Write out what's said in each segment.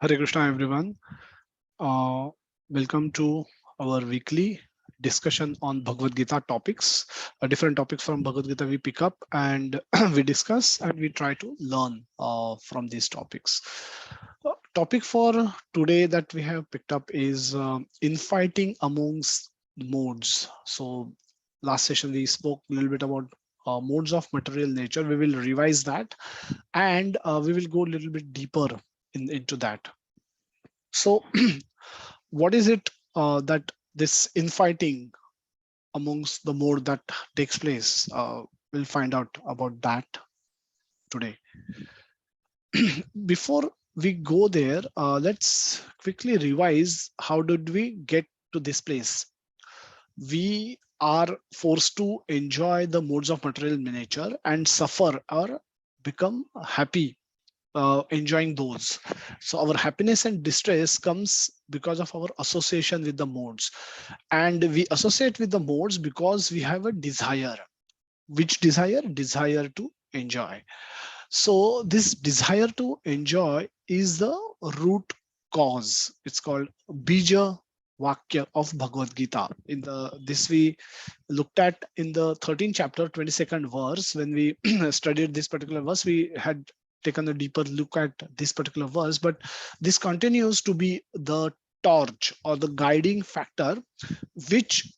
Hare Krishna, everyone. Uh, Welcome to our weekly discussion on Bhagavad Gita topics. Different topics from Bhagavad Gita we pick up and we discuss and we try to learn from these topics. Topic for today that we have picked up is infighting amongst modes. So last session we spoke a little bit about modes of material nature. We will revise that and we will go a little bit deeper into that. So, what is it that this infighting amongst the mode that takes place? We'll find out about that today. Before we go there, let's quickly revise how did we get to this place. We are forced to enjoy the modes of material nature and suffer or become happy enjoying those. So our happiness and distress comes because of our association with the modes, and we associate with the modes because we have a desire. Which desire? Desire to enjoy. So this desire to enjoy is the root cause. It's called bija vakya of Bhagavad Gita. In the this we looked at in the 13th chapter, 22nd verse. When we studied this particular verse, we had taken a deeper look at this particular verse, but this continues to be the torch or the guiding factor which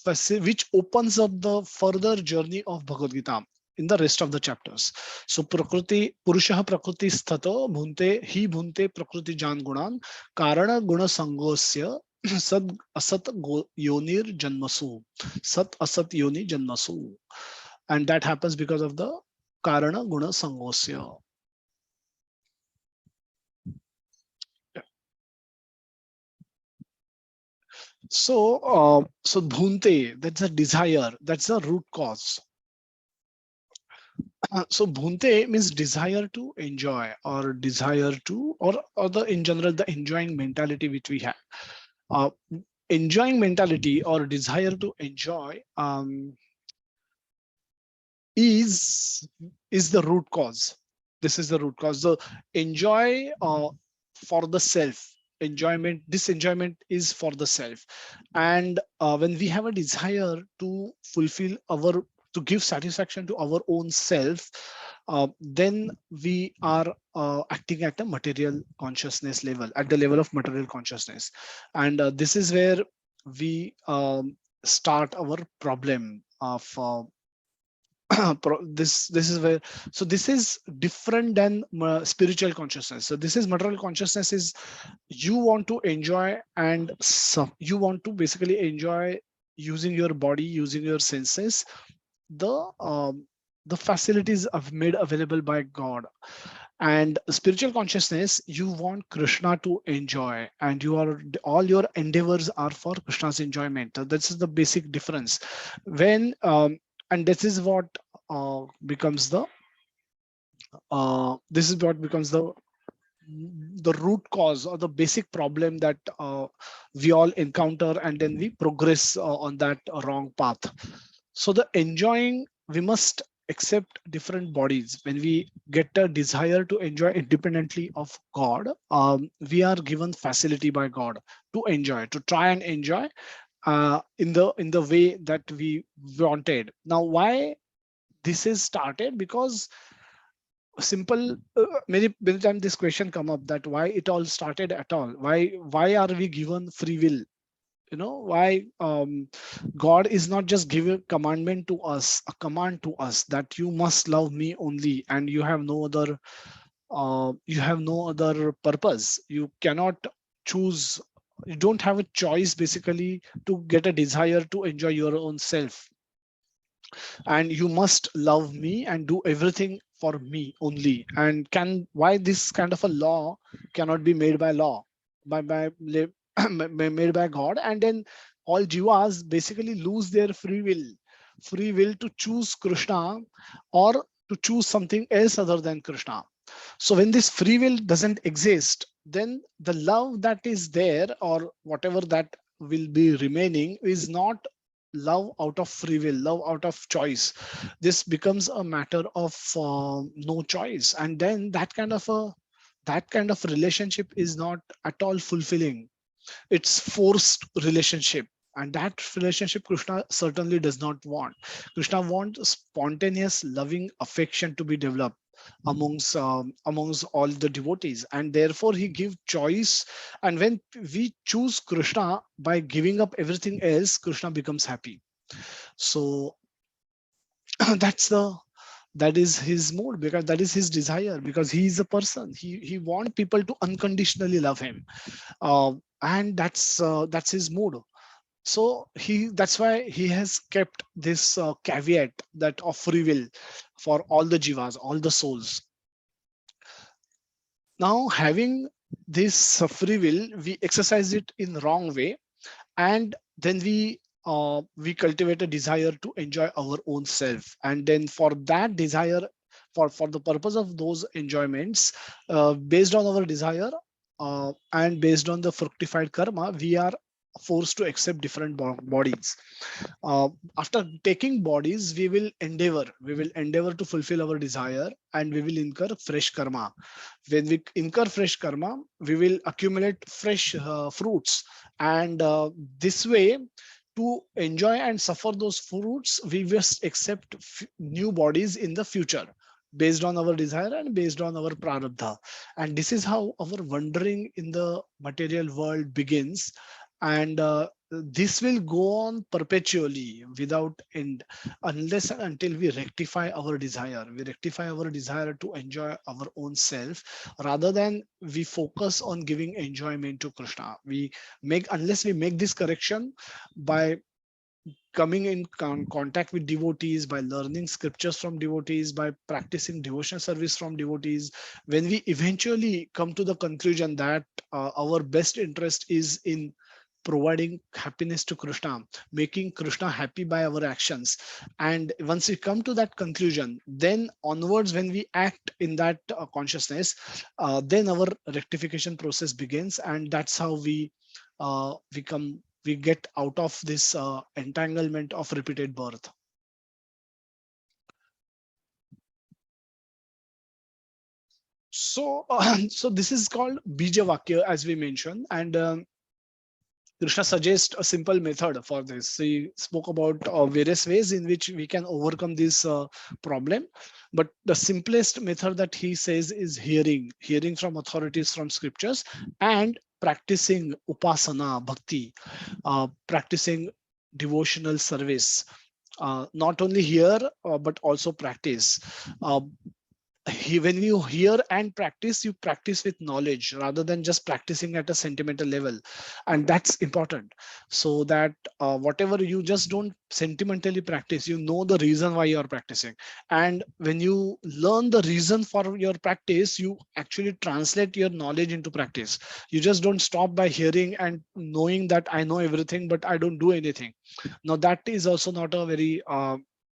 which opens up the further journey of Bhagavad Gita in the rest of the chapters. So Prakriti, Purusha Prakriti Sthato Bhunte Hi Bhunte Prakriti Jan Gunan Karana Guna Sangosya Sad Asat Yonir Janmasu. Sat Asat Yoni Janmasu. And that happens because of the Karana Guna Sangosya. So bhunte, that's a desire, that's a root cause. So bhunte means desire to enjoy or desire to, or the in general, the enjoying mentality which we have. Uh, Enjoying mentality or desire to enjoy is the root cause. This is the root cause. So enjoy for the self. Enjoyment, this enjoyment is for the self. And when we have a desire to fulfill our, to give satisfaction to our own self, then we are acting at a material consciousness level, at the level of material consciousness. And this is where we start our problem of this is where, so this is different than spiritual consciousness. So this is material consciousness is you want to enjoy, and you want to basically enjoy using your body, using your senses, the facilities are made available by God. And spiritual consciousness, you want Krishna to enjoy, and you are, all your endeavors are for Krishna's enjoyment. So this is the basic difference. When and this is what becomes the this is what becomes the root cause or the basic problem that we all encounter, and then we progress on that wrong path. So the enjoying, we must accept different bodies. When we get a desire to enjoy independently of God, we are given facility by God to enjoy, to try and enjoy in the way that we wanted. Now, why this is started? Because simple, many times this question come up, that why it all started at all. Why are we given free will? You know, why God is not just giving commandment to us, a command to us that you must love me only, and you have no other purpose. You cannot choose, you don't have a choice basically to get a desire to enjoy your own self, and you must love me and do everything for me only. And can, why this kind of a law cannot be made by law, by made by God, and then all jivas basically lose their free will to choose Krishna or to choose something else other than Krishna. So when this free will doesn't exist, then the love that is there, or whatever that will be remaining, is not love out of free will, love out of choice. This becomes a matter of no choice, and then that kind of a That kind of relationship is not at all fulfilling. It's forced relationship, and that relationship Krishna certainly does not want. Krishna wants spontaneous loving affection to be developed amongst all the devotees, and therefore he gives choice. And when we choose Krishna by giving up everything else, Krishna becomes happy. So that's the that is his mood, because that is his desire, because he is a person, he want people to unconditionally love him. uh, and that's his mood. So that's why he has kept this caveat that of free will for all the jivas, all the souls. Now, having this free will, we exercise it in wrong way, and then we cultivate a desire to enjoy our own self, and then for that desire, for the purpose of those enjoyments, based on our desire, and based on the fructified karma, we are forced to accept different bodies. uh, After taking bodies, we will endeavor to fulfill our desire, and we will incur fresh karma. When we incur fresh karma, we will accumulate fresh fruits, and this way, to enjoy and suffer those fruits, we must accept new bodies in the future, based on our desire and based on our prarabdha. And this is how our wandering in the material world begins. And this will go on perpetually without end, unless and until we rectify our desire. We rectify our desire to enjoy our own self, rather than we focus on giving enjoyment to Krishna. Unless we make this correction by coming in contact with devotees, by learning scriptures from devotees, by practicing devotional service from devotees, when we eventually come to the conclusion that our best interest is in providing happiness to Krishna, making Krishna happy by our actions. And once we come to that conclusion, then onwards, when we act in that consciousness, then our rectification process begins, and that's how we get out of this entanglement of repeated birth. So, so this is called Bija Vakya, as we mentioned, and Krishna suggests a simple method for this. He spoke about various ways in which we can overcome this problem, but the simplest method that he says is hearing from authorities, from scriptures, and practicing upasana, bhakti, practicing devotional service. Not only hear, but also practice. Uh, when you hear and practice, you practice with knowledge rather than just practicing at a sentimental level. And that's important, so that whatever, you just don't sentimentally practice, you know the reason why you are practicing. And when you learn the reason for your practice, you actually translate your knowledge into practice. You just don't stop by hearing and knowing that I know everything but I don't do anything. Now that is also not a very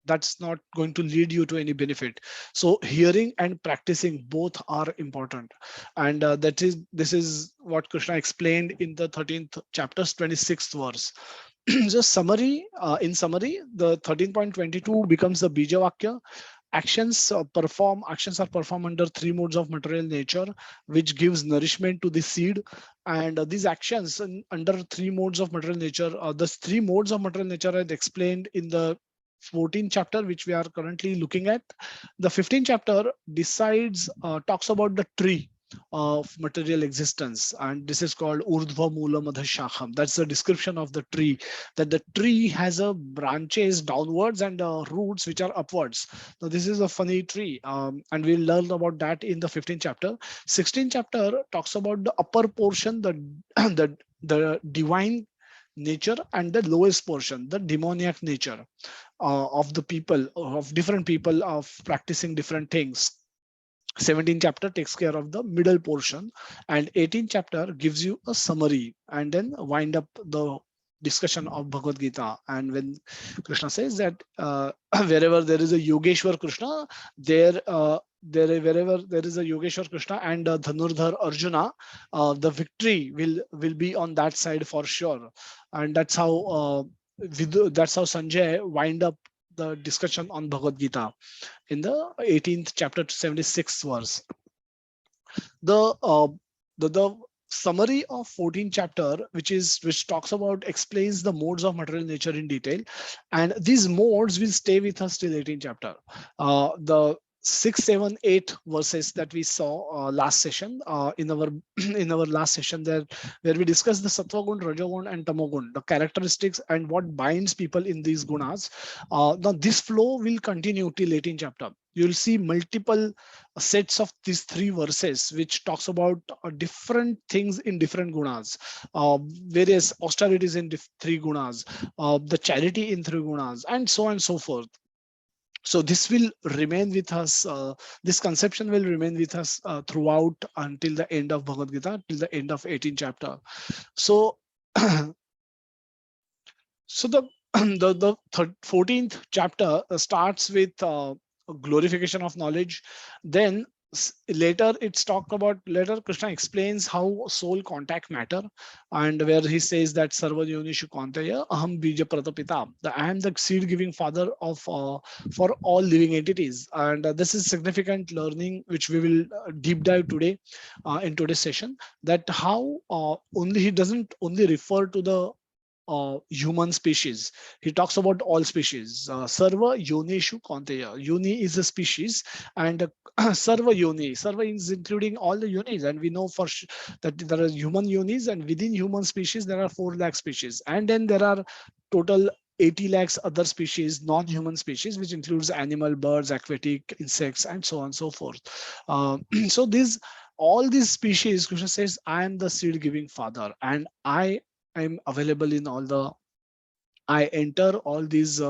that's not going to lead you to any benefit. So hearing and practicing both are important. And this is what Krishna explained in the 13th chapter's 26th verse. Just summary, in summary, the 13.22 becomes the bija vakya. Actions are performed under three modes of material nature, which gives nourishment to the seed. And these actions under three modes of material nature, the three modes of material nature are explained in the 14th chapter, which we are currently looking at. The 15th chapter talks about the tree of material existence, and this is called urdhva mula madhashakam. That's the description of the tree, that the tree has a branches downwards and roots which are upwards. Now this is a funny tree, and we'll learn about that in the 15th chapter. 16th chapter talks about the upper portion, the the divine nature, and the lowest portion, the demoniac nature of the people, of different people, of practicing different things. 17th chapter takes care of the middle portion, and 18th chapter gives you a summary, and then wind up the discussion of Bhagavad Gita. And when Krishna says that wherever there is a Yogeshwar Krishna, wherever there is a Yogeshwar Krishna and a Dhanurdhar Arjuna, the victory will be on that side for sure. And that's how Sanjay wind up the discussion on Bhagavad Gita in the 18th chapter 76th verse. The the summary of 14th chapter, which talks about, explains the modes of material nature in detail, and these modes will stay with us till 18th chapter. The 6, 7, 8 verses that we saw last session, in our in our last session there, where we discussed the sattva gun, rajogun, and tamogun, the characteristics and what binds people in these gunas. Now this flow will continue till 18th chapter. You'll see multiple sets of these three verses which talks about different things in different gunas, various austerities in three gunas, the charity in three gunas, and so on and so forth. So this will remain with us, this conception will remain with us throughout until the end of Bhagavad Gita, till the end of 18th chapter. So so the 14th chapter starts with glorification of knowledge. Then later it's talked about, later Krishna explains how soul contact matter, and where he says that sarva yonishu kantaya aham bija pratapita, I am the seed giving father of for all living entities. And this is significant learning which we will deep dive today in today's session, that how only he doesn't only refer to the human species. He talks about all species. Sarva yonishu kanteya. Yoni is a species, and sarva yoni. Sarva is including all the yonis, and we know that there are human yonis, and within human species there are 4 lakh species, and then there are total 80 lakhs other species, non-human species, which includes animal, birds, aquatic, insects, and so on and so forth. So these all these species, Krishna says, I am the seed-giving father, and I'm available in I enter all these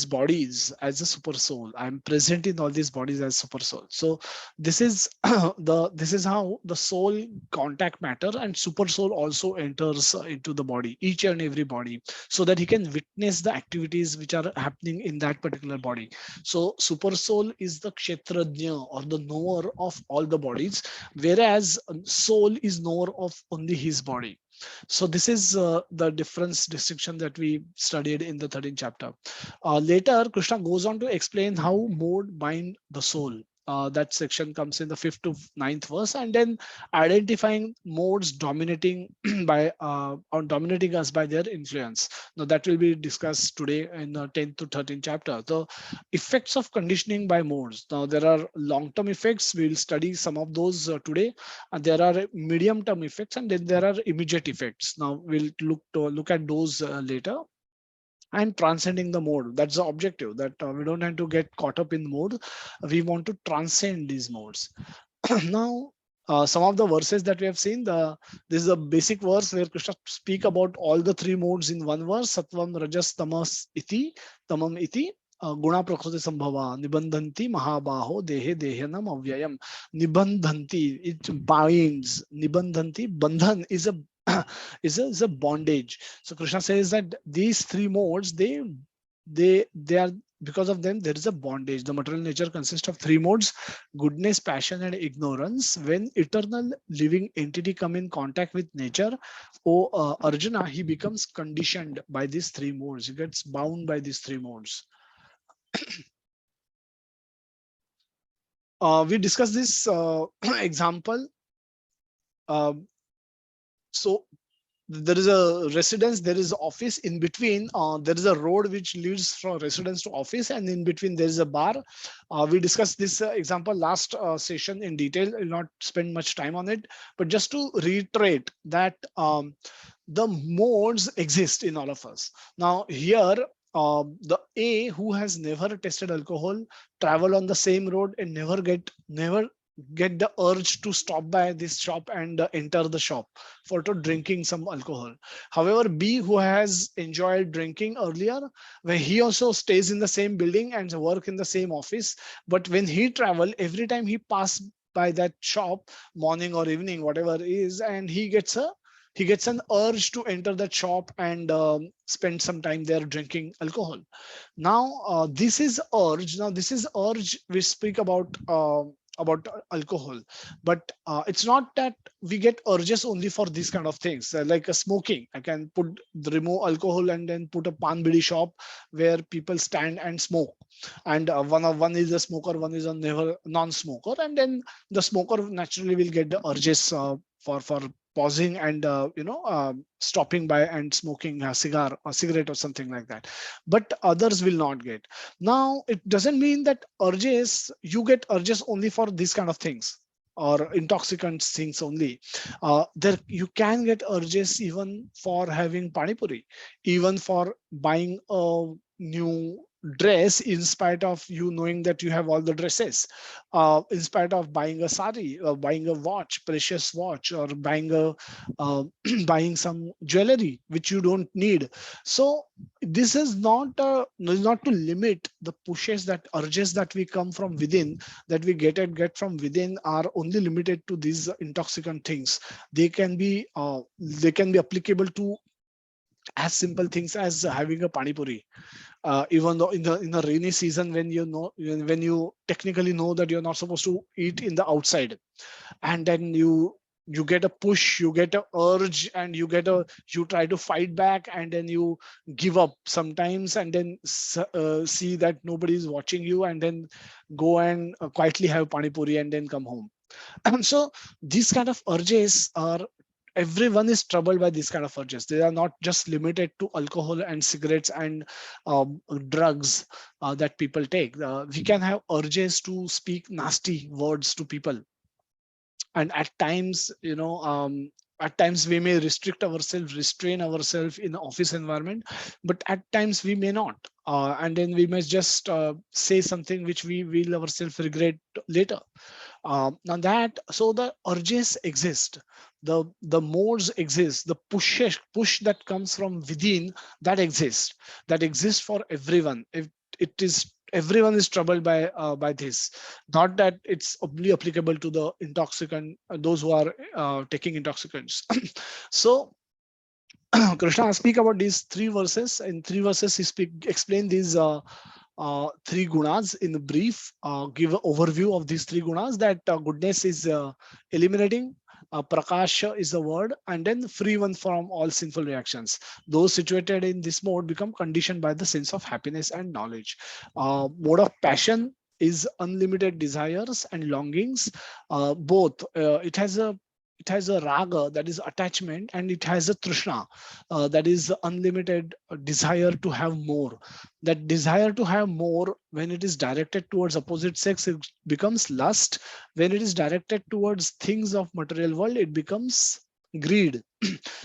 bodies as a super soul. I'm present in all these bodies as super soul. So this is this is how the soul contact matter, and super soul also enters into the body, each and every body, so that he can witness the activities which are happening in that particular body. So super soul is the kshetrajna, or the knower of all the bodies, whereas soul is knower of only his body. So this is the difference distinction that we studied in the 13th chapter. Later, Krishna goes on to explain how mode bind the soul. That section comes in the 5th to 9th verse, and then identifying modes dominating by or dominating us by their influence. Now that will be discussed today in the 10th to 13th chapter. The effects of conditioning by modes. Now there are long-term effects. We will study some of those today, and there are medium-term effects, and then there are immediate effects. Now we'll look at those later. And transcending the mode, that's the objective, that we don't have to get caught up in mode, we want to transcend these modes. Now some of the verses that we have seen, this is a basic verse where Krishna speak about all the three modes in one verse: sattvam, rajas, tamas iti, tamam iti, guna prakriti sambhava, nibandhanti mahabaho dehe dehenam avyayam. Nibandhanti, it binds. Nibandhanti, bandhan is a is a bondage. So Krishna says that these three modes, they are, because of them there is a bondage. The material nature consists of three modes: goodness, passion, and ignorance. When eternal living entity come in contact with nature, Arjuna, he becomes conditioned by these three modes. He gets bound by these three modes. We discussed this example. So there is a residence, there is office. In between there is a road which leads from residence to office, and in between there is a bar. We discussed this example last session in detail. I will not spend much time on it, but just to reiterate that the modes exist in all of us. Now here the A who has never tasted alcohol travel on the same road and never get the urge to stop by this shop and enter the shop for to drinking some alcohol. However, B who has enjoyed drinking earlier, where he also stays in the same building and work in the same office, but when he travel, every time he pass by that shop, morning or evening, whatever it is, and he gets an urge to enter that shop and spend some time there drinking alcohol. Now this is urge. Now this is urge we speak about alcohol, but it's not that we get urges only for these kind of things. Like smoking, I can remove alcohol and then put a pan bidi shop where people stand and smoke. and one is a smoker, one is a never non-smoker, and then the smoker naturally will get the urges for pausing and stopping by and smoking a cigar or cigarette or something like that, but others will not get. Now it doesn't mean that urges, you get urges only for these kind of things or intoxicant things only. There you can get urges even for having pani puri, even for buying a new dress in spite of you knowing that you have all the dresses, in spite of buying a sari or buying a watch, precious watch, or buying a buying some jewelry which you don't need. So this is not to limit the pushes, that urges that we come from within, that we get from within, are only limited to these intoxicant things. They can be applicable to as simple things as having a pani puri, even though in the rainy season, when when you technically know that you're not supposed to eat in the outside, and then you get a push, you get a urge, and you try to fight back, and then you give up sometimes, and then see that nobody is watching you, and then go and quietly have pani puri and then come home. And so these kind of urges are, everyone is troubled by these kind of urges. They are not just limited to alcohol and cigarettes and drugs that people take. We can have urges to speak nasty words to people, and at times we may restrain ourselves in the office environment, but at times we may not, and then we must just say something which we will ourselves regret later. Now that, so the urges exist, the modes exist, the push that comes from within, that exists for everyone. If it is, everyone is troubled by this, not that it's only applicable to the intoxicant, those who are taking intoxicants. So Krishna speak about these three verses. In three verses, he explain these three gunas in brief, give an overview of these three gunas, that goodness is eliminating, prakasha is the word, and then free one from all sinful reactions. Those situated in this mode become conditioned by the sense of happiness and knowledge. Mode of passion is unlimited desires and longings. Both it has a raga, that is attachment, and it has a trishna, that is unlimited desire to have more. That desire to have more, when it is directed towards opposite sex, it becomes lust. When it is directed towards things of material world, it becomes greed.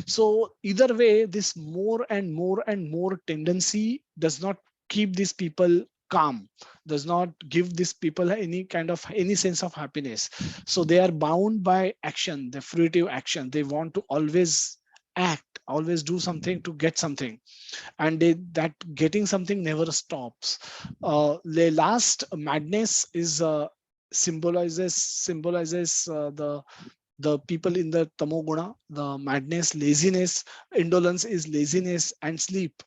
So either way, this more and more and more tendency does not keep these people calm, does not give these people any sense of happiness. So they are bound by action, the fruitive action. They want to always act, always do something to get something, and that getting something never stops. The last madness is symbolizes the people in the tamoguna, the madness, laziness. Indolence is laziness and sleep.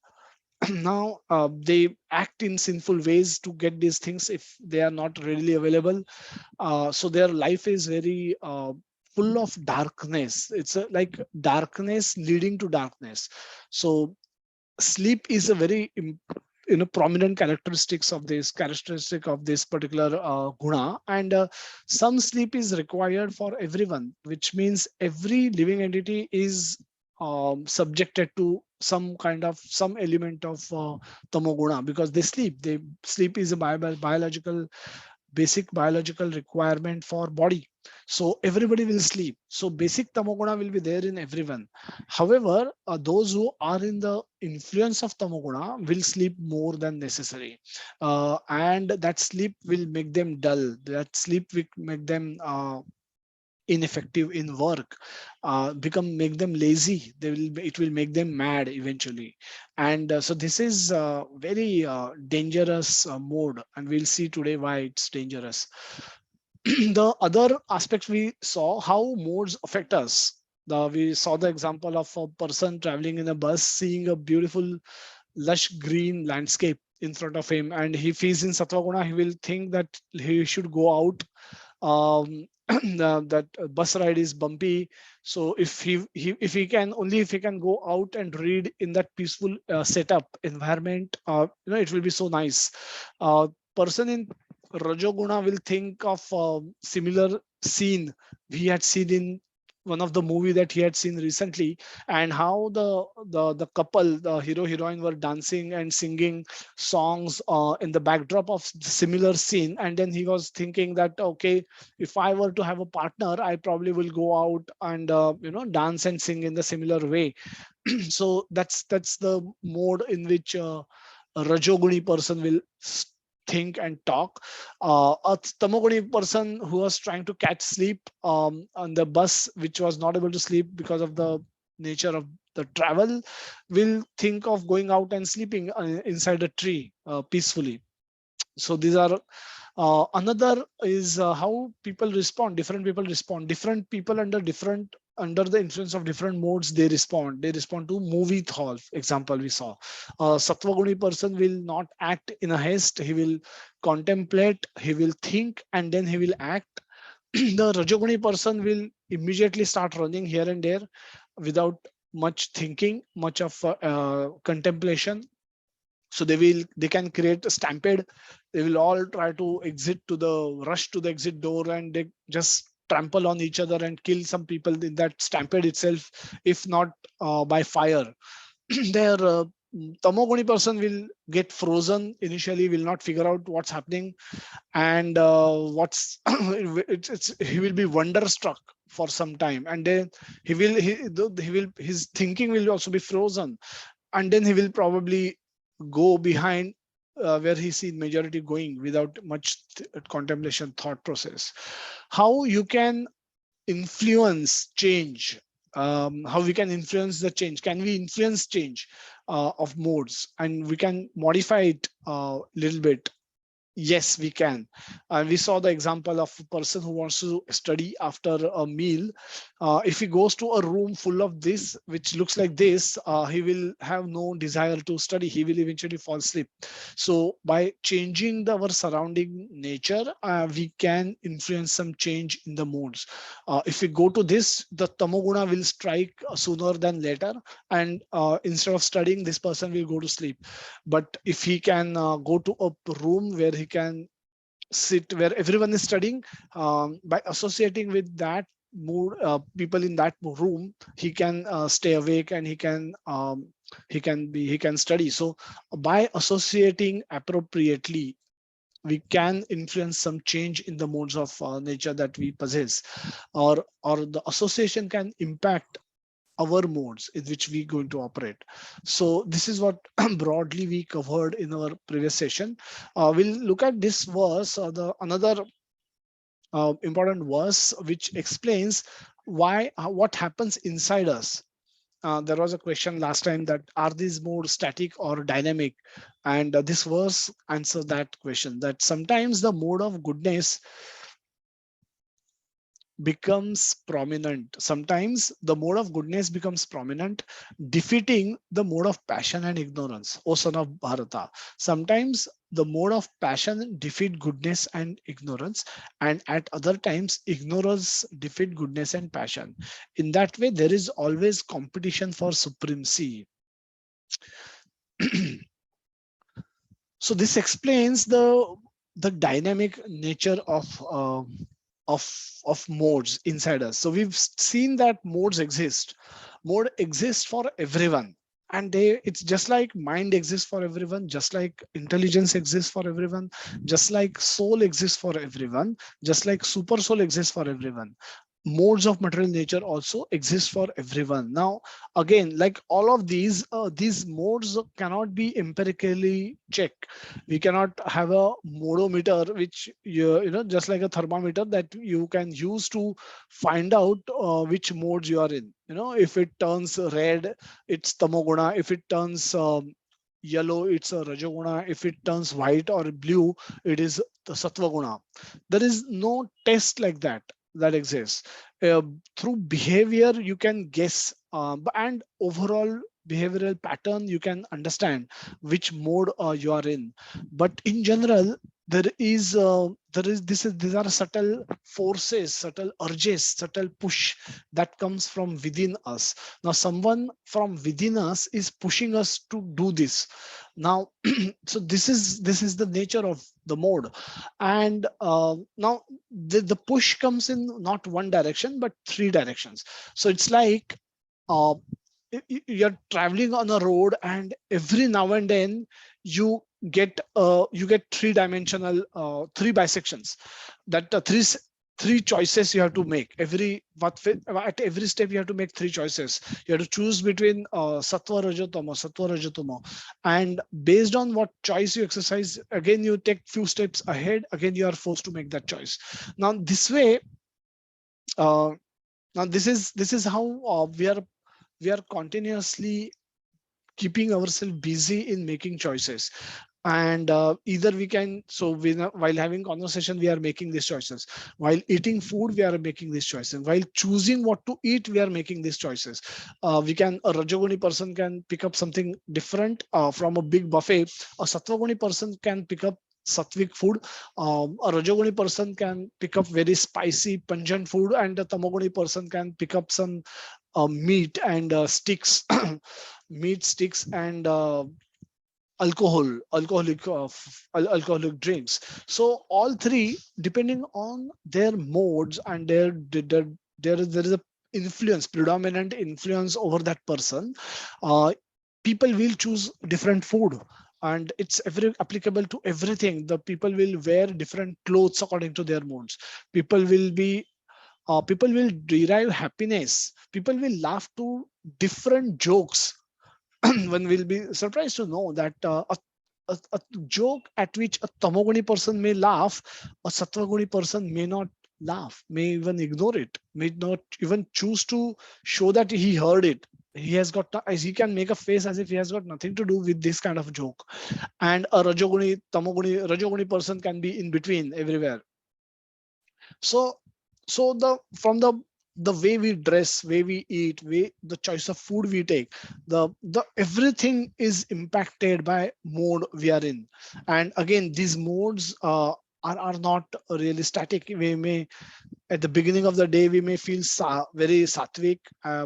Now they act in sinful ways to get these things if they are not readily available. So their life is very full of darkness. It's like darkness leading to darkness. So sleep is a very prominent characteristic of this particular guna, and some sleep is required for everyone, which means every living entity is subjected to some element of tamoguna, because they sleep is a biological, basic biological requirement for body. So everybody will sleep. So basic tamoguna will be there in everyone. However, those who are in the influence of tamoguna will sleep more than necessary, and that sleep will make them dull. That sleep will make them ineffective in work, make them lazy. It will make them mad eventually. And so this is very dangerous mode, and we'll see today why it's dangerous. The other aspects, we saw how modes affect us. We saw the example of a person traveling in a bus, seeing a beautiful lush green landscape in front of him, and if he's in sattva guna, he will think that he should go out that bus ride is bumpy. So if he can, only if he can go out and read in that peaceful setup environment, it will be so nice. Person in Rajoguna will think of similar scene he had seen in one of the movie that he had seen recently, and how the couple, the hero heroine, were dancing and singing songs in the backdrop of similar scene. And then he was thinking that, okay, if I were to have a partner, I probably will go out and dance and sing in the similar way. So that's the mode in which a rajoguni person will think and talk. A tamoguni person who was trying to catch sleep on the bus, which was not able to sleep because of the nature of the travel, will think of going out and sleeping inside a tree peacefully. So these are another is how people respond. Different people respond. Different people under the influence of different modes, they respond. They respond to movie hall. Example we saw. A Sattva-guni person will not act in a haste. He will contemplate. He will think, and then he will act. The Rajoguni person will immediately start running here and there without much thinking, much of contemplation. So they can create a stampede. They will all try to exit to the rush to the exit door, and they just trample on each other and kill some people in that stampede itself, if not by fire. Their tamoguni person will get frozen initially, will not figure out what's happening, and what's he will be wonderstruck for some time, and then his thinking will also be frozen, and then he will probably go behind where he sees majority going without much contemplation thought process. How you can influence change, how we can influence the change, can we influence change of modes, and we can modify it a little bit. Yes, we can. And we saw the example of a person who wants to study after a meal. If he goes to a room full of this, which looks like this, he will have no desire to study. He will eventually fall asleep. So by changing our surrounding nature, we can influence some change in the moods. If we go to this, the tamoguna will strike sooner than later. And instead of studying, this person will go to sleep. But if he can go to a room where he can sit, where everyone is studying, by associating with that mood, people in that room, he can stay awake, and he can study. So by associating appropriately, we can influence some change in the modes of nature that we possess, or the association can impact our modes in which we going to operate. So this is what broadly we covered in our previous session. We'll look at this verse, the another important verse, which explains why what happens inside us. There was a question last time that are these modes static or dynamic, and this verse answers that question, that sometimes the mode of goodness becomes prominent. Sometimes the mode of goodness becomes prominent, defeating the mode of passion and ignorance, O son of Bharata. Sometimes the mode of passion defeat goodness and ignorance, and at other times, ignorance defeat goodness and passion. In that way, there is always competition for supremacy. So this explains the dynamic nature of modes inside us. So we've seen that modes exist. Mode exists for everyone, and it's just like mind exists for everyone, just like intelligence exists for everyone, just like soul exists for everyone, just like super soul exists for everyone. Modes of material nature also exist for everyone. Now again, like all of these modes cannot be empirically checked. We cannot have a modometer, which just like a thermometer that you can use to find out which modes you are in. If it turns red, it's tamoguna. If it turns yellow, it's a rajoguna. If it turns white or blue, it is the sattva guna. There is no test like that exists. uh, Through behavior you can guess, and overall behavioral pattern you can understand which mode you are in. But in general, these are subtle forces, subtle urges, subtle push that comes from within us. Now someone from within us is pushing us to do this now. So this is the nature of the mode. And now the push comes in not one direction but three directions. So it's like uh, you're traveling on a road, and every now and then you get three-dimensional three bisections, that three choices you have to make. At every step you have to make three choices. You have to choose between sattva rajatama, and based on what choice you exercise, again you take few steps ahead, again you are forced to make that choice. Now this way, uh, this is how we are continuously keeping ourselves busy in making choices. And either we can, so while having conversation we are making these choices, while eating food we are making these choices, while choosing what to eat we are making these choices. A rajoguni person can pick up something different from a big buffet. A sattva person can pick up sattvic food. A rajoguni person can pick up very spicy pungent food, and a tamoguni person can pick up some meat and sticks, meat sticks and alcoholic drinks. So all three, depending on their modes and there is a influence, predominant influence over that person. uh, People will choose different food, and it's every applicable to everything. The people will wear different clothes according to their modes. People will derive happiness. People will laugh to different jokes. One will be surprised to know that a joke at which a tamoguni person may laugh, a sattvaguni person may not laugh, may even ignore it, may not even choose to show that he heard it. He can make a face as if he has got nothing to do with this kind of joke. And a rajoguni person can be in between everywhere. So the way we dress, way we eat, the choice of food we take, the everything is impacted by mode we are in. And again, these modes are not really static. We may, at the beginning of the day we may feel very sattvic.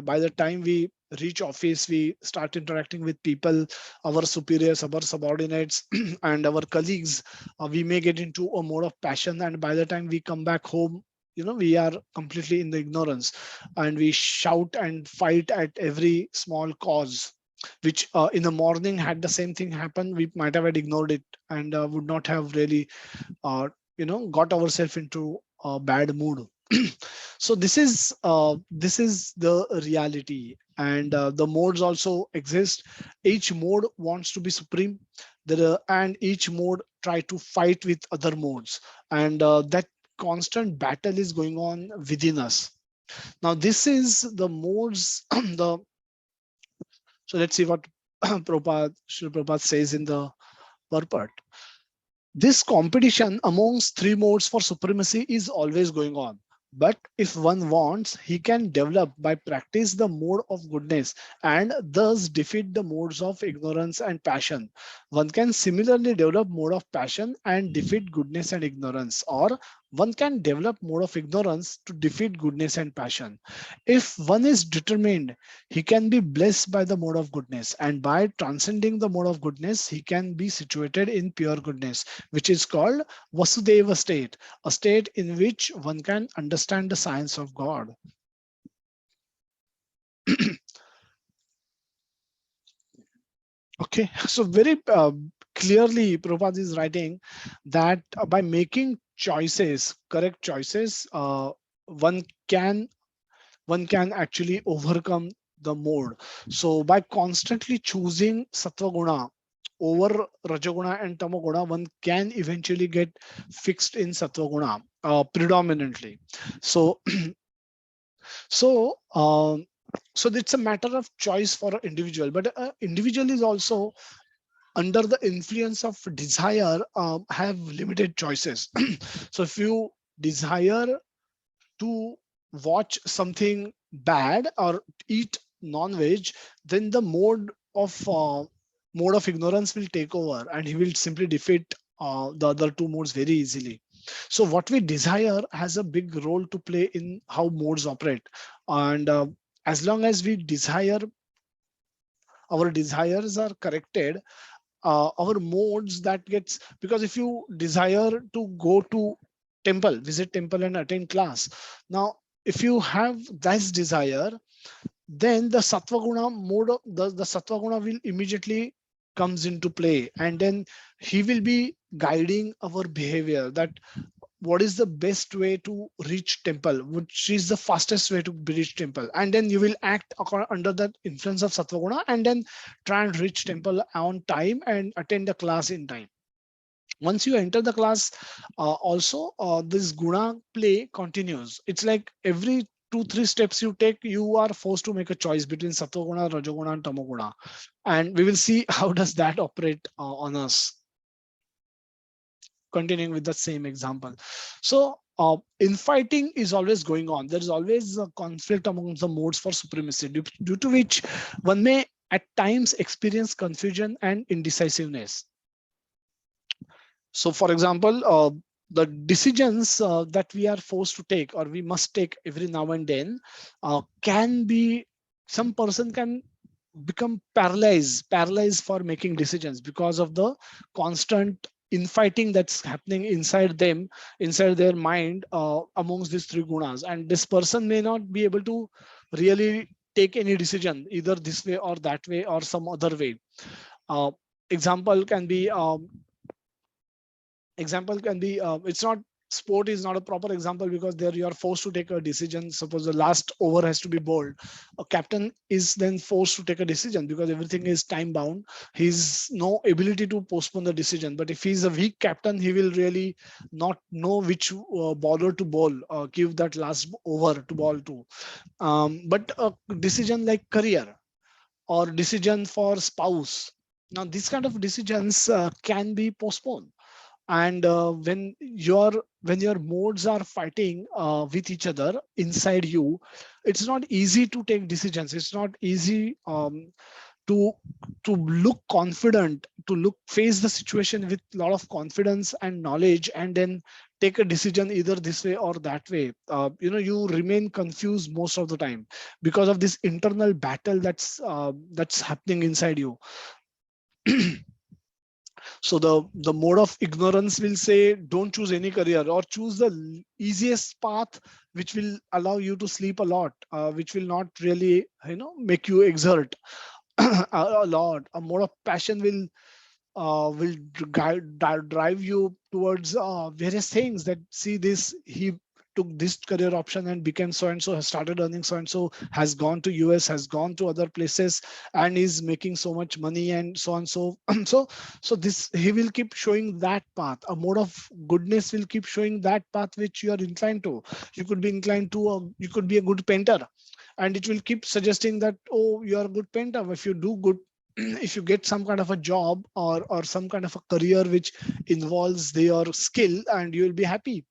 By the time we reach office, we start interacting with people, our superiors, our subordinates, and our colleagues. We may get into a mode of passion, and by the time we come back home, we are completely in the ignorance, and we shout and fight at every small cause, which in the morning, had the same thing happen, we might have had ignored it, and would not have really uh, got ourselves into a bad mood. So this is the reality. And the modes also exist. Each mode wants to be supreme. And each mode try to fight with other modes, and that constant battle is going on within us. Now this is the modes. the So let's see what Srila Prabhupada says in the purport. This competition amongst three modes for supremacy is always going on. But if one wants, he can develop by practice the mode of goodness and thus defeat the modes of ignorance and passion. One can similarly develop mode of passion and defeat goodness and ignorance, or one can develop mode of ignorance to defeat goodness and passion. If one is determined, he can be blessed by the mode of goodness, and by transcending the mode of goodness, he can be situated in pure goodness, which is called Vasudeva state, a state in which one can understand the science of God. Okay, so very clearly, Prabhupada is writing that by making choices, correct choices, one can one can actually overcome the mode. So by constantly choosing sattva guna over rajaguna and tamaguna, one can eventually get fixed in sattva guna predominantly. So so so it's a matter of choice for an individual, but individual is also under the influence of desire, have limited choices. So if you desire to watch something bad or eat non-veg, then the mode of ignorance will take over, and he will simply defeat the other two modes very easily. So what we desire has a big role to play in how modes operate. And as long as we desire, our desires are corrected, our modes that gets, because if you desire to go to temple, visit temple and attend class, now if you have this desire, then the sattva guna mode, the sattva guna will immediately comes into play, and then he will be guiding our behavior, that what is the best way to reach temple, which is the fastest way to reach temple, and then you will act under the influence of sattva guna, and then try and reach temple on time and attend the class in time. Once you enter the class, also this guna play continues. It's like every 2-3 steps you take, you are forced to make a choice between sattva guna, rajoguna, and tamoguna, and we will see how does that operate on us. Continuing with the same example. So infighting is always going on. There is always a conflict among the modes for supremacy, due to which one may at times experience confusion and indecisiveness. So for example, the decisions that we are forced to take, or we must take every now and then, can be, some person can become paralyzed for making decisions because of the constant infighting that's happening inside them, inside their mind, amongst these three gunas, and this person may not be able to really take any decision either this way or that way or some other way. uh, example can be it's not, sport is not a proper example, because there you are forced to take a decision. Suppose the last over has to be bowled, a captain is then forced to take a decision because everything is time bound. He's no ability to postpone the decision, but if he's a weak captain, he will really not know which bowler to bowl, give that last over to bowl to. But a decision like career or decision for spouse, now these kind of decisions can be postponed. And when your modes are fighting with each other inside you, it's not easy to take decisions. It's not easy to look confident, to look face the situation with a lot of confidence and knowledge, and then take a decision either this way or that way. You remain confused most of the time because of this internal battle that's happening inside you. So the mode of ignorance will say, don't choose any career, or choose the easiest path, which will allow you to sleep a lot, which will not really make you exert a lot. A mode of passion will drive you towards various things, that see this, he took this career option and became so and so, has started earning so and so, has gone to US, has gone to other places, and is making so much money, and so and so. So this, he will keep showing that path. A mode of goodness will keep showing that path which you are inclined to. You could be inclined to you could be a good painter, and it will keep suggesting that, oh, you are a good painter. If you do good, if you get some kind of a job, or some kind of a career which involves your skill, and you will be happy.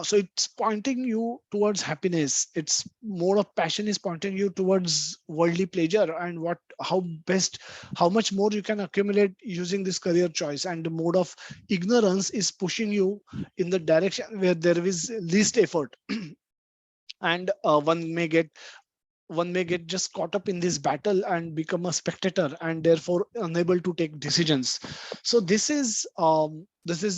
So it's pointing you towards happiness. Its mode of passion is pointing you towards worldly pleasure, and how much more you can accumulate using this career choice. And the mode of ignorance is pushing you in the direction where there is least effort. And one may get just caught up in this battle and become a spectator, and therefore unable to take decisions. So this is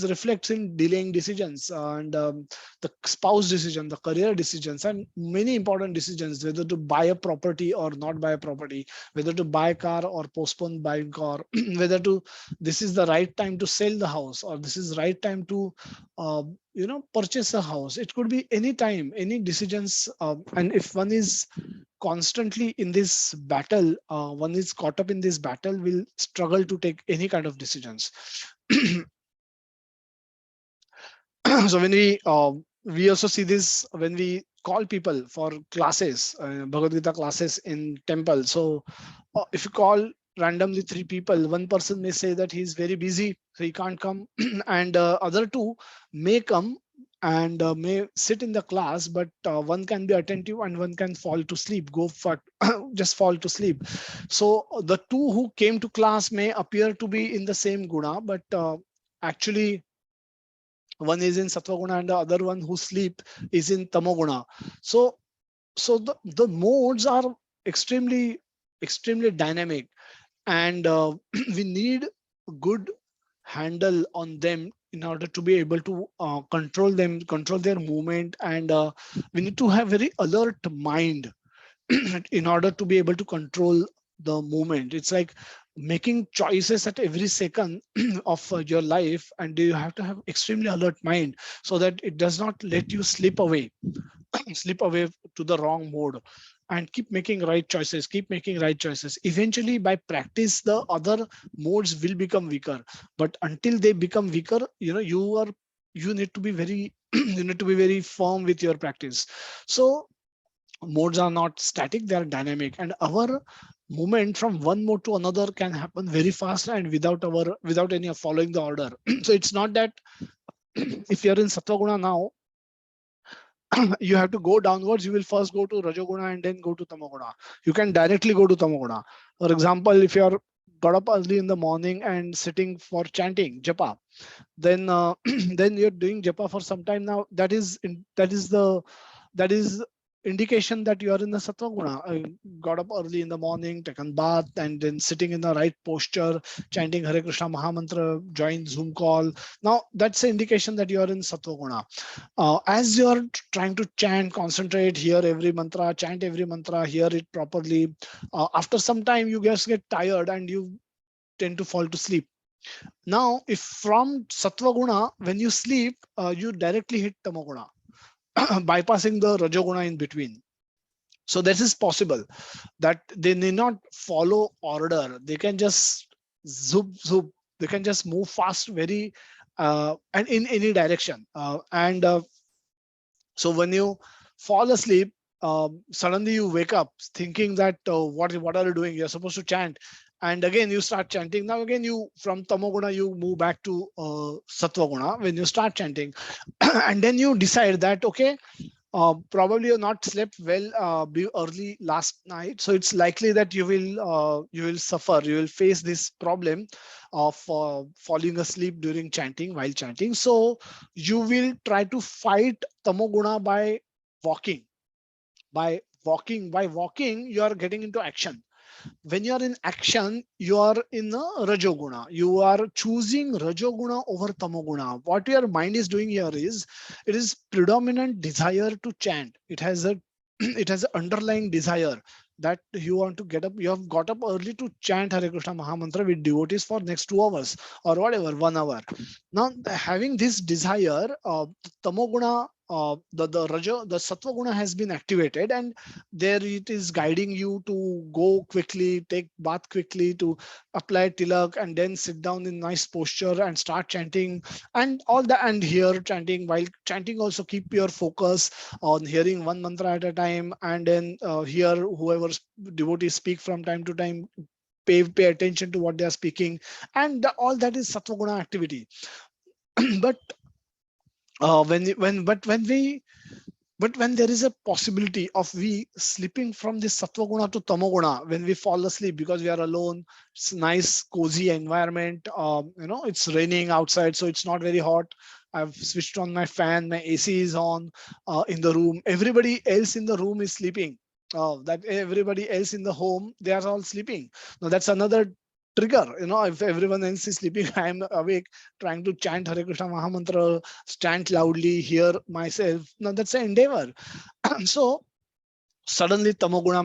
reflects in delaying decisions, and the spouse decision, the career decisions, and many important decisions, whether to buy a property or not buy a property, whether to buy a car or postpone buying car, whether to, this is the right time to sell the house, or this is right time to purchase a house. It could be any time, any decisions. And if one is constantly in this battle, one is caught up in this battle, will struggle to take any kind of decisions. So when we also see this when we call people for classes, Bhagavad Gita classes in temple. So if you call randomly 3 people, one person may say that he's very busy, so he can't come, and other two may come and may sit in the class, but one can be attentive and one can fall to sleep, go for just fall to sleep. So the two who came to class may appear to be in the same guna, but actually one is in sattva guna and the other one who sleep is in tamoguna. So the modes are extremely dynamic, and we need good handle on them in order to be able to control them, control their movement, and we need to have very alert mind in order to be able to control the movement. It's like making choices at every second of your life, and you have to have extremely alert mind so that it does not let you slip away slip away to the wrong mode, and keep making right choices, keep making right choices. Eventually by practice the other modes will become weaker, but until they become weaker, you need to be very you need to be very firm with your practice. So modes are not static, they are dynamic, and our movement from one mode to another can happen very fast and without any following the order. So it's not that if you're in sattva guna now, you have to go downwards. You will first go to rajoguna and then go to tamoguna. You can directly go to tamoguna. For example, if you are got up early in the morning and sitting for chanting japa, then then you're doing japa for some time now. That is indication that you are in the sattva guna. Got up early in the morning, taken bath, and then sitting in the right posture, chanting Hare Krishna Mahamantra, join Zoom call. Now that's an indication that you are in sattva guna. As you are trying to chant, concentrate, hear every mantra, chant every mantra, hear it properly. After some time, you just get tired and you tend to fall to sleep. Now, if from sattva guna, when you sleep, you directly hit tamoguna, bypassing the rajoguna in between. So this is possible that they need not follow order. They can just zoop zoop. They can just move fast, very and in any direction. And So when you fall asleep, suddenly you wake up thinking that what are you doing? You're supposed to chant, and again you start chanting. Now again you from tamoguna you move back to sattva guna when you start chanting, and then you decide that okay, probably you're not slept well early last night, so it's likely that you will suffer, you will face this problem of falling asleep during chanting, while chanting. So you will try to fight tamoguna by walking. By walking you are getting into action. When you are in action, you are in a rajoguna. You are choosing rajoguna over tamoguna. What your mind is doing here is, it is predominant desire to chant. It has a it has an underlying desire that you want to get up. You have got up early to chant Hare Krishna Mahamantra with devotees for next 2 hours or whatever, 1 hour. Now, having this desire, tamoguna, the sattva guna has been activated, and there it is guiding you to go quickly, take bath quickly, to apply tilak, and then sit down in nice posture and start chanting, and all that. And here chanting, while chanting also keep your focus on hearing one mantra at a time, and then hear whoever devotees speak from time to time, pay attention to what they are speaking, and all that is sattva guna activity. But when we but when there is a possibility of we slipping from this sattva guna to tamoguna, when we fall asleep because we are alone, it's nice cozy environment, it's raining outside, so it's not very hot. I've switched on my fan, my AC is on in the room, everybody else in the room is sleeping. That everybody else in the home, they are all sleeping. Now that's another trigger. If everyone else is sleeping, I am awake trying to chant Hare Krishna Mahamantra, chant loudly, hear myself. Now that's an endeavor. So suddenly tamoguna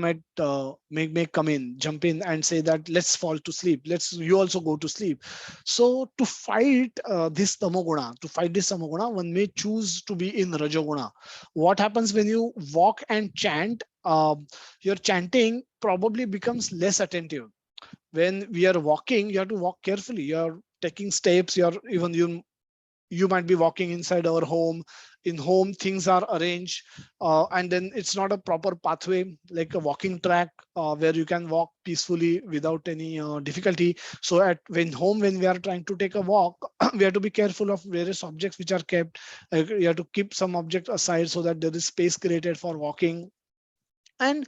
may come in, jump in, and say that let's fall to sleep, let's you also go to sleep. So to fight this tamoguna, one may choose to be in rajoguna. What happens when you walk and chant? Your chanting probably becomes less attentive. When we are walking, you have to walk carefully, you're taking steps, you might be walking inside our home. In home things are arranged, and then it's not a proper pathway like a walking track where you can walk peacefully without any difficulty. So when we are trying to take a walk, we have to be careful of various objects which are kept. You have to keep some object aside so that there is space created for walking. And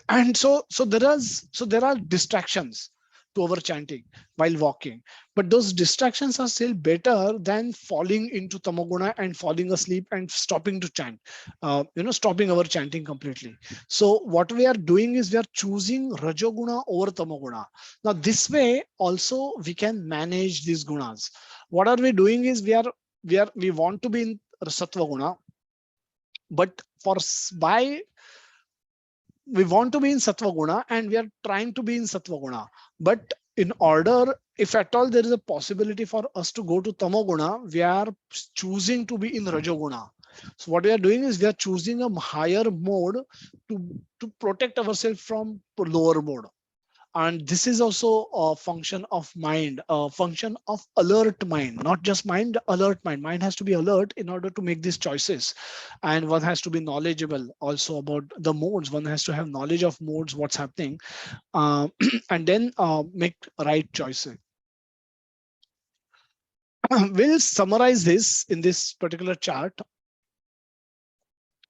and so there are distractions. to our chanting while walking. But those distractions are still better than falling into tamoguna and falling asleep and stopping to chant, stopping our chanting completely. So what we are doing is we are choosing rajoguna over tamoguna. Now this way also we can manage these gunas. What are we doing is we want to be in sattva guna, but by we want to be in sattva guna and we are trying to be in sattva guna, but in order, if at all there is a possibility for us to go to tamoguna, we are choosing to be in rajoguna. So what we are doing is we are choosing a higher mode to protect ourselves from lower mode. And this is also a function of mind, a function of alert mind, not just mind, alert mind. Mind has to be alert in order to make these choices. And one has to be knowledgeable also about the modes. One has to have knowledge of modes, what's happening, and then make right choices. We'll summarize this in this particular chart.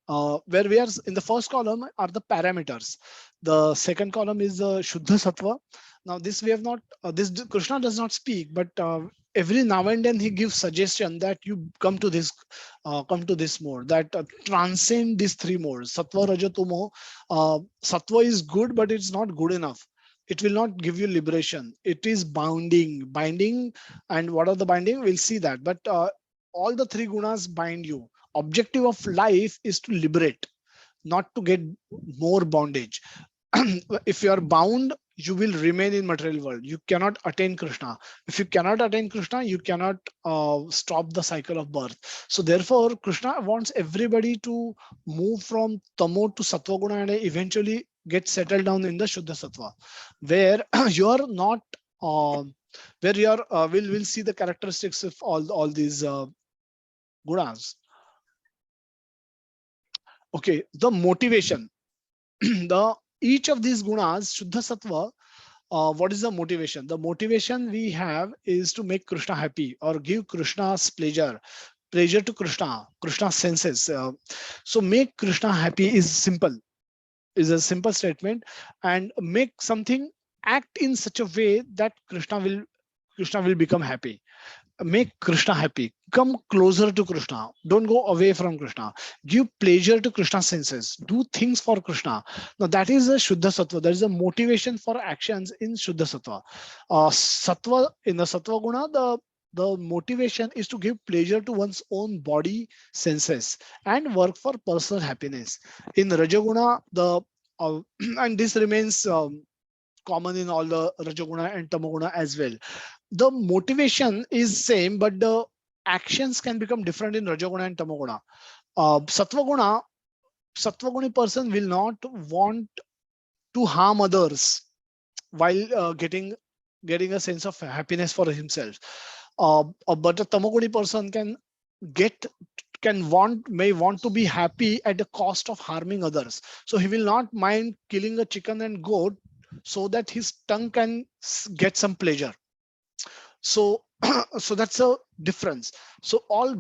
Where we are in the first column are the parameters. The second column is the Shuddha Sattva. Now this we have not, this Krishna does not speak, but every now and then he gives suggestion that you come to this mode that transcend these three modes. Sattva, Raja, Tamo. Sattva is good, but it's not good enough. It will not give you liberation. It is binding. And what are the binding? We'll see that. But all the three gunas bind you. Objective of life is to liberate, not to get more bondage. If you are bound, you will remain in material world. You cannot attain Krishna. If you cannot attain Krishna, you cannot stop the cycle of birth. So therefore, Krishna wants everybody to move from tamo to sattva guna and eventually get settled down in the Shuddha Sattva, where you are not, where you are, we'll see the characteristics of all these gunas. Okay, the motivation. Each of these gunas, Shuddha Sattva, what is the motivation? The motivation we have is to make Krishna happy or give Krishna's pleasure to Krishna's senses. So make Krishna happy is a simple statement, and make something act in such a way that Krishna will become happy. Make Krishna happy. Come closer to Krishna. Don't go away from Krishna. Give pleasure to Krishna's senses. Do things for Krishna. Now that is a Shuddha Sattva. There is a motivation for actions in Shuddha Sattva. Sattva, in the Sattva Guna, the motivation is to give pleasure to one's own body, senses, and work for personal happiness. In Rajaguna, and this remains common in all the Rajaguna and Tamaguna as well. The motivation is same, but the actions can become different in Rajaguna and Tamaguna. Sattva Guni person will not want to harm others while getting a sense of happiness for himself. But a Tamaguni person may want to be happy at the cost of harming others. So he will not mind killing a chicken and goat so that his tongue can get some pleasure. So so that's a difference. So all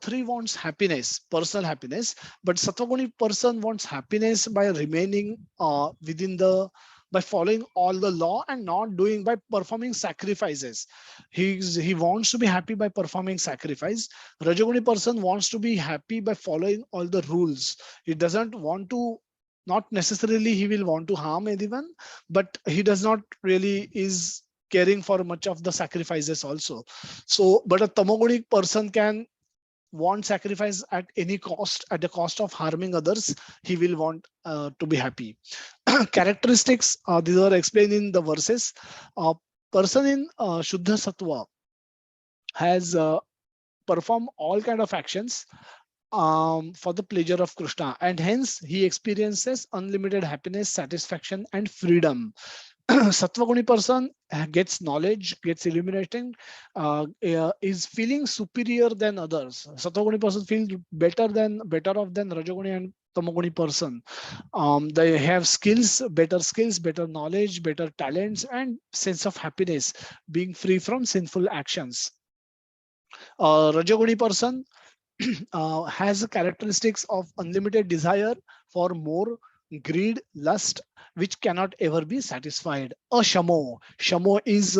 three wants happiness, personal happiness, but Sattva-guni person wants happiness by remaining by following all the law and not doing by performing sacrifices. He wants to be happy by performing sacrifice. Rajaguni person wants to be happy by following all the rules. He doesn't want to, not necessarily he will want to harm anyone, but he does not really is caring for much of the sacrifices also. So, but a tamogonic person can want sacrifice at any cost, at the cost of harming others. He will want to be happy. Characteristics, these are explained in the verses. Person in Shuddha Sattva has performed all kind of actions for the pleasure of Krishna, and hence he experiences unlimited happiness, satisfaction, and freedom. Sattva-guni person gets knowledge, gets illuminating, is feeling superior than others. Sattva-guni person feels better off than Rajaguni and Tamaguni person. They have skills, better knowledge, better talents, and sense of happiness, being free from sinful actions. Rajaguni person has characteristics of unlimited desire for more, greed, lust, which cannot ever be satisfied. Ashamo. Shamo is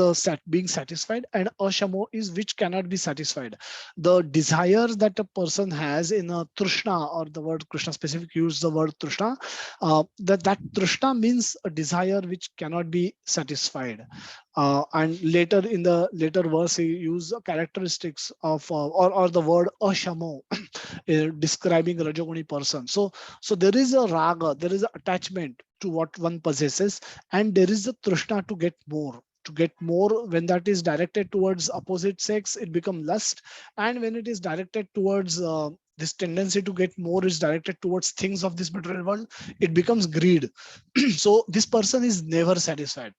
being satisfied, and ashamo is which cannot be satisfied. The desires that a person has in a trishna, or the word Krishna specific use the word trishna, that trishna means a desire which cannot be satisfied. And later in the later verse, he use characteristics of or the word ashamo describing a Rajoguni person. So there is a raga, there is an attachment to what one possesses, and there is a trishna to get more. To get more, when that is directed towards opposite sex, it becomes lust, and when it is directed towards this tendency to get more is directed towards things of this material world, it becomes greed. So this person is never satisfied.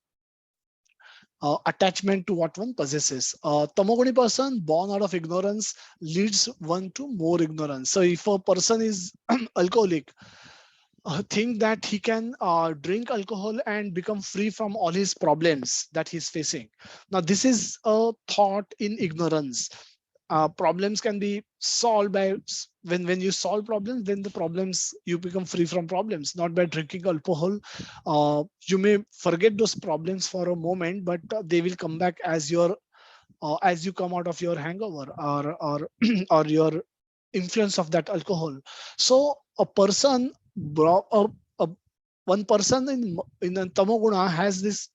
Attachment to what one possesses. Tamoguni person born out of ignorance leads one to more ignorance. So if a person is alcoholic, think that he can drink alcohol and become free from all his problems that he's facing. Now, this is a thought in ignorance. Problems can be solved by when you solve problems, then the problems you become free from problems, not by drinking alcohol. You may forget those problems for a moment, but they will come back as you come out of your hangover or or your influence of that alcohol. So a person brought a one person in a tamoguna has this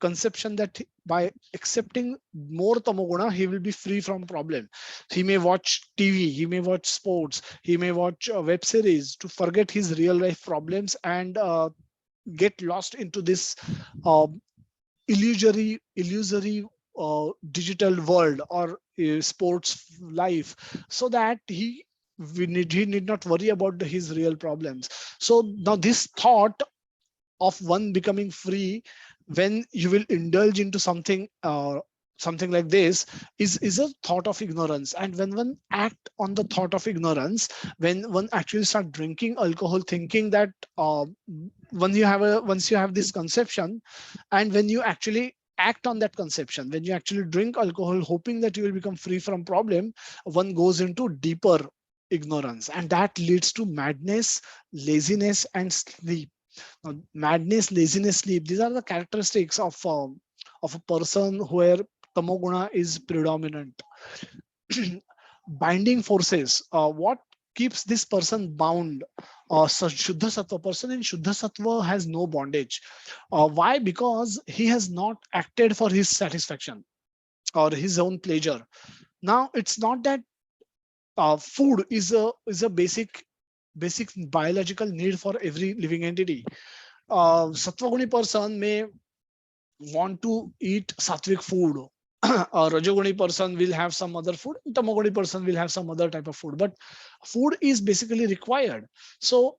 conception that by accepting more tamoguna, he will be free from problem. He may watch TV, he may watch sports, he may watch web series to forget his real life problems and get lost into this uh, illusory digital world or sports life, so that he need not worry about his real problems. So now this thought of one becoming free when you will indulge into something like this is a thought of ignorance. And when one act on the thought of ignorance, when one actually start drinking alcohol thinking that once you have this conception, and when you actually act on that conception, when you actually drink alcohol hoping that you will become free from problem, one goes into deeper ignorance, and that leads to madness, laziness, and sleep. Now, madness, laziness, sleep, these are the characteristics of a person where tamoguna is predominant. Binding forces, what keeps this person bound? So Shuddha Sattva person in Shuddha Sattva has no bondage. Why? Because he has not acted for his satisfaction or his own pleasure. Now, it's not that food is a basic biological need for every living entity. Sattva-guni person may want to eat sattvic food. A Rajoguni person will have some other food. Tamoguni person will have some other type of food. But food is basically required. So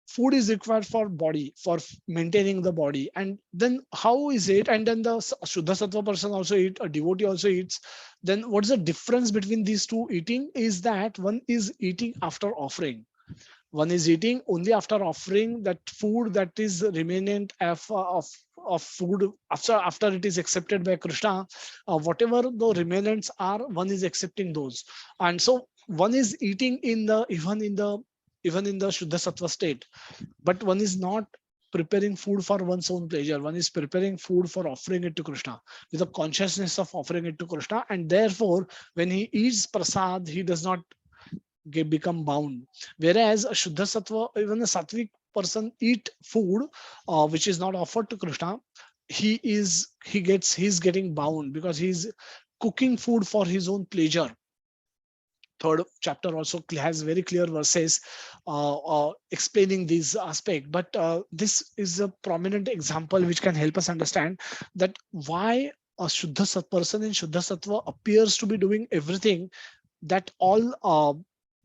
food is required for body, for maintaining the body. And then how is it? And then the Shuddha Sattva person also eat, a devotee also eats. Then what is the difference between these two eating? Is that one is eating after offering. One is eating only after offering that food that is remnant of food after it is accepted by Krishna. Whatever the remnants are, one is accepting those. And so one is eating in the even in the Shuddha Sattva state, but one is not preparing food for one's own pleasure. One is preparing food for offering it to Krishna with a consciousness of offering it to Krishna. And therefore, when he eats prasad, he does not become bound. Whereas a Shuddha Sattva, even a Sattvic person eat food which is not offered to Krishna, he's getting bound because he's cooking food for his own pleasure. Third chapter also has very clear verses explaining this aspect. But this is a prominent example which can help us understand that why a Shuddha person in Shuddha Sattva appears to be doing everything that all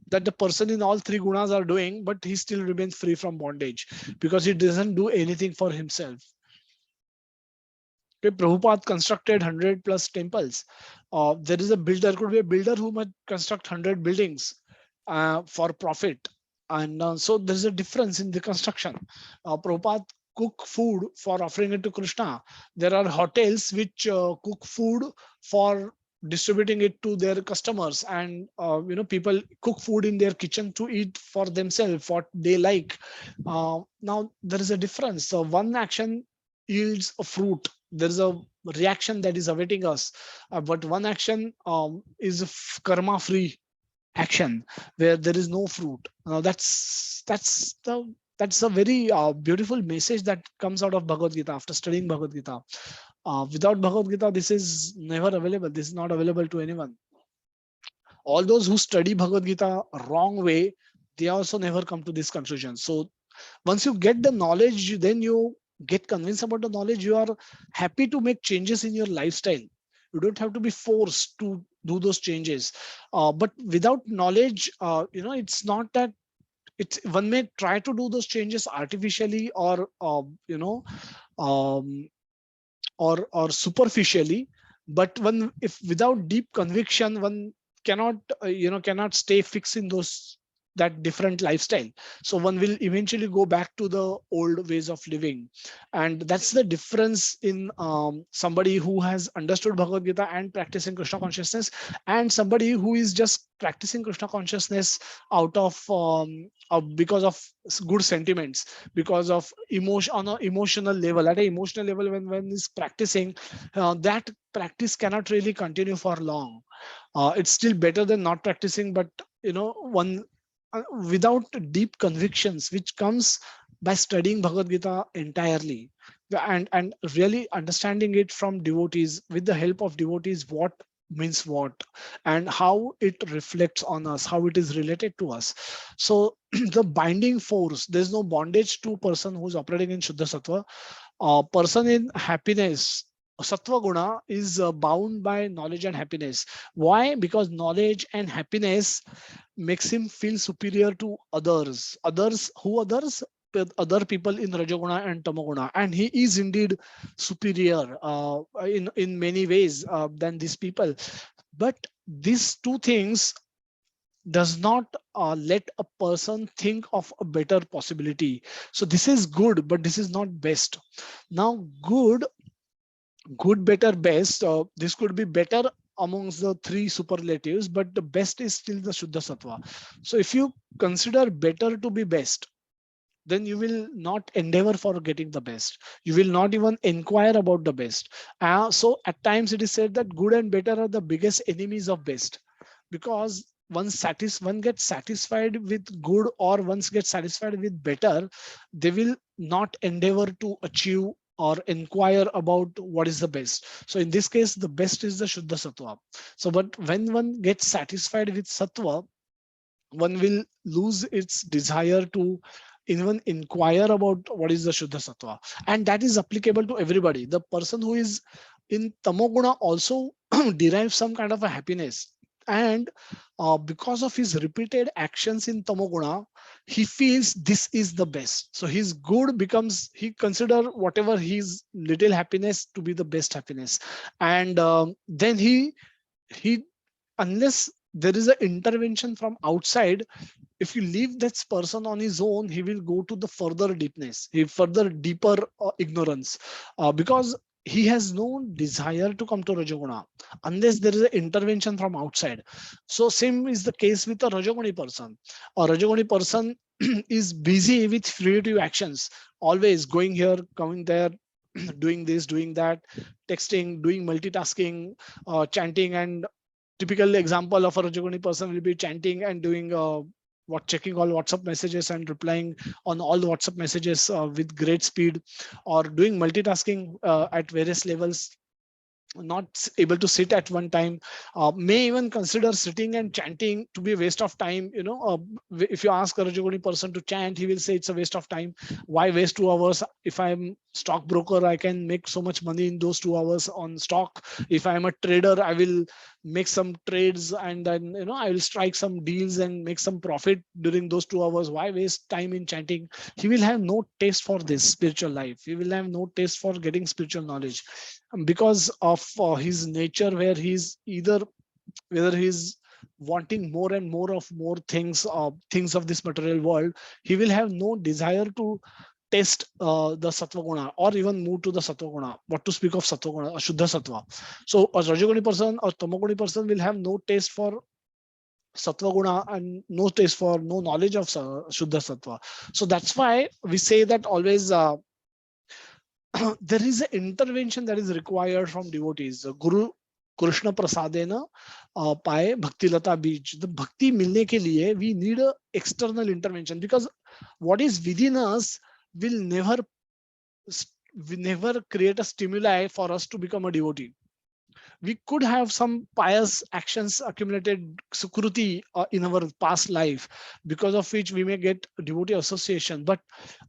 that the person in all three gunas are doing, but he still remains free from bondage because he doesn't do anything for himself. Okay, Prabhupada constructed 100 plus temples. There is a builder, could be a builder who might construct 100 buildings for profit. And so there's a difference in the construction. Prabhupada cook food for offering it to Krishna. There are hotels which cook food for distributing it to their customers, and people cook food in their kitchen to eat for themselves what they like. Now there is a difference. So one action yields a fruit, there is a reaction that is awaiting us, but one action is karma free action where there is no fruit. Now that's a very beautiful message that comes out of Bhagavad Gita after studying Bhagavad Gita. Without Bhagavad Gita, this is never available. This is not available to anyone. All those who study Bhagavad Gita wrong way, they also never come to this conclusion. So once you get the knowledge, then you get convinced about the knowledge. You are happy to make changes in your lifestyle. You don't have to be forced to do those changes. But without knowledge, it's not that it's one may try to do those changes artificially or um, or superficially, but one if without deep conviction one cannot cannot stay fixed in those that different lifestyle. So one will eventually go back to the old ways of living, and that's the difference in somebody who has understood Bhagavad Gita and practicing Krishna consciousness, and somebody who is just practicing Krishna consciousness out of because of good sentiments, because of emotion on an emotional level. At an emotional level, when one is practicing, that practice cannot really continue for long. It's still better than not practicing, but one without deep convictions, which comes by studying Bhagavad Gita entirely, and really understanding it from devotees, with the help of devotees, what means what and how it reflects on us, how it is related to us. So the binding force, there's no bondage to person who's operating in Shuddha Sattva. A person in happiness, Sattva Guna, is bound by knowledge and happiness. Why? Because knowledge and happiness makes him feel superior to others. Others, who others? Other people in Rajoguna and Tamoguna, and he is indeed superior in many ways than these people. But these two things does not let a person think of a better possibility. So this is good, but this is not best. Now, good, better, best. This could be better amongst the three superlatives, but the best is still the Shuddha Sattva. So if you consider better to be best, then you will not endeavor for getting the best. You will not even inquire about the best. So at times it is said that good and better are the biggest enemies of best, because one gets satisfied with good or once gets satisfied with better, they will not endeavor to achieve or inquire about what is the best. So in this case, the best is the Shuddha Sattva. So but when one gets satisfied with Sattva, one will lose its desire to even inquire about what is the Shuddha Sattva. And that is applicable to everybody. The person who is in Tamoguna also derives some kind of a happiness. And because of his repeated actions in Tamoguna, he feels this is the best. So his good becomes, he consider whatever his little happiness to be the best happiness. And then he unless there is an intervention from outside, if you leave that person on his own, he will go to the further deepness, he further deeper ignorance, because he has no desire to come to Rajoguna unless there is an intervention from outside. So same is the case with a Rajoguni person. A Rajoguni person is busy with creative actions, always going here, coming there, doing this, doing that, texting, doing multitasking, chanting. And typical example of a Rajoguni person will be chanting and doing what checking all WhatsApp messages and replying on all the WhatsApp messages with great speed, or doing multitasking at various levels, not able to sit at one time, may even consider sitting and chanting to be a waste of time. If you ask a Rajoguni person to chant, he will say it's a waste of time. Why waste 2 hours? If I'm stockbroker, I can make so much money in those 2 hours on stock. If I'm a trader, I will make some trades, and then I will strike some deals and make some profit during those 2 hours. Why waste time in chanting? He will have no taste for this spiritual life. He will have no taste for getting spiritual knowledge, because of his nature, where he's either whether he's wanting more and more of more things, things of this material world. He will have no desire to test the sattva guna or even move to the sattva guna. What to speak of sattva guna, a Shuddha Sattva. So a Rajoguni person or Tamoguni person will have no taste for sattva guna and no taste for, no knowledge of Shuddha Sattva. So that's why we say that always there is an intervention that is required from devotees. Guru Krishna Prasadena पाए भक्ति लता बीज. The bhakti मिलने के लिए we need a external intervention, because what is within us will never create a stimuli for us to become a devotee. We could have some pious actions accumulated sukruti in our past life, because of which we may get devotee association. But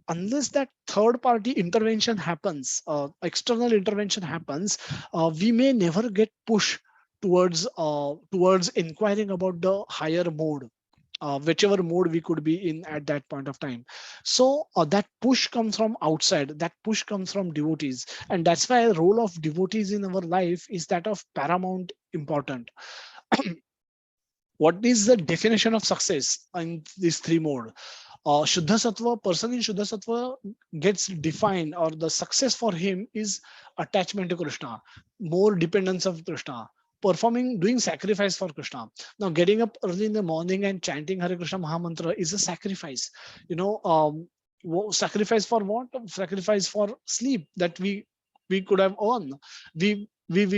unless that third party intervention happens, external intervention happens, we may never get pushed towards inquiring about the higher mode, whichever mode we could be in at that point of time. So that push comes from outside, that push comes from devotees, and that's why the role of devotees in our life is that of paramount important. What is the definition of success in these three mode? Shuddha Sattva, person in Shuddha Sattva gets defined, or the success for him is attachment to Krishna, more dependence of Krishna, doing sacrifice for Krishna. Now, getting up early in the morning and chanting Hare Krishna Mahamantra is a sacrifice. Sacrifice for what? Sacrifice for sleep that we could have earned. We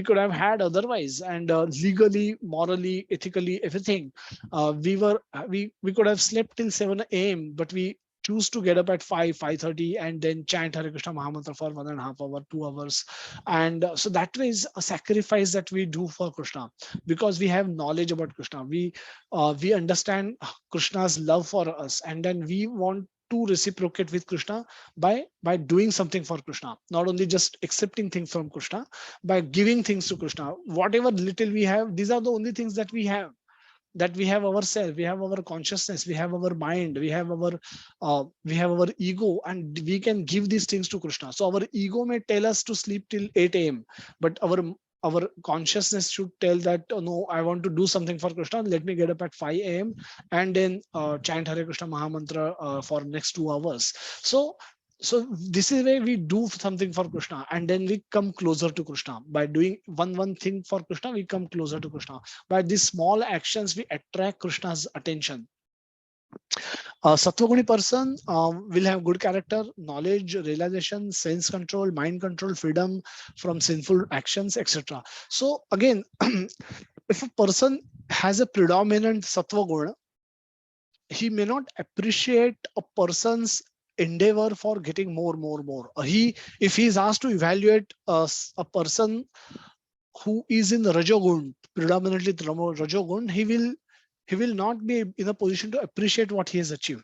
could have had otherwise, and legally, morally, ethically, everything. We could have slept till 7 a.m., but we choose to get up at 5:30 and then chant Hare Krishna Mahamantra for 1.5 hours, 2 hours. And so that is a sacrifice that we do for Krishna, because we have knowledge about Krishna. We understand Krishna's love for us, and then we want to reciprocate with Krishna by doing something for Krishna, not only just accepting things from Krishna, by giving things to Krishna. Whatever little we have, these are the only things that we have. That we have ourselves, we have our consciousness, we have our mind, we have our ego, and we can give these things to Krishna. So our ego may tell us to sleep till 8 a.m., but our consciousness should tell that, oh, no, I want to do something for Krishna. Let me get up at 5 a.m. and then chant Hare Krishna Mahamantra for next 2 hours. So this is where we do something for Krishna, and then we come closer to Krishna. By doing one thing for Krishna, we come closer to Krishna. By these small actions, we attract Krishna's attention. A Sattva-guni person will have good character, knowledge, realization, sense control, mind control, freedom from sinful actions, etc. So again, if a person has a predominant Sattva guna, he may not appreciate a person's endeavor for getting more. If he is asked to evaluate a person who is in Rajogun, predominantly Rajogun, he will not be in a position to appreciate what he has achieved,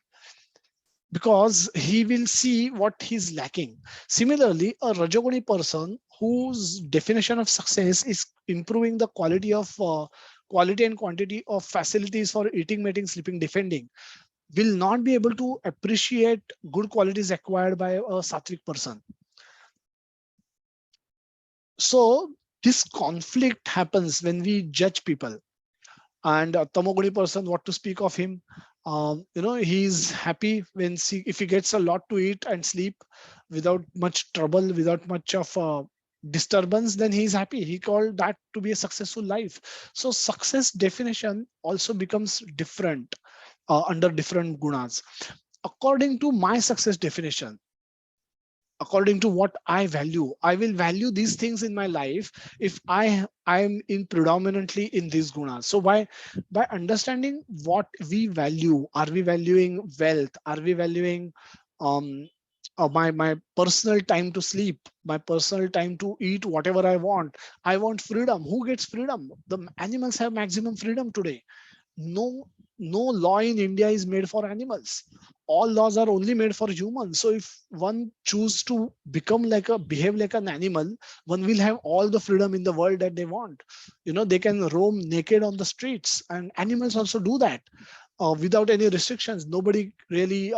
because he will see what he's lacking. Similarly, a Rajoguni person whose definition of success is improving the quality and quantity of facilities for eating, mating, sleeping, defending, will not be able to appreciate good qualities acquired by a sattvic person. So this conflict happens when we judge people. And a tamoguni person, what to speak of him? He's happy if he gets a lot to eat and sleep without much trouble, without much of disturbance, then he's happy. He called that to be a successful life. So success definition also becomes different under different gunas. According to my success definition, according to what I value, I will value these things in my life if I am in predominantly in these gunas. So by understanding what we value, are we valuing wealth? Are we valuing my personal time to sleep, my personal time to eat whatever I want? I want freedom. Who gets freedom? The animals have maximum freedom today. No law in India is made for animals. All laws are only made for humans. So if one chooses to behave like an animal, one will have all the freedom in the world that they want. They can roam naked on the streets, and animals also do that without any restrictions. Nobody really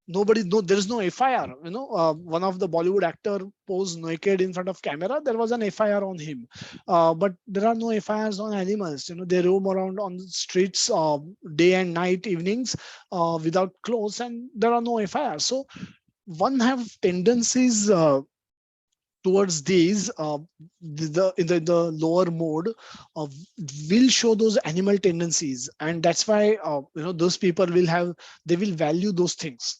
nobody, no, there is no FIR. One of the Bollywood actor posed naked in front of camera, there was an FIR on him. But there are no FIRs on animals. They roam around on the streets day and night, evenings, without clothes, and there are no FIRs. So one have tendencies towards these, in the lower mode, uh, will show those animal tendencies, and that's why those people will have, they will value those things.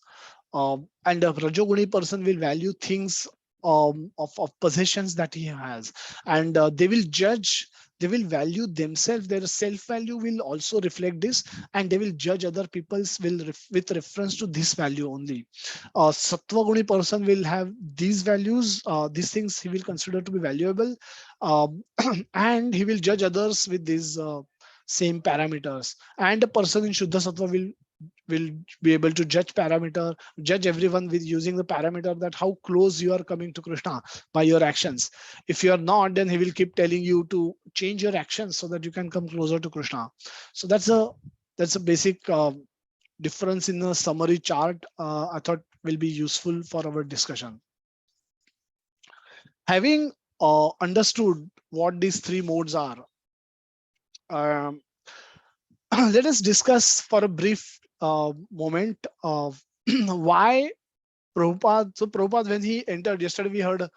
And a Rajoguni person will value things, of possessions that he has, and they will judge, they will value themselves, their self value will also reflect this, and they will judge other people's with reference to this value only. Sattva Guni person will have these values, these things he will consider to be valuable, um, and he will judge others with these same parameters. And a person in Shuddha Sattva will be able to judge everyone with using the parameter that how close you are coming to Krishna by your actions. If you are not, then he will keep telling you to change your actions so that you can come closer to Krishna. So that's a basic difference in the summary chart. I thought will be useful for our discussion. Having understood what these three modes are, um, let us discuss for a brief moment of why Prabhupada. So Prabhupada, when he entered yesterday, we heard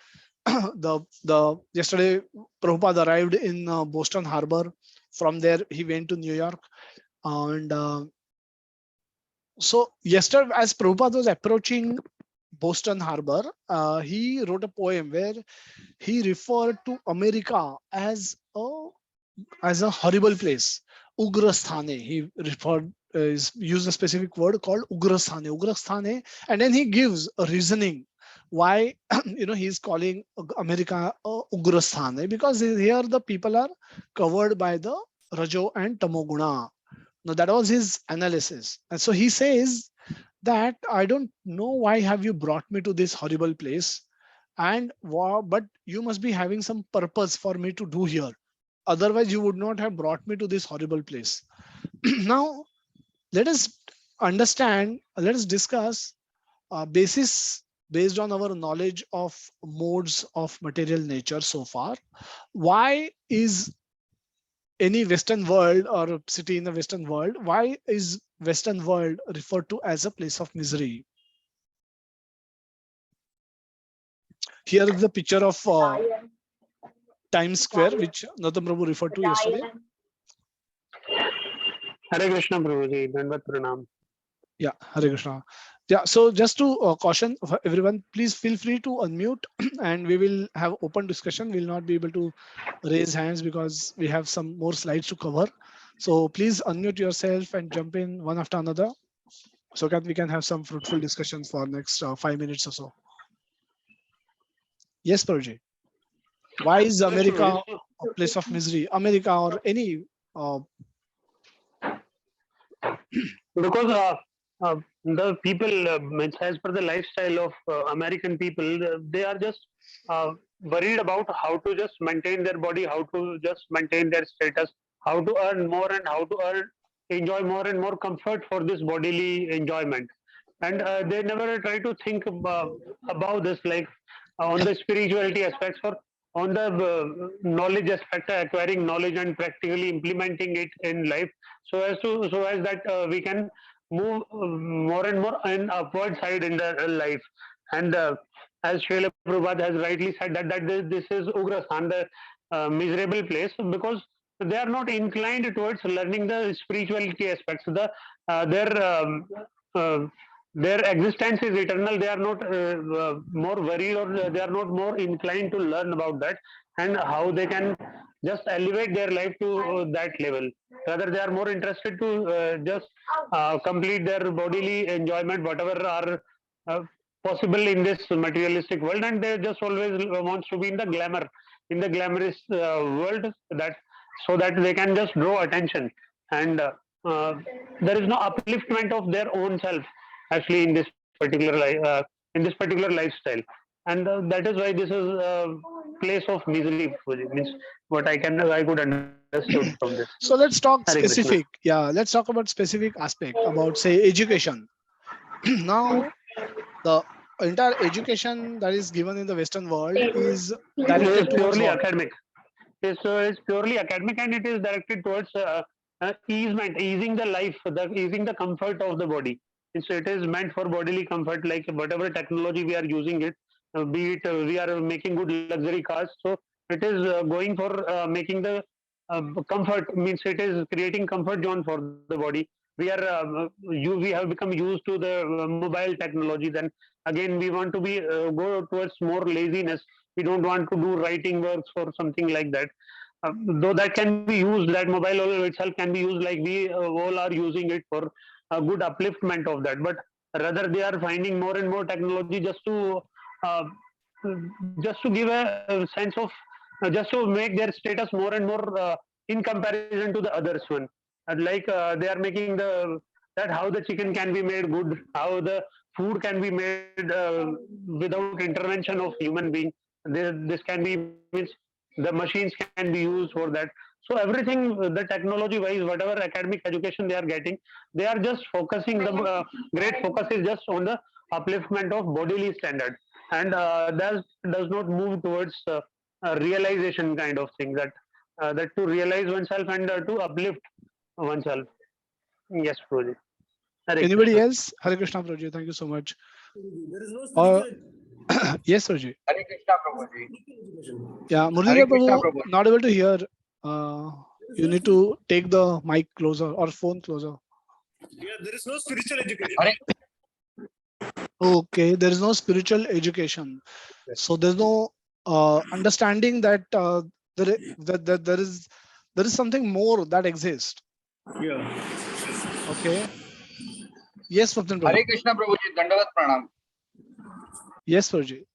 the yesterday Prabhupada arrived in Boston Harbor. From there, he went to New York, and so yesterday, as Prabhupada was approaching Boston Harbor, he wrote a poem where he referred to America as a horrible place. Ugrasthane. He referred used a specific word called Ugrasthane. Ugrasthane, and then he gives a reasoning why he's calling America Ugrasthane, because here the people are covered by the Rajo and Tamoguna. Now that was his analysis, and so he says that I don't know why have you brought me to this horrible place, and but you must be having some purpose for me to do here. Otherwise, you would not have brought me to this horrible place. Now, let us understand, let us discuss based on our knowledge of modes of material nature so far. Why is any Western world or a city in the Western world, why is Western world referred to as a place of misery? Here is the picture of Times Square, which Natam Prabhu referred to yesterday. Hare Krishna Prabhuji, Dandavat Pranam. Yeah, Hare Krishna. Yeah, so just to caution everyone, please feel free to unmute and we will have open discussion. We'll not be able to raise hands because we have some more slides to cover. So please unmute yourself and jump in one after another so that we can have some fruitful discussions for next 5 minutes or so. Yes, Parajay. Why is America a place of misery? America or any because the people, as per the lifestyle of American people, they are just worried about how to just maintain their body, how to just maintain their status, how to earn more and how to enjoy more and more comfort for this bodily enjoyment. And they never try to think about this, like on the spirituality aspects or on the knowledge aspect, acquiring knowledge and practically implementing it in life, so as that we can move more and more in upward side in the life. And as Srila Prabhupada has rightly said that this is Ugrastan, the miserable place, because they are not inclined towards learning the spirituality aspects. Uh, their existence is eternal. They are not more worried, or they are not more inclined to learn about that and how they can just elevate their life to that level. Rather, they are more interested to just complete their bodily enjoyment, whatever are uh, possible in this materialistic world, and they just always wants to be in the glamour, in the glamorous world, that so that they can just draw attention, and uh, there is no upliftment of their own self actually in this particular in this particular lifestyle. And that is why this is a place of misery, means what I could understood from this. So let's Hare talk Krishna. specific. Yeah, let's talk about specific aspect about say education. Now, the entire education that is given in the Western world is It's directed towards purely what? academic. It's purely academic, and it is directed towards easing the life, easing the comfort of the body. So it is meant for bodily comfort, like whatever technology we are using it, be it we are making good luxury cars. So it is going for making the comfort, means it is creating comfort zone for the body. We have become used to the mobile technology. Then again, we want to be go towards more laziness. We don't want to do writing works or something like that. Though that can be used, that mobile itself can be used, like we all are using it for a good upliftment of that. But rather, they are finding more and more technology uh, just to give a sense of just to make their status more and more in comparison to the others one. They are making that how the chicken can be made good, how the food can be made without intervention of human being. This can be, means the machines can be used for that. So everything, the technology wise, whatever academic education they are getting, they are just focusing the great focus is just on the upliftment of bodily standard, and that does not move towards realization kind of thing, that to realize oneself and to uplift oneself. Yes, Prabhuji. Hare Anybody Krishna. else? Hare Krishna, Prabhuji. Thank you so much. There is no Or spiritual yes, Prabhuji. Hare Krishna Prabhuji. education. Yeah, Hare Muralidhar Krishna Prabhu, Prabhuji. not able to hear. There is You no need to take the mic closer or phone closer. Yeah, there is no spiritual education. Hare Okay, there is no spiritual education. So there's no understanding that there is something more that exists. Yeah. Okay. Yes, Swapnil Prabhu. Hare Krishna Prabhuji. Dandavat Pranam. Yes, Prabhuji.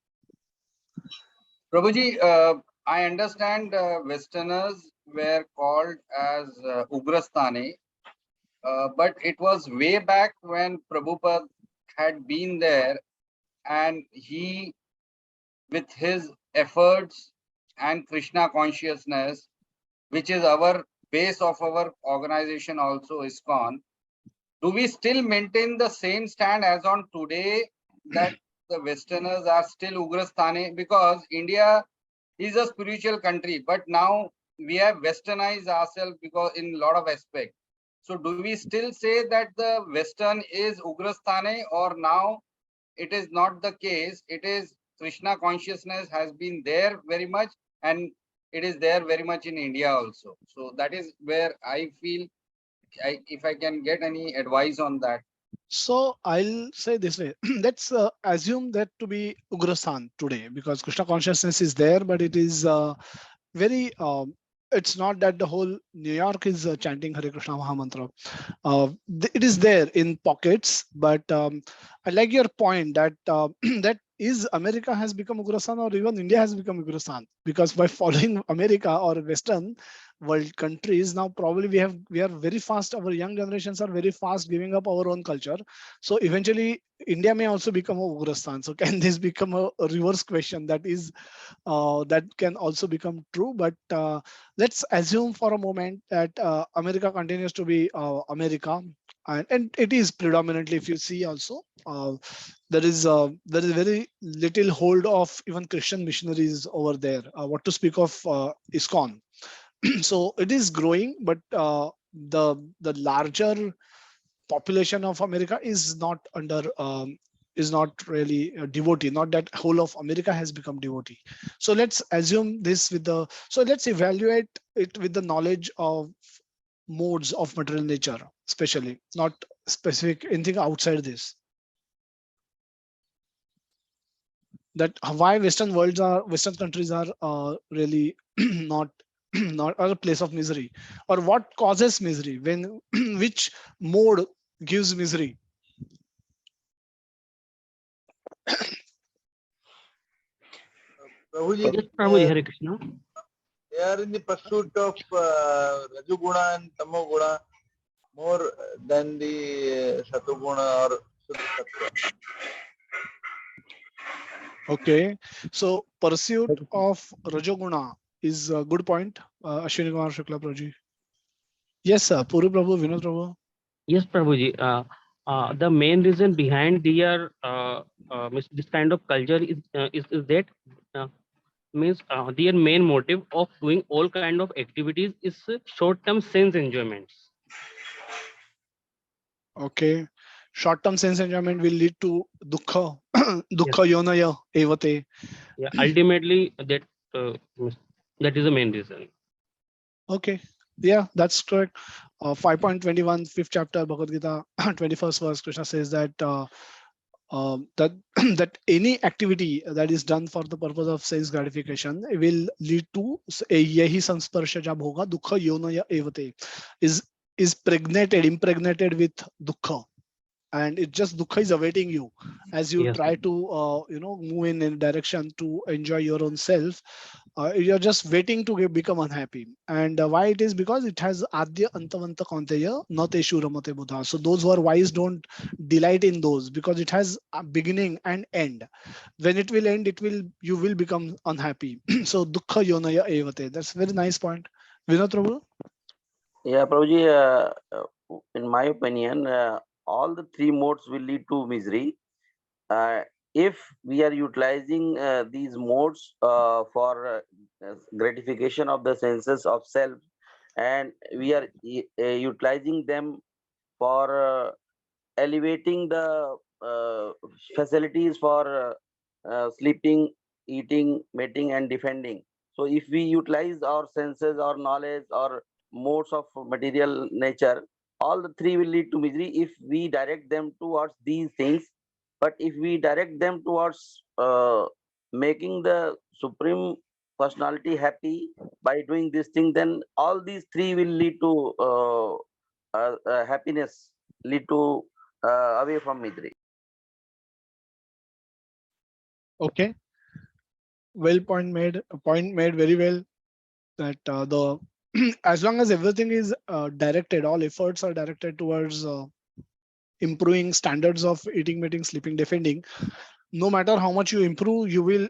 Prabhuji, I understand Westerners were called as Ugrasthane, but it was way back when Prabhupada had been there, and he, with his efforts and Krishna consciousness, which is our base of our organization also, ISKCON, do we still maintain the same stand as on today, that the Westerners are still Ugrasthane? Because India is a spiritual country, but now we have westernized ourselves because in a lot of aspects. So do we still say that the Western is Ugrasthane, or now it is not the case? It is Krishna consciousness has been there very much, and it is there very much in India also. So that is where I feel, if I can get any advice on that. So I'll say this way. Let's assume that to be Ugrastan today, because Krishna consciousness is there, but it is very. It's not that the whole New York is chanting Hare Krishna Mahamantra. It is there in pockets, but I like your point that that is America has become Ugrastan, or even India has become Ugrastan, because by following America or Western world countries, now probably we are very fast. Our young generations are very fast giving up our own culture. So eventually, India may also become a Ugrastan. So can this become a reverse question that is that can also become true? But let's assume for a moment that America continues to be America, and it is predominantly. If you see also, there is very little hold of even Christian missionaries over there. What to speak of ISKCON? So it is growing, but the larger population of America is not under is not really a devotee. Not that whole of America has become devotee. So let's assume this with the. So let's evaluate it with the knowledge of modes of material nature, especially not specific anything outside this. That why Western countries are really not not a place of misery, or what causes misery, when which mode gives misery. Prabhuji, Yes, Prabhuji. Hare Krishna. they are in the pursuit of Rajoguna and Tamoguna more than the Satoguna or Shuddha Sattva. Okay, so pursuit of Rajoguna is a good point. Ashwini Kumar Shukla Prabhuji. Yes, sir. Puru Prabhu, Vinod Prabhu. Yes, Prabhuji. The main reason behind their this kind of culture is that uh, means their main motive of doing all kind of activities is short-term sense enjoyments. Okay. Short-term sense enjoyment will lead to dukkha, Yes. dukkha yonaya evate. Yeah, ultimately that is the main reason. Okay. Yeah, that's correct. 5.21, fifth chapter, Bhagavad Gita, 21st verse, Krishna says that that that any activity that is done for the purpose of sense gratification will lead to yahi sansparsha jab hoga dukha yonaya evate, is impregnated with dukkha, and it just dukkha is awaiting you as you Yes. try to move in a direction to enjoy your own self. You're just waiting to become unhappy. And why it is? Because it has adya antavanta kaunteya nateshu ramate buddha. So those who are wise don't delight in those, because it has a beginning and end. When it will end, you will become unhappy. So dukkha yonaya evate, that's a very nice point. Vinod Prabhu. Yeah, Prabhuji, in my opinion, all the three modes will lead to misery. Uh, if we are utilizing these modes for gratification of the senses of self, and we are utilizing them for elevating the facilities for sleeping, eating, mating, and defending. So, if we utilize our senses, our knowledge, or modes of material nature, all the three will lead to misery if we direct them towards these things. But if we direct them towards making the supreme personality happy by doing this thing, then all these three will lead to happiness, lead to away from misery. Okay, well, point made very well, that the as long as everything is directed, all efforts are directed towards improving standards of eating, mating, sleeping, defending, no matter how much you improve, you will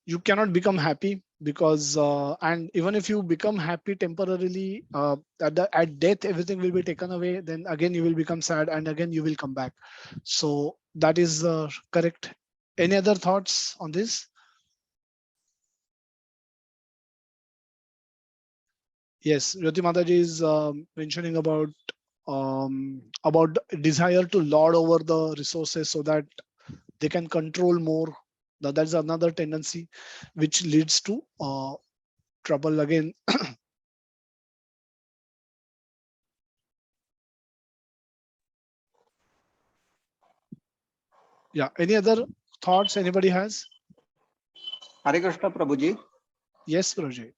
you cannot become happy, because and even if you become happy temporarily, at death everything will be taken away, then again you will become sad and again you will come back. So that is correct. Any other thoughts on this? Yes, Jyoti Mataji is mentioning about desire to lord over the resources so that they can control more. That's another tendency which leads to trouble again. Yeah. Any other thoughts anybody has? Hare Krishna Prabhuji. Yes, Project.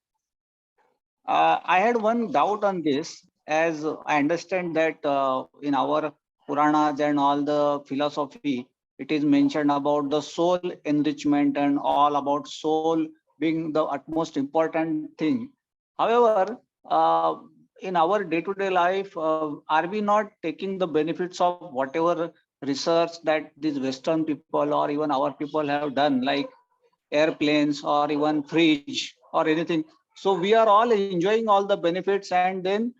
I had one doubt on this, as I understand that in our Puranas and all the philosophy, it is mentioned about the soul enrichment and all about soul being the utmost important thing. However, in our day-to-day life, are we not taking the benefits of whatever research that these Western people or even our people have done, like airplanes or even fridge or anything? So we are all enjoying all the benefits, and then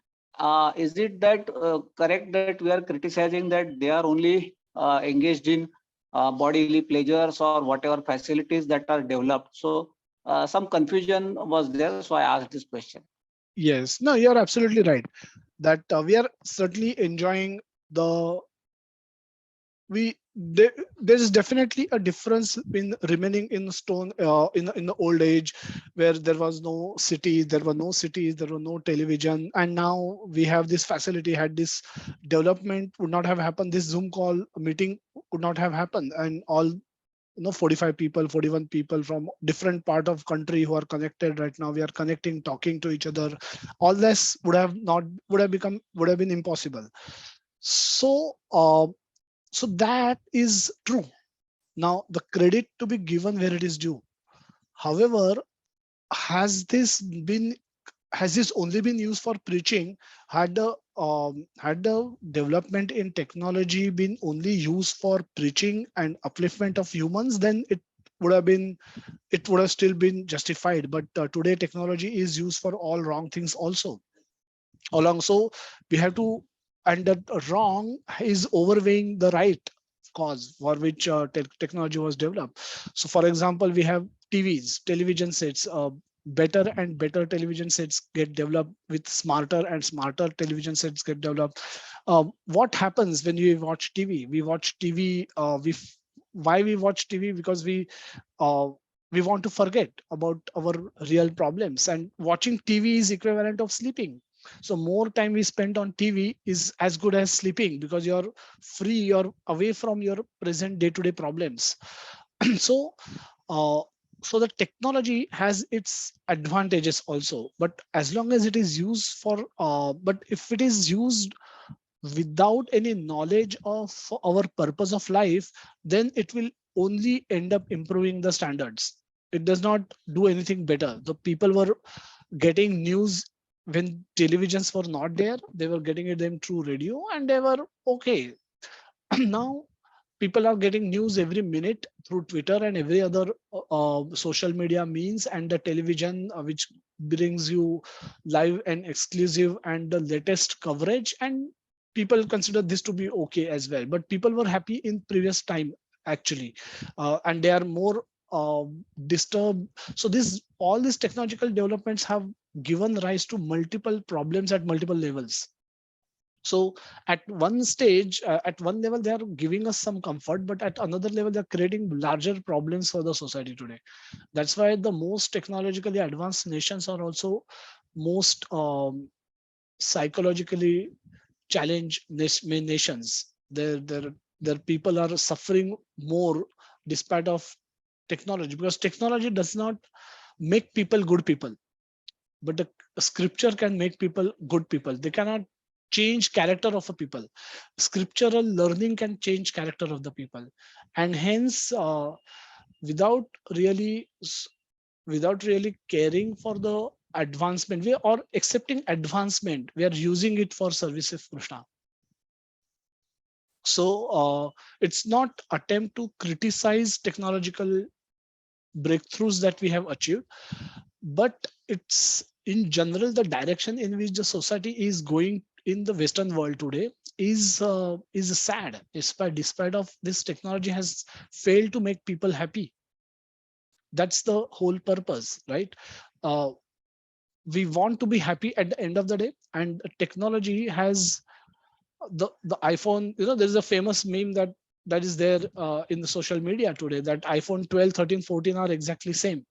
is it that correct that we are criticizing that they are only engaged in bodily pleasures or whatever facilities that are developed? So some confusion was there, so I asked this question. Yes. No, you're absolutely right. That we are certainly enjoying the we there is definitely a difference in remaining in stone in the old age, where there was no cities, there were no television, and now we have this facility. Had this development would not have happened, this Zoom call meeting would not have happened, and all 45 people, 41 people from different part of country who are connected right now, we are connecting, talking to each other. All this would have been impossible. So so that is true. Now, the credit to be given where it is due. However, has this been has this only been used for preaching? Had the development in technology been only used for preaching and upliftment of humans, then it would have still been justified. But today technology is used for all wrong things also. Along, so we have to and that wrong is overweighing the right cause for which technology was developed. So for example, we have television sets. Better and better television sets get developed with smarter and smarter television sets get developed. What happens when we watch TV? We watch TV. Why we watch TV? Because uh, we want to forget about our real problems, and watching TV is equivalent of sleeping. So more time we spend on TV is as good as sleeping, because you're free, you're away from your present day-to-day problems. So uh, so the technology has its advantages also, but as long as it is used for but if it is used without any knowledge of our purpose of life, then it will only end up improving the standards. It does not do anything better. The people were getting news when televisions were not there. They were getting it them through radio, and they were okay. Now people are getting news every minute through Twitter and every other social media means, and the television, which brings you live and exclusive and the latest coverage, and people consider this to be okay as well. But people were happy in previous time actually, and they are more disturbed. So this all these technological developments have given rise to multiple problems at multiple levels. So at one stage, at one level, they are giving us some comfort, but at another level, they're creating larger problems for the society today. That's why the most technologically advanced nations are also most psychologically challenged nations. Their people are suffering more despite of technology, because technology does not make people good people, but the scripture can make people good people. They cannot change character of a people. Scriptural learning can change character of the people, and hence without really without really caring for the advancement, we or accepting advancement, we are using it for service of Krishna. So it's not attempt to criticize technological breakthroughs that we have achieved, but it's in general the direction in which the society is going in the Western world today is sad. Despite of this, technology has failed to make people happy. That's the whole purpose, right? uh, we want to be happy at the end of the day, and technology has the iPhone. There's a famous meme that is there in the social media today, that iPhone 12, 13, 14 are exactly same,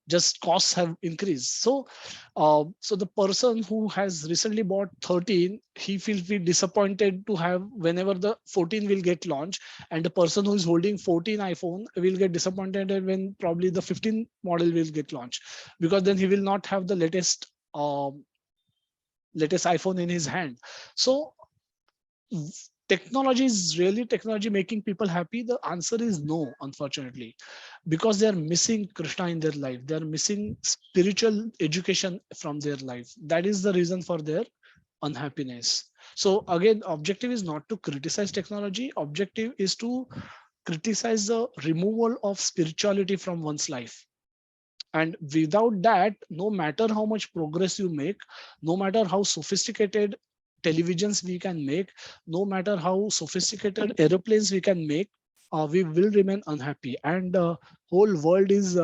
just costs have increased. So the person who has recently bought 13, he feels be disappointed to have whenever the 14 will get launched, and the person who is holding 14 iPhone will get disappointed when probably the 15 model will get launched, because then he will not have the latest iPhone in his hand. So technology is really technology making people happy? The answer is no, unfortunately, because they are missing Krishna in their life. They are missing spiritual education from their life. That is the reason for their unhappiness. So again, objective is not to criticize technology. Objective is to criticize the removal of spirituality from one's life. And without that, no matter how much progress you make, no matter how sophisticated televisions we can make, no matter how sophisticated aeroplanes we can make, we will remain unhappy. And whole world is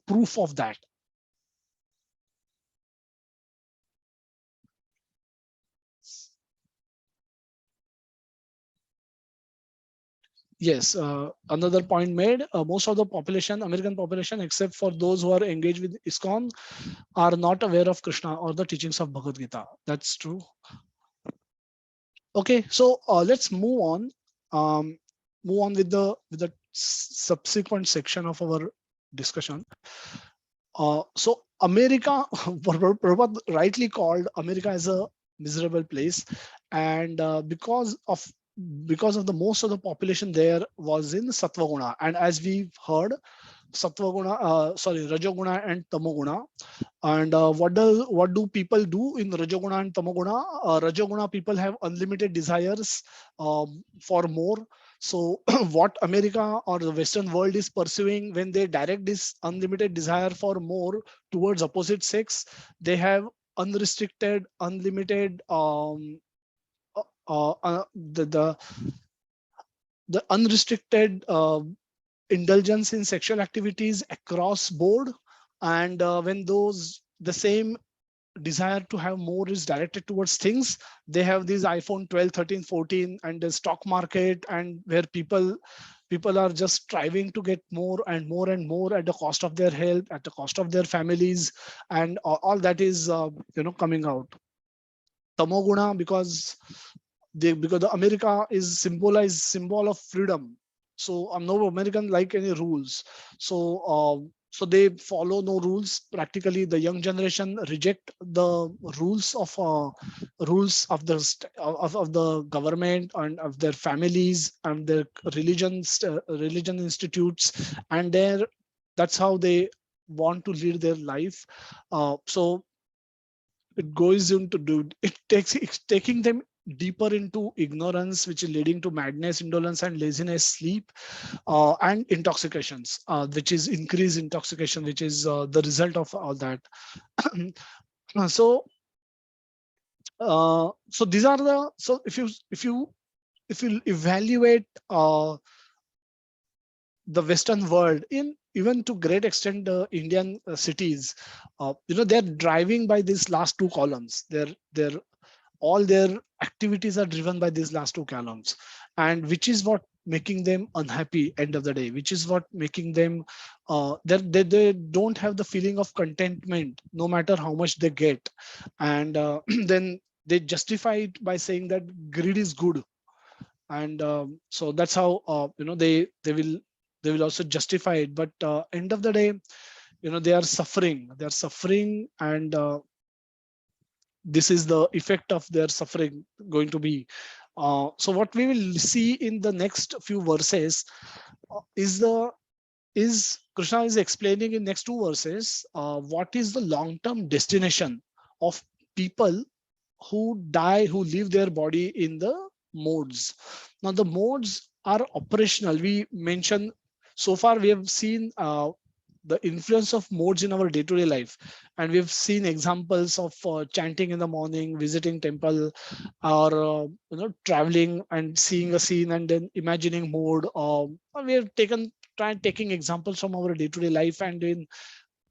proof of that. Yes, another point made. Most of the population, American population, except for those who are engaged with ISKCON, are not aware of Krishna or the teachings of Bhagavad Gita. That's true. Okay, so let's move on. Move on with the subsequent section of our discussion. So America, Prabhupada rightly called America as a miserable place, and because of the most of the population there was in Sattva Guna, and as we've heard, Sattva Guna, Rajoguna and Tamoguna. And what do people do in Rajoguna and Tamoguna? Rajoguna people have unlimited desires for more. So what America or the Western world is pursuing, when they direct this unlimited desire for more towards opposite sex, they have unrestricted, unlimited, the unrestricted indulgence in sexual activities across board, and when those the same desire to have more is directed towards things, they have these iPhone 12, 13, 14, and the stock market, and where people are just striving to get more and more and more at the cost of their health, at the cost of their families, and all that is coming out. Tamoguna, because the America is symbol of freedom. So no American like any rules. So they follow no rules. Practically, the young generation reject the rules of of the government and of their families and their religion institutes, and that's how they want to lead their life. So it goes into do it's taking them deeper into ignorance, which is leading to madness, indolence, and laziness, sleep, and intoxications, which is increased intoxication, which is the result of all that. so so these are the so if you evaluate the Western world, in even to great extent the Indian cities, they're driving by these last two columns. They're all their activities are driven by these last two columns, and which is what making them unhappy end of the day, which is what making them they don't have the feeling of contentment no matter how much they get. And then they justify it by saying that greed is good. And so that's how they will also justify it. But end of the day, they're suffering, and this is the effect of their suffering going to be. So what we will see in the next few verses is Krishna is explaining in next two verses what is the long-term destination of people who die, who leave their body in the modes. Now the modes are operational. We mentioned so far we have seen the influence of modes in our day-to-day life, and we've seen examples of chanting in the morning, visiting temple, or traveling and seeing a scene and then imagining mode. We have tried taking examples from our day-to-day life, and in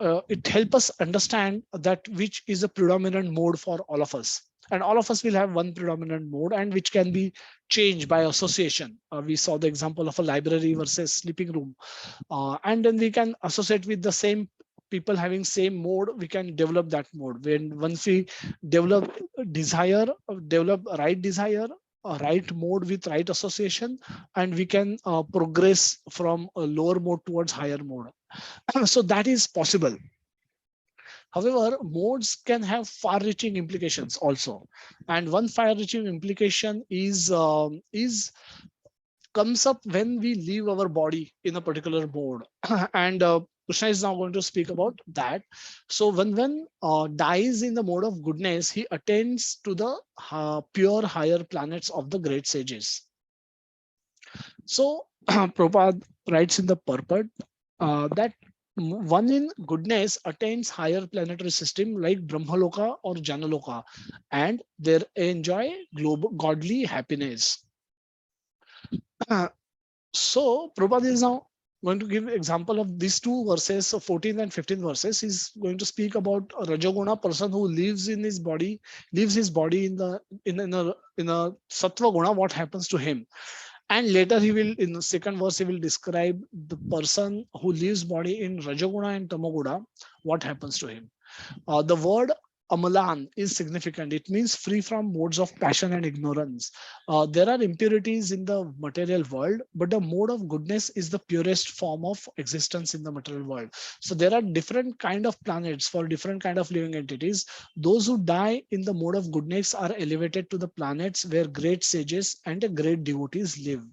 it help us understand that which is a predominant mode for all of us. And all of us will have one predominant mode, and which can be changed by association. We saw the example of a library versus sleeping room. And then we can associate with the same people having same mode. We can develop that mode. When once we develop develop right desire, a right mode with right association, and we can progress from a lower mode towards higher mode. So that is possible. However, modes can have far-reaching implications also, and one far-reaching implication is comes up when we leave our body in a particular mode. And Krishna is now going to speak about that. So when dies in the mode of goodness, he attains to the pure higher planets of the great sages. So Prabhupada writes in the purport that one in goodness attains higher planetary system like Brahmaloka or Janaloka, and they enjoy global godly happiness. So Prabhupada is now going to give example of these two verses, so 14 and 15 verses. He's going to speak about a Rajoguna person who lives his body in a Sattva Guna, what happens to him. And later he will, in the second verse, he will describe the person who leaves body in Rajoguna and Tamoguna, what happens to him. The word Amalan is significant. It means free from modes of passion and ignorance. There are impurities in the material world, but the mode of goodness is the purest form of existence in the material world. So there are different kind of planets for different kind of living entities. Those who die in the mode of goodness are elevated to the planets where great sages and great devotees live.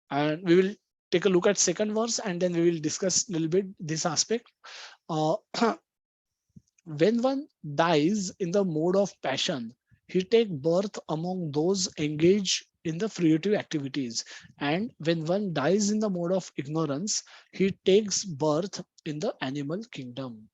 And we will take a look at second verse, and then we will discuss a little bit this aspect. When one dies in the mode of passion, he takes birth among those engaged in the fruitive activities. And when one dies in the mode of ignorance, he takes birth in the animal kingdom.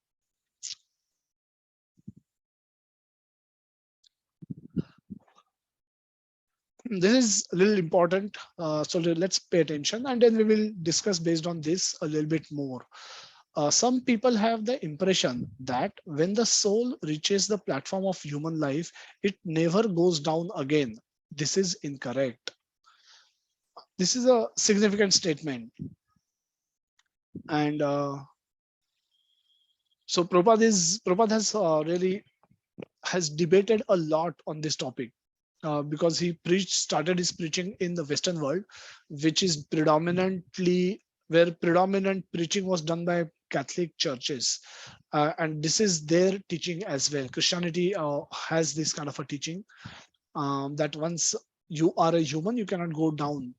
this is a little important. So let's pay attention, and then we will discuss based on this a little bit more. Some people have the impression that when the soul reaches the platform of human life, it never goes down again. This is incorrect. This is a significant statement. And so Prabhupada has really has debated a lot on this topic, because he started his preaching in the Western world, which is predominantly where predominant preaching was done by Catholic churches, and this is their teaching as well. Christianity has this kind of a teaching, that once you are a human, you cannot go down.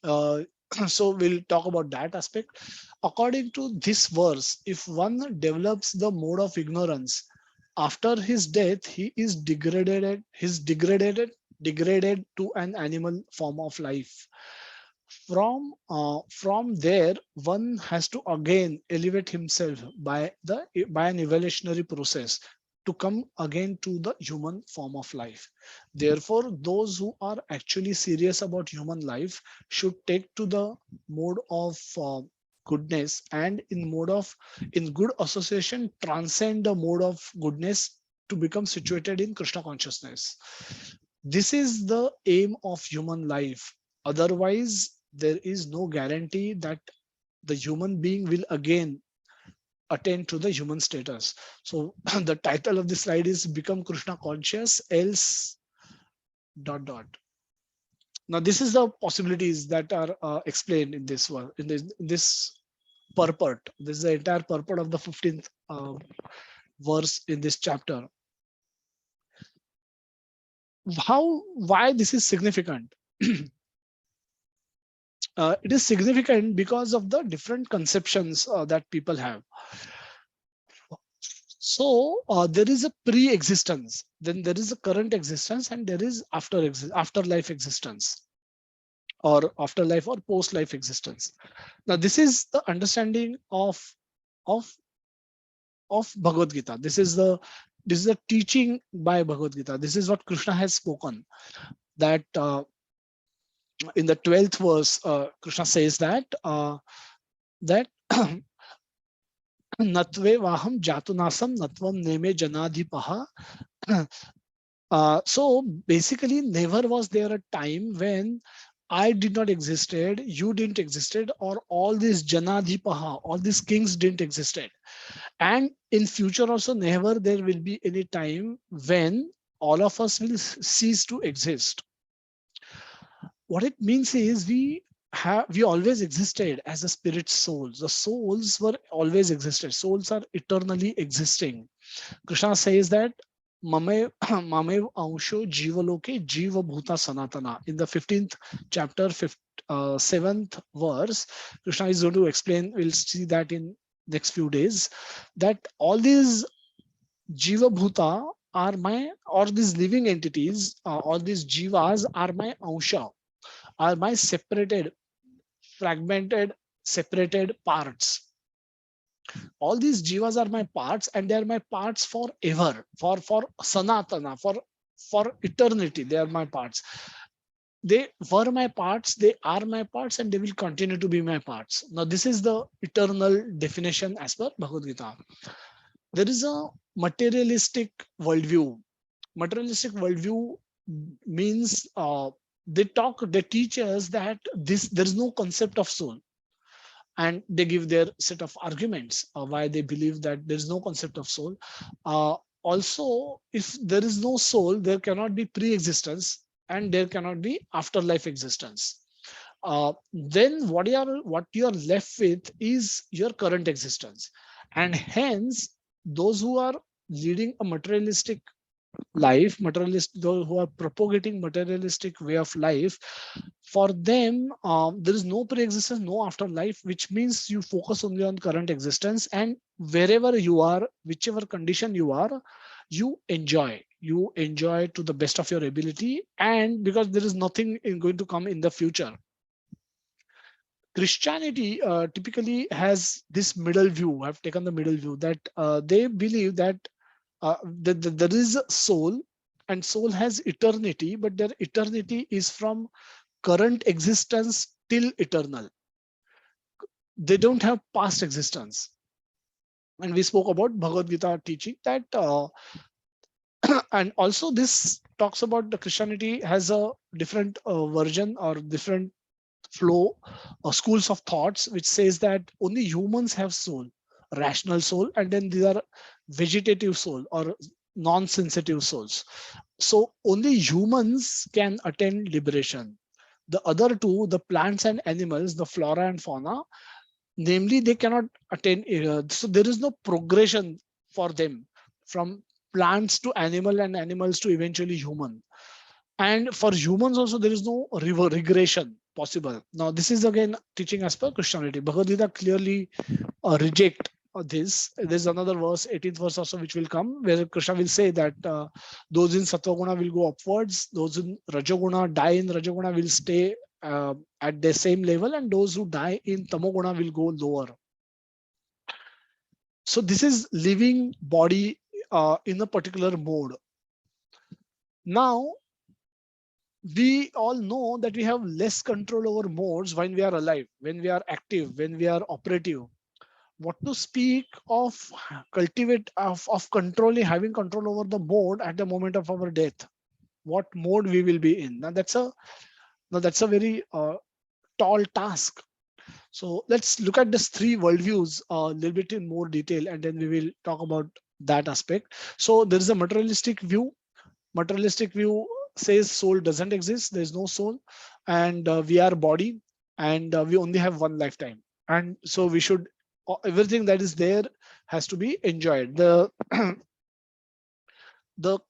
Uh, so we'll talk about that aspect. According to this verse, if one develops the mode of ignorance, after his death, he is degraded. Degraded to an animal form of life. From there, one has to again elevate himself by an evolutionary process to come again to the human form of life. Therefore, those who are actually serious about human life should take to the mode of goodness, and in good association transcend the mode of goodness to become situated in Krishna consciousness. This is the aim of human life. Otherwise, there is no guarantee that the human being will again attain to the human status. So the title of the slide is Become Krishna Conscious, else ... Now this is the possibilities that are explained in this one, in this purport. This is the entire purport of the 15th verse in this chapter. Why this is significant? It is significant because of the different conceptions that people have. So there is a pre-existence, then there is a current existence, and there is afterlife existence, or afterlife or post-life existence. Now this is the understanding of Bhagavad Gita. This is the teaching by Bhagavad Gita. This is what Krishna has spoken. That in the 12th verse, Krishna says that natve vaham jatunasam natvam neme janadhipaha. So basically, never was there a time when I did not existed, you didn't existed, or all these janadhipaha, all these kings didn't existed. And in future also, never there will be any time when all of us will cease to exist. What it means is we always existed as a spirit souls. The souls were always existed. Souls are eternally existing. Krishna says that Mame Ansho Jivaloke Jiva Bhuta Sanatana. In the 15th chapter, 7th verse, Krishna is going to explain, we'll see that in next few days, that all these Jiva Bhuta are or these living entities, all these Jivas are my Ansha, are my fragmented, separated parts. All these jivas are my parts, and they are my parts forever, for sanatana, for eternity. They are my parts. They were my parts, they are my parts, and they will continue to be my parts. Now this is the eternal definition as per Bhagavad Gita. There is a materialistic worldview. Materialistic worldview means they teach us that there is no concept of soul, and they give their set of arguments why they believe that there is no concept of soul. Also, if there is no soul, there cannot be pre-existence, and there cannot be afterlife existence. Then what you are left with is your current existence, and hence those who are leading a materialistic life, those who are propagating materialistic way of life, for them there is no pre-existence, no afterlife, which means you focus only on current existence, and wherever you are, whichever condition you are, you enjoy to the best of your ability, and because there is nothing going to come in the future. Christianity typically has this middle view. I've taken the middle view that they believe that there is a soul, and soul has eternity, but their eternity is from current existence till eternal. They don't have past existence. And we spoke about Bhagavad Gita teaching that, and also this talks about the Christianity has a different version or different flow or schools of thoughts, which says that only humans have soul, rational soul, and then these are vegetative soul or non-sensitive souls. So only humans can attain liberation. The other two, the plants and animals, the flora and fauna, namely they cannot attain. So there is no progression for them from plants to animal and animals to eventually human. And for humans also, there is no regression possible. Now, this is again teaching as per Christianity. Bhagavad Gita clearly reject this. There's another verse, 18th verse also, which will come, where Krishna will say that those in Sattva will go upwards, those in Rajoguna die in Rajoguna will stay at the same level, and those who die in Tamoguna will go lower. So this is living body in a particular mode. Now, we all know that we have less control over modes when we are alive, when we are active, when we are operative. What to speak of cultivate of controlling, having control over the mode at the moment of our death? What mode we will be in? Now that's a very tall task. So let's look at these three worldviews a little bit in more detail, and then we will talk about that aspect. So there is a materialistic view. Materialistic view says soul doesn't exist, there's no soul, and we are body, and we only have one lifetime, and so we should everything that is there has to be enjoyed. The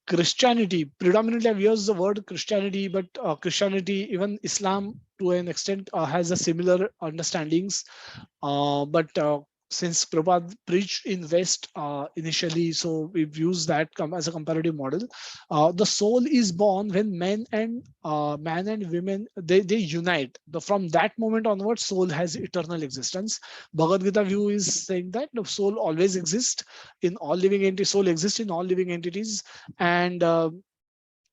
Christianity, predominantly I've used the word Christianity, but Christianity, even Islam to an extent has a similar understandings. But since Prabhupada preached in West initially, so we've used that as a comparative model. The soul is born when man and women they unite. From that moment onwards, soul has eternal existence. Bhagavad Gita view is saying that the soul always exists in all living entities. Soul exists in all living entities, and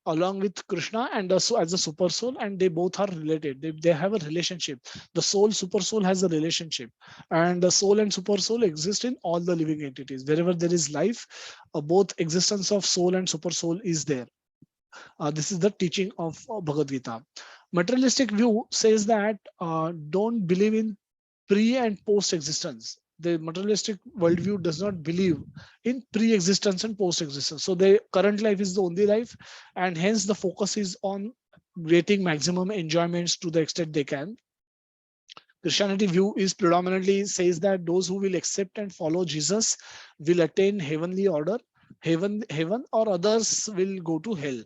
along with Krishna, and also as a super soul, and they both are related. They have a relationship. The soul, super soul has a relationship, and the soul and super soul exist in all the living entities. Wherever there is life, both existence of soul and super soul is there. This is the teaching of Bhagavad Gita. Materialistic view says that don't believe in pre and post existence. The materialistic worldview does not believe in pre-existence and post-existence. So the current life is the only life, and hence the focus is on getting maximum enjoyments to the extent they can. Christianity view is predominantly says that those who will accept and follow Jesus will attain heavenly order, heaven, or others will go to hell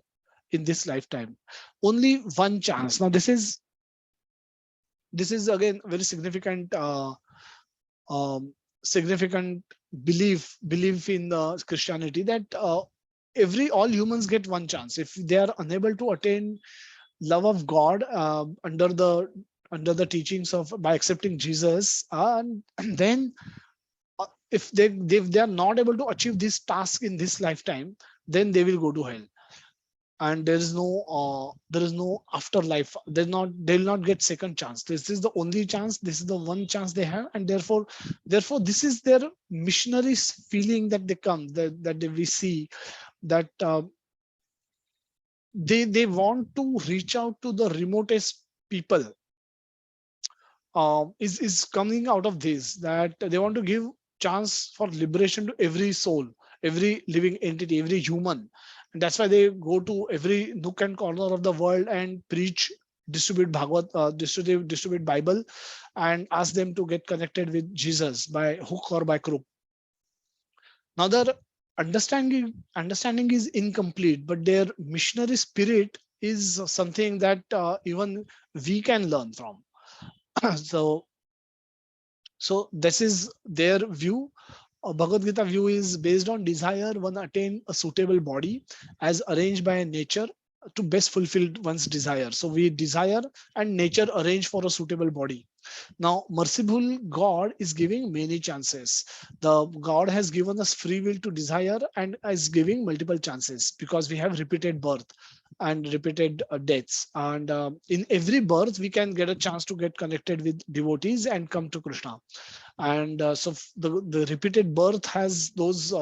in this lifetime. Only one chance. Now this is again very significant significant belief in Christianity, that all humans get one chance. If they are unable to attain love of God under the teachings of by accepting Jesus, and then if they are not able to achieve this task in this lifetime, then they will go to hell, and there is no afterlife. They'll not get second chance. This is the only chance. This is the one chance they have, and therefore this is their missionaries feeling that they come, that we see that they want to reach out to the remotest people. Is coming out of this, that they want to give chance for liberation to every soul, every living entity, every human. And that's why they go to every nook and corner of the world and preach, distribute Bhagavad, distribute Bible, and ask them to get connected with Jesus by hook or by crook. Now their understanding is incomplete, but their missionary spirit is something that even we can learn from. So this is their view. Bhagavad Gita view is based on desire. One attain a suitable body as arranged by nature to best fulfill one's desire. So we desire, and nature arrange for a suitable body. Now, merciful God is giving many chances. The God has given us free will to desire and is giving multiple chances because we have repeated birth and repeated deaths. And in every birth, we can get a chance to get connected with devotees and come to Krishna. And the repeated birth has those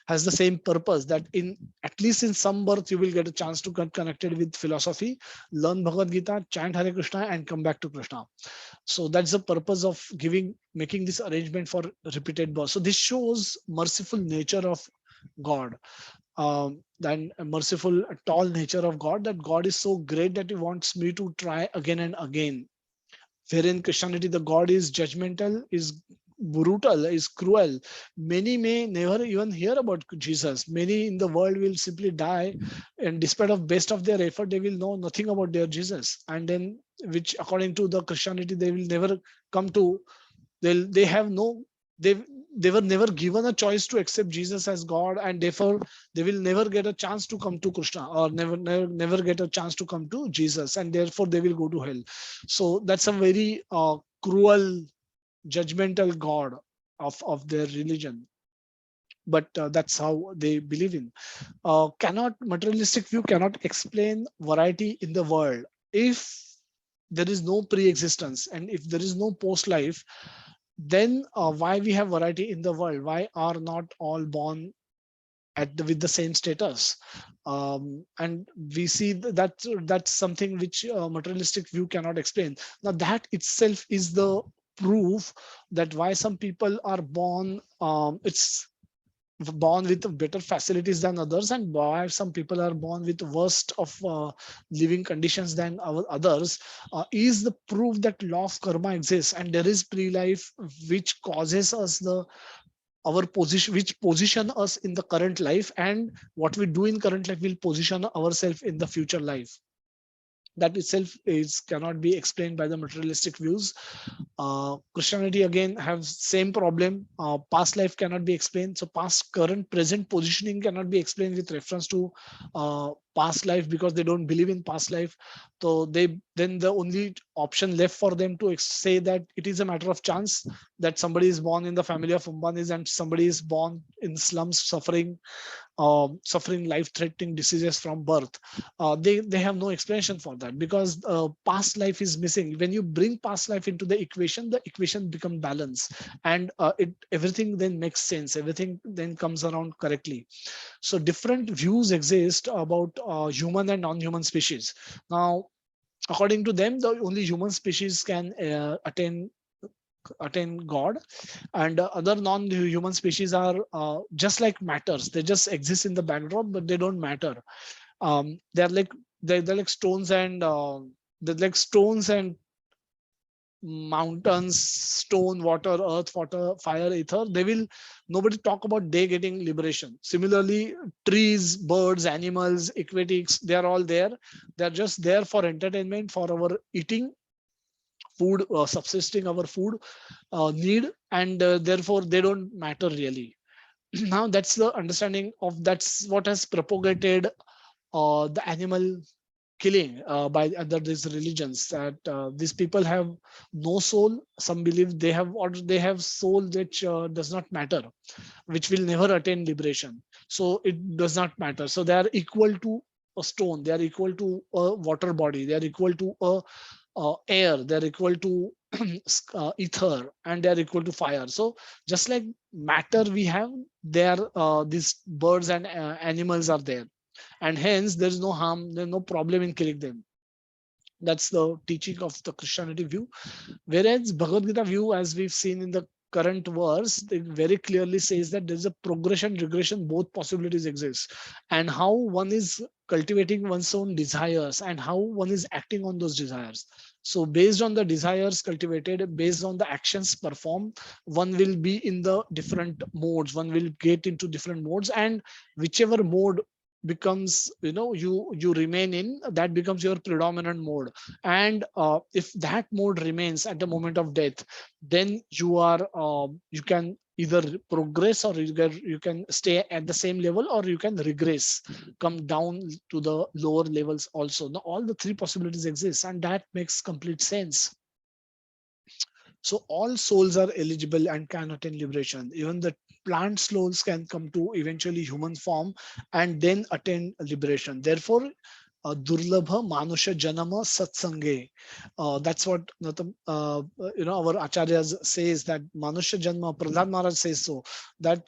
has the same purpose, that in at least in some birth you will get a chance to get connected with philosophy, learn Bhagavad Gita, chant Hare Krishna, and come back to Krishna. So that's the purpose of making this arrangement for repeated birth. So this shows merciful nature of God. Then a merciful tall nature of God, that God is so great that he wants me to try again and again. Wherein Christianity, the God is judgmental, is brutal, is cruel. Many may never even hear about Jesus. Many in the world will simply die, and despite of best of their effort, they will know nothing about their Jesus. And then, which according to the Christianity, they will never come to. They have no. They were never given a choice to accept Jesus as God, and therefore they will never get a chance to come to Krishna, or never get a chance to come to Jesus, and therefore they will go to hell. So that's a very cruel, judgmental God of their religion. But that's how they believe in. Cannot Materialistic view cannot explain variety in the world. If there is no pre-existence and if there is no post-life, then why we have variety in the world? Why are not all born with the same status? And we see that that's something which materialistic view cannot explain. Now that itself is the proof that why some people are born, it's born with better facilities than others, and why some people are born with worst of living conditions than our others, is the proof that law of karma exists, and there is pre-life which causes us the our position, which position us in the current life, and what we do in current life will position ourselves in the future life. That itself is cannot be explained by the materialistic views. Christianity again have same problem. Past life cannot be explained. So past, current, present positioning cannot be explained with reference to past life, because they don't believe in past life. So then the only option left for them to say that it is a matter of chance, that somebody is born in the family of Ambanis and somebody is born in slums suffering life-threatening diseases from birth. They have no explanation for that, because past life is missing. When you bring past life into the equation becomes balanced, and everything then makes sense. Everything then comes around correctly. So different views exist about human and non-human species. Now, according to them, the only human species can attain God, and other non-human species are just like matters. They just exist in the backdrop, but they don't matter. They're like they're like stones and mountains, stone, water, earth, water, fire, ether. They will nobody talk about they getting liberation. Similarly, trees, birds, animals, aquatics, they are all there. They're just there for entertainment, for our eating food, subsisting our food need, and therefore they don't matter really. Now that's the understanding of, that's what has propagated the animal killing by other these religions, that these people have no soul. Some believe they have, or they have soul which does not matter, which will never attain liberation. So it does not matter. So they are equal to a stone, they are equal to a water body, they are equal to a air, they're equal to ether, and they're equal to fire. So just like matter we have, there these birds and animals are there, and hence there's no harm, there's no problem in killing them. That's the teaching of the Christianity view. Whereas Bhagavad Gita view, as we've seen in the current verse, it very clearly says that there's a progression, regression, both possibilities exist. And how one is cultivating one's own desires and how one is acting on those desires. So based on the desires cultivated, based on the actions performed, one will be in the different modes, one will get into different modes, and whichever mode becomes, you remain in, that becomes your predominant mode. And if that mode remains at the moment of death, then you can either progress, or you can stay at the same level, or you can regress, come down to the lower levels also. Now all the three possibilities exist, and that makes complete sense. So all souls are eligible and can attain liberation. Even the plant souls can come to eventually human form and then attain liberation. Therefore, Durlabha Manusha Janama Satsange. That's what our acharyas says, that Manusha Janma, Prahlad Maharaj says so, that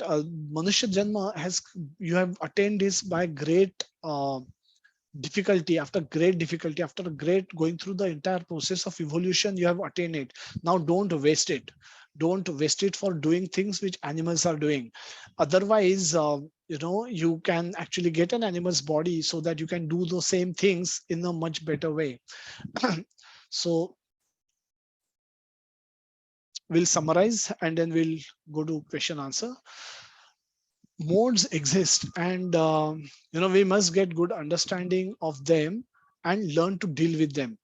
Manusha Janma has, you have attained this by great difficulty, after great difficulty, after a great going through the entire process of evolution, you have attained it. Now don't waste it. Don't waste it for doing things which animals are doing. Otherwise, you can actually get an animal's body so that you can do the same things in a much better way. So we'll summarize and then we'll go to question answer. Modes exist, and we must get good understanding of them and learn to deal with them.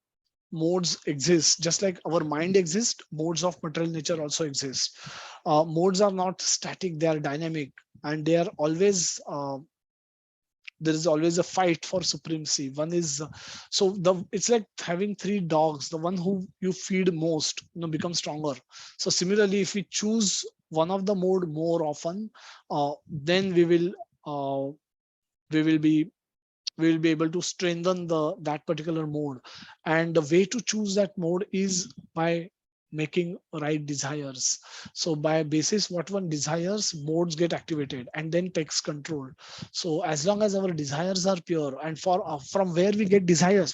Modes exist just like our mind exists. Modes of material nature also exist. Modes are not static, they are dynamic, and they are always there is always a fight for supremacy. One is it's like having three dogs. The one who you feed most becomes stronger. So similarly, if we choose one of the mode more often, then uh, we will be we will be able to strengthen that particular mode. And the way to choose that mode is by making right desires. So by basis what one desires, modes get activated and then takes control. So as long as our desires are pure, and from where we get desires,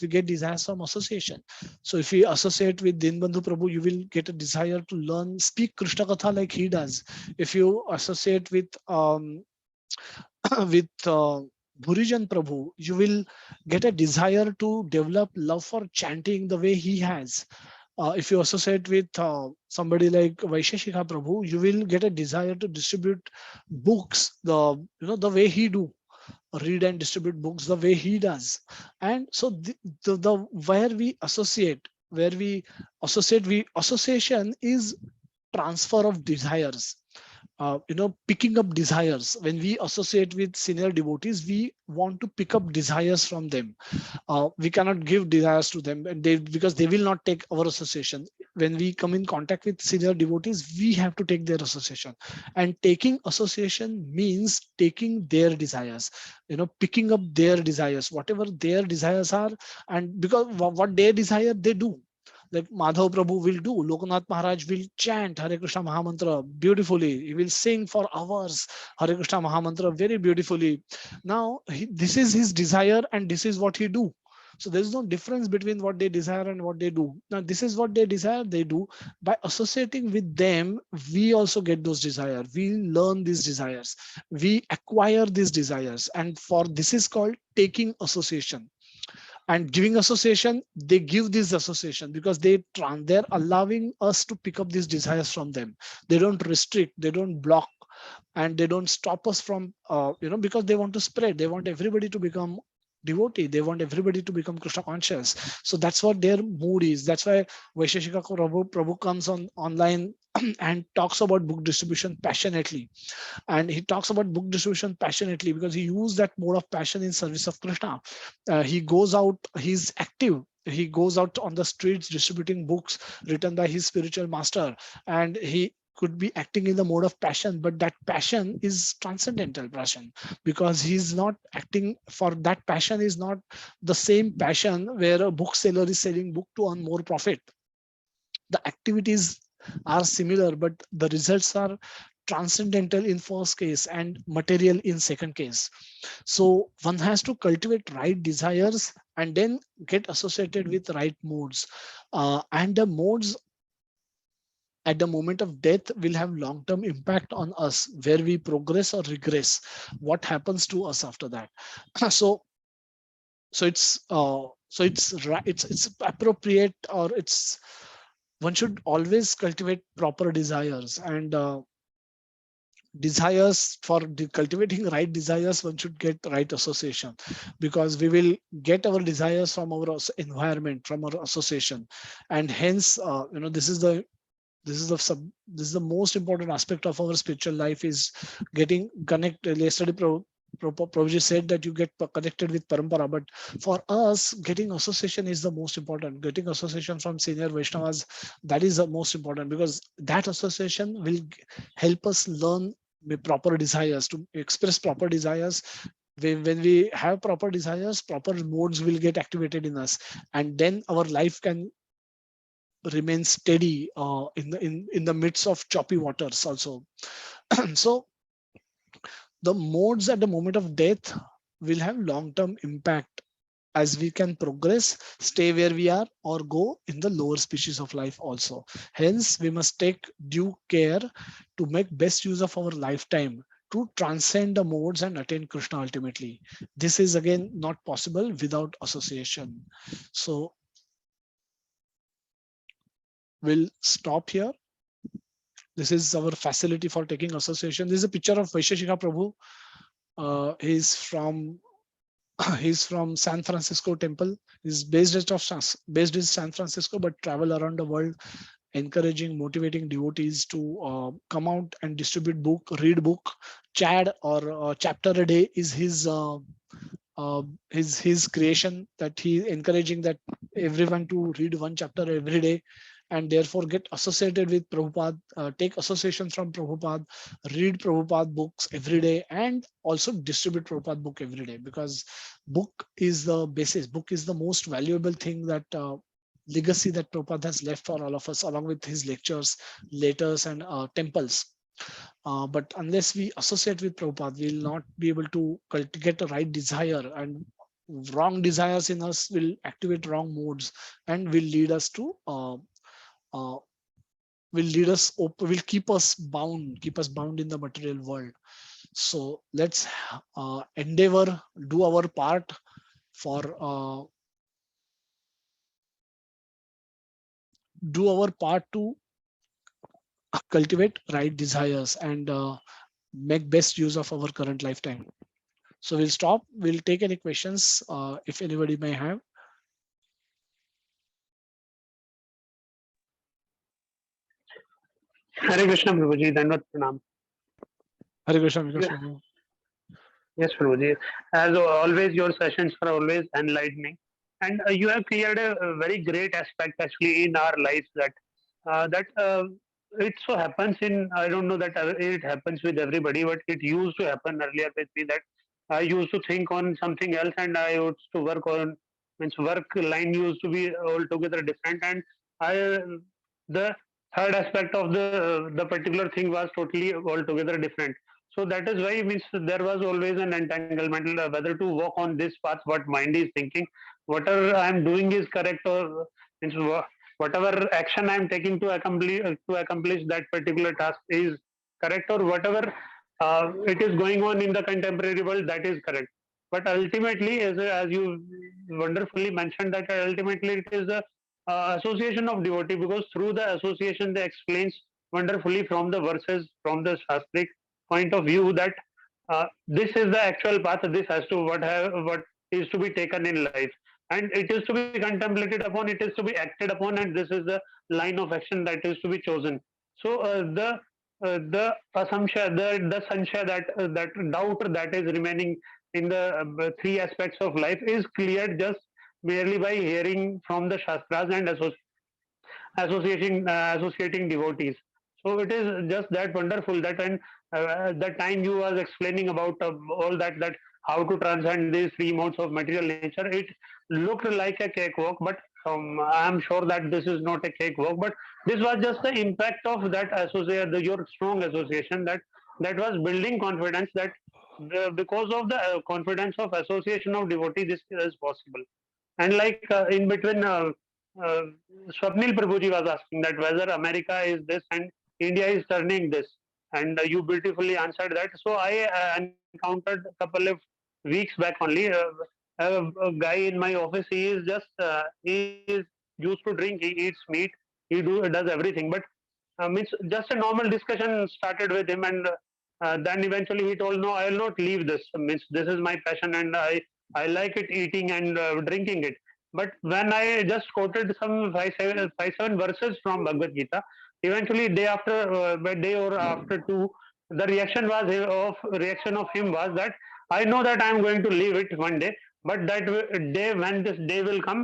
from association. So if we associate with Dinbandhu Prabhu, you will get a desire to learn, speak Krishna Katha like he does. If you associate with with Bhurijan Prabhu, you will get a desire to develop love for chanting the way he has. If you associate with somebody like Vaisheshika Prabhu, you will get a desire to distribute books the way he do, read and distribute books the way he does. And so the where we associate, association is transfer of desires. Picking up desires. When we associate with senior devotees, we want to pick up desires from them. We cannot give desires to them, and because they will not take our association. When we come in contact with senior devotees, we have to take their association, and taking association means taking their desires, picking up their desires, whatever their desires are. And because what they desire, they do. Like Madhav Prabhu will do, Lokanath Maharaj will chant Hare Krishna Mahamantra beautifully. He will sing for hours Hare Krishna Mahamantra very beautifully. Now, this is his desire and this is what he do. So there is no difference between what they desire and what they do. Now, this is what they desire, they do. By associating with them, we also get those desires. We learn these desires. We acquire these desires. And for this is called taking association. And giving association, they give this association because they're allowing us to pick up these desires from them. They don't restrict, they don't block, and they don't stop us from because they want to spread. They want everybody to become devotee. They want everybody to become Krishna conscious. So that's what their mood is. That's why Vaisheshika Prabhu comes online and talks about book distribution passionately. And he talks about book distribution passionately because he used that mode of passion in service of Krishna. He goes out, he's active. He goes out on the streets distributing books written by his spiritual master, and he could be acting in the mode of passion, but that passion is transcendental passion, because he's not acting for that passion is not the same passion where a bookseller is selling book to earn more profit. The activities are similar, but the results are transcendental in first case and material in second case. So one has to cultivate right desires and then get associated with right modes. And the modes at the moment of death will have long-term impact on us, where we progress or regress, what happens to us after that. So it's appropriate, or it's one should always cultivate proper desires. And desires, for cultivating right desires, one should get right association, because we will get our desires from our environment, from our association. And hence this is the most important aspect of our spiritual life, is getting connected. Yesterday Prabhuji said that you get connected with parampara, but for us, getting association is the most important. Getting association from senior Vaishnavas, that is the most important, because that association will help us learn the proper desires, to express proper desires. When we have proper desires, proper modes will get activated in us, and then our life can remain steady in the midst of choppy waters also. So the modes at the moment of death will have long-term impact, as we can progress, stay where we are, or go in the lower species of life also. Hence, we must take due care to make best use of our lifetime to transcend the modes and attain Krishna ultimately. This is again not possible without association. So we'll stop here. This is our facility for taking association. This is a picture of Vaisheshika Prabhu. He's from he's from San Francisco temple. He's based in San Francisco, but travel around the world, encouraging, motivating devotees to come out and distribute book, read book. Chad or chapter a day is his creation, that he encouraging that everyone to read one chapter every day, and therefore get associated with Prabhupada, take association from Prabhupada, read Prabhupada books every day, and also distribute Prabhupada book every day, because book is the basis. Book is the most valuable thing, that legacy that Prabhupada has left for all of us, along with his lectures, letters, and temples. But unless we associate with Prabhupada, we will not be able to get the right desire, and wrong desires in us will activate wrong modes and will lead us to uh, will keep us bound in the material world. So let's endeavor, do our part for to cultivate right desires and make best use of our current lifetime. So we'll stop. We'll take any questions if anybody may have. Hare Krishna, Prabhuji. Dandavat Pranam. Hare Krishna, Hare Yeah. Krishna. Yes, Prabhuji. As always, your sessions are always enlightening, and you have cleared a very great aspect actually in our lives, that it so happens in, I don't know that it happens with everybody, but it used to happen earlier with me, that I used to think on something else and I used to work on, means work line used to be altogether different, and I the third aspect of the particular thing was totally altogether different. So that is why, means there was always an entanglement, whether to walk on this path, what mind is thinking, whatever I am doing is correct, or means whatever action I am taking to accomplish that particular task is correct, or whatever it is going on in the contemporary world, that is correct. But ultimately, as you wonderfully mentioned, that ultimately it is the association of devotee, because through the association they explains wonderfully from the verses, from the shastric point of view, that this is the actual path, this has to what is to be taken in life, and it is to be contemplated upon, it is to be acted upon, and this is the line of action that is to be chosen. So the assumption, the sanshaya, that doubt that is remaining in the three aspects of life is cleared just merely by hearing from the shastras and associating devotees. So it is just that wonderful that when the time you was explaining about all that how to transcend these three modes of material nature, it looked like a cakewalk, but I am sure that this is not a cakewalk, but this was just the impact of that your strong association, that was building confidence, that because of the confidence of association of devotee, this is possible. And like in between, uh, Swapnil Prabhuji was asking that whether America is this and India is turning this, and you beautifully answered that. So I encountered a couple of weeks back only. A guy in my office, he is just he is used to drink, he eats meat, does everything, but means just a normal discussion started with him, and then eventually he told, no, I will not leave this, means this is my passion, and I like it, eating and drinking it. But when I just quoted some five, seven verses from Bhagavad Gita, eventually day after day or after two, the reaction of him was that I know that I am going to leave it one day, but that day, when this day will come,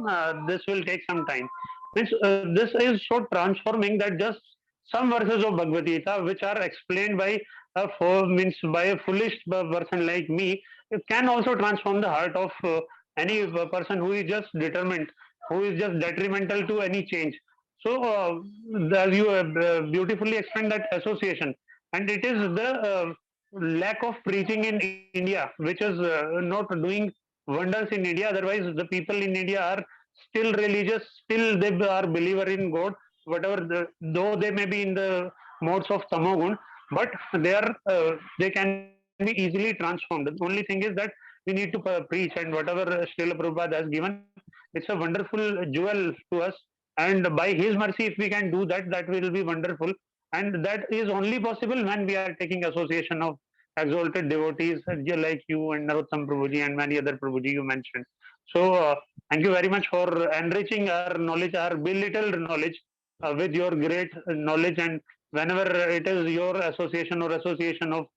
this will take some time. Means this is so transforming that just some verses of Bhagavad Gita, which are explained by means by a foolish person like me, it can also transform the heart of any person who is just determined, who is just detrimental to any change. So, as you beautifully explained that association, and it is the lack of preaching in India, which is not doing wonders in India. Otherwise, the people in India are still religious, still they are believer in God, whatever though they may be in the modes of tamogun, but they can be easily transformed. The only thing is that we need to preach, and whatever Srila Prabhupada has given, it's a wonderful jewel to us. And by his mercy, if we can do that, that will be wonderful. And that is only possible when we are taking association of exalted devotees like you and Narottam Prabhuji and many other Prabhuji you mentioned. So thank you very much for enriching our knowledge, our belittled knowledge with your great knowledge. And whenever it is your association of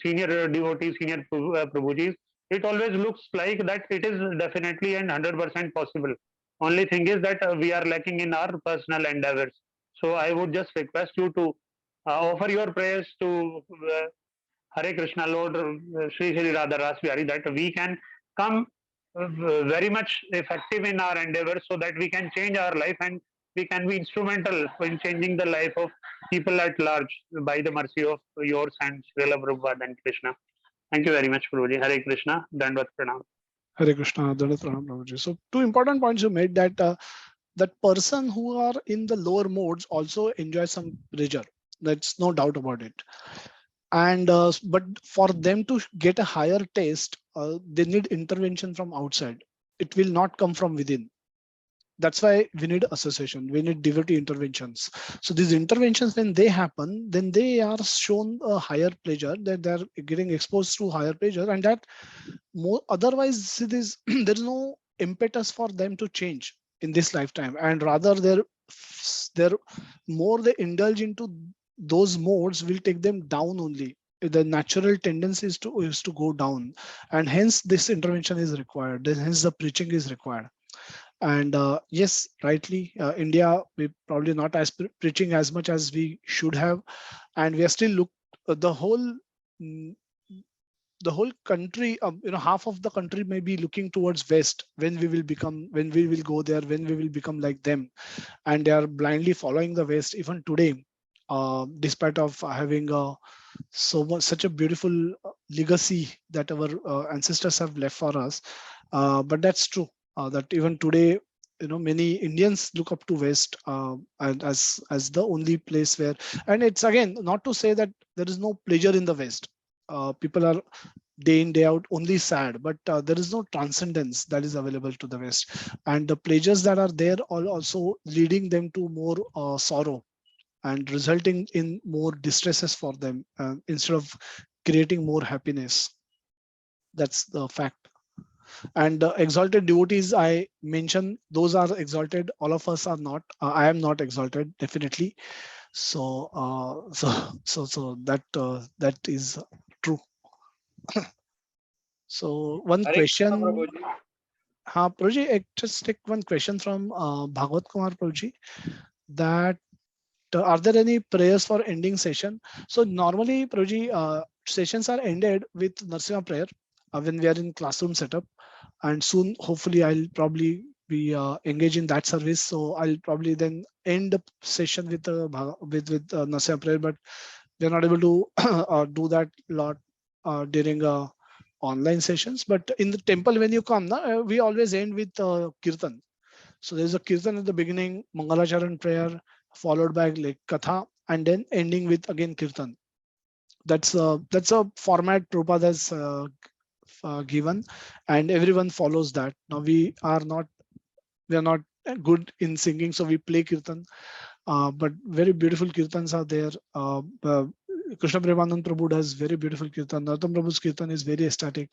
senior devotees, senior Prabhujis, it always looks like that it is definitely and 100% possible. Only thing is that we are lacking in our personal endeavors. So I would just request you to offer your prayers to Hare Krishna Lord Sri Sri Radha Ras Bihari, that we can come very much effective in our endeavors so that we can change our life and we can be instrumental in changing the life of people at large by the mercy of yours and Srila Prabhupada and Krishna. Thank you very much, Guruji. Hare Krishna. Dandvat Pranam. Hare Krishna, Dandavat Pranam, Prabhuji. So two important points you made, that that person who are in the lower modes also enjoy some pleasure. That's no doubt about it. And but for them to get a higher taste, they need intervention from outside. It will not come from within. That's why we need association, we need devotee interventions. So these interventions, when they happen, then they are shown a higher pleasure, that they're getting exposed to higher pleasure, and that more, otherwise it is there is no impetus for them to change in this lifetime, and rather they're more they indulge into those modes will take them down only. The natural tendency is to go down, and hence this intervention is required, hence the preaching is required. And yes, rightly, India, we probably not as preaching as much as we should have, and we are still mm, the whole country, half of the country may be looking towards west, when we will go there, when we will become like them, and they are blindly following the west even today, despite of having such a beautiful legacy that our ancestors have left for us. But that's true, that even today, many Indians look up to west, and as the only place where, and it's again not to say that there is no pleasure in the west. People are day in day out only sad, but there is no transcendence that is available to the west, and the pleasures that are there are also leading them to more sorrow, and resulting in more distresses for them, instead of creating more happiness. That's the fact. And exalted devotees, I mentioned, those are exalted. All of us are not. I am not exalted, definitely. So that is true. So one Hare Krishna, question, Prabhuji. Prabhuji, I just take one question from Bhagwat Kumar Prabhuji, that are there any prayers for ending session? So normally, Prabhuji, sessions are ended with Narsimha prayer when we are in classroom setup, and soon, hopefully, I'll probably be engaged in that service. So I'll probably then end the session with Narsimha prayer, but we're not able to do that lot during online sessions. But in the temple, when you come, we always end with kirtan. So there's a kirtan at the beginning, Mangalacharan prayer, followed by like katha, and then ending with again kirtan. That's a format Prabhupada has given, and everyone follows that. Now we are not good in singing, so we play kirtan, but very beautiful kirtans are there. Krishna Premanand Prabhu does very beautiful kirtan. Narottam Prabhu's kirtan is very ecstatic,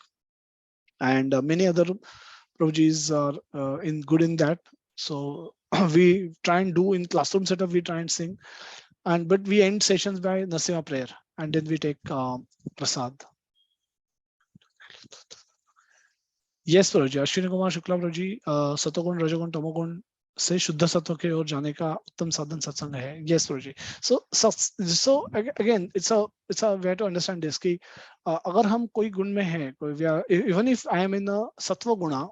and many other Prabhujis are in good in that. So we try and do in classroom setup, we try and sing, but we end sessions by Nasima prayer, and then we take prasad. Yes, Prabhuji. Ashwini Kumar Shukla Prabhuji, सतोगुण रजोगुण तमोगुण से शुद्ध सत्व के ओर जाने का उत्तम साधन सत्संग है. Yes, Prabhuji. So again, it's a way to understand this कि अगर हम कोई गुण में हैं, even if I am in a sattva guna,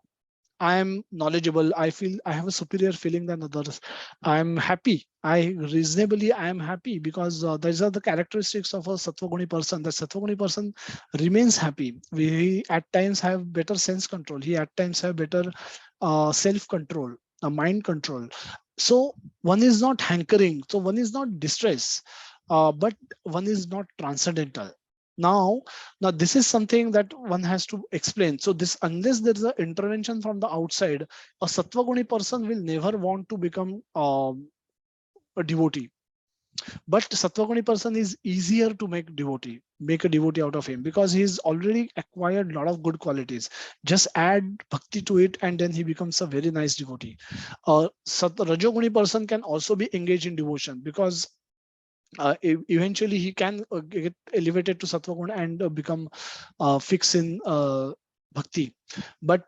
I am knowledgeable. I feel I have a superior feeling than others. I am happy. I am happy because these are the characteristics of a sattvaguni person. The sattvaguni person remains happy. We at times have better sense control. He at times have better self control, mind control. So one is not hankering. So one is not distress, but one is not transcendental. Now this is something that one has to explain. So this, unless there is an intervention from the outside, a sattva-guni person will never want to become a devotee. But sattva-guni person is easier to make a devotee out of him, because he's already acquired a lot of good qualities. Just add bhakti to it and then he becomes a very nice devotee. Rajoguni person can also be engaged in devotion, because eventually he can get elevated to sattva guna and become fixed in bhakti. But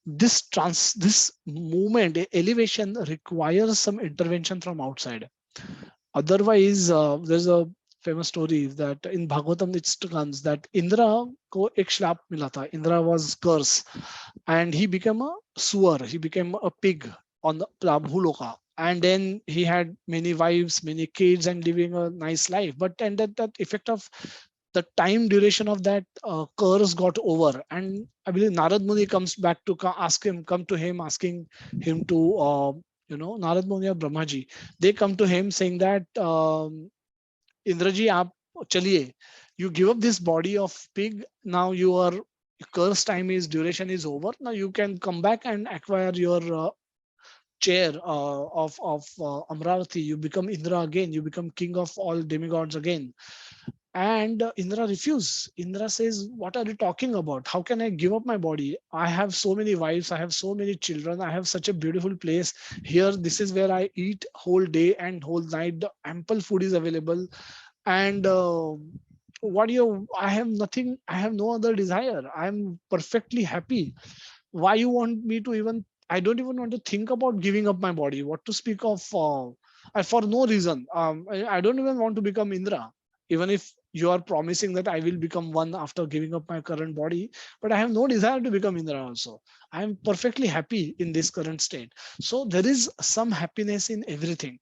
this movement, elevation, requires some intervention from outside. Otherwise, there's a famous story that in Bhagavatam it comes that Indra ko ek shlap mila tha. Indra was cursed and he became a sewer. He became a pig on the Bhuloka. And then he had many wives, many kids, and living a nice life. But and that effect of the time duration of that curse got over. And I believe Narad Muni comes back to come to him, asking him to, Narad Muni or Brahmaji, they come to him saying that, Indraji, aap chaliye, you give up this body of pig. Now your curse time is duration is over. Now you can come back and acquire your chair of Amravati. You become Indra again. You become king of all demigods again. And Indra refuses. Indra says, what are you talking about? How can I give up my body? I have so many wives. I have so many children. I have such a beautiful place here. This is where I eat whole day and whole night. The ample food is available. And what do you, I have nothing. I have no other desire. I'm perfectly happy. Why you want me to even, I don't even want to think about giving up my body. What to speak of for no reason. I don't even want to become Indra, even if you are promising that I will become one after giving up my current body. But I have no desire to become Indra also. I am perfectly happy in this current state. So there is some happiness in everything.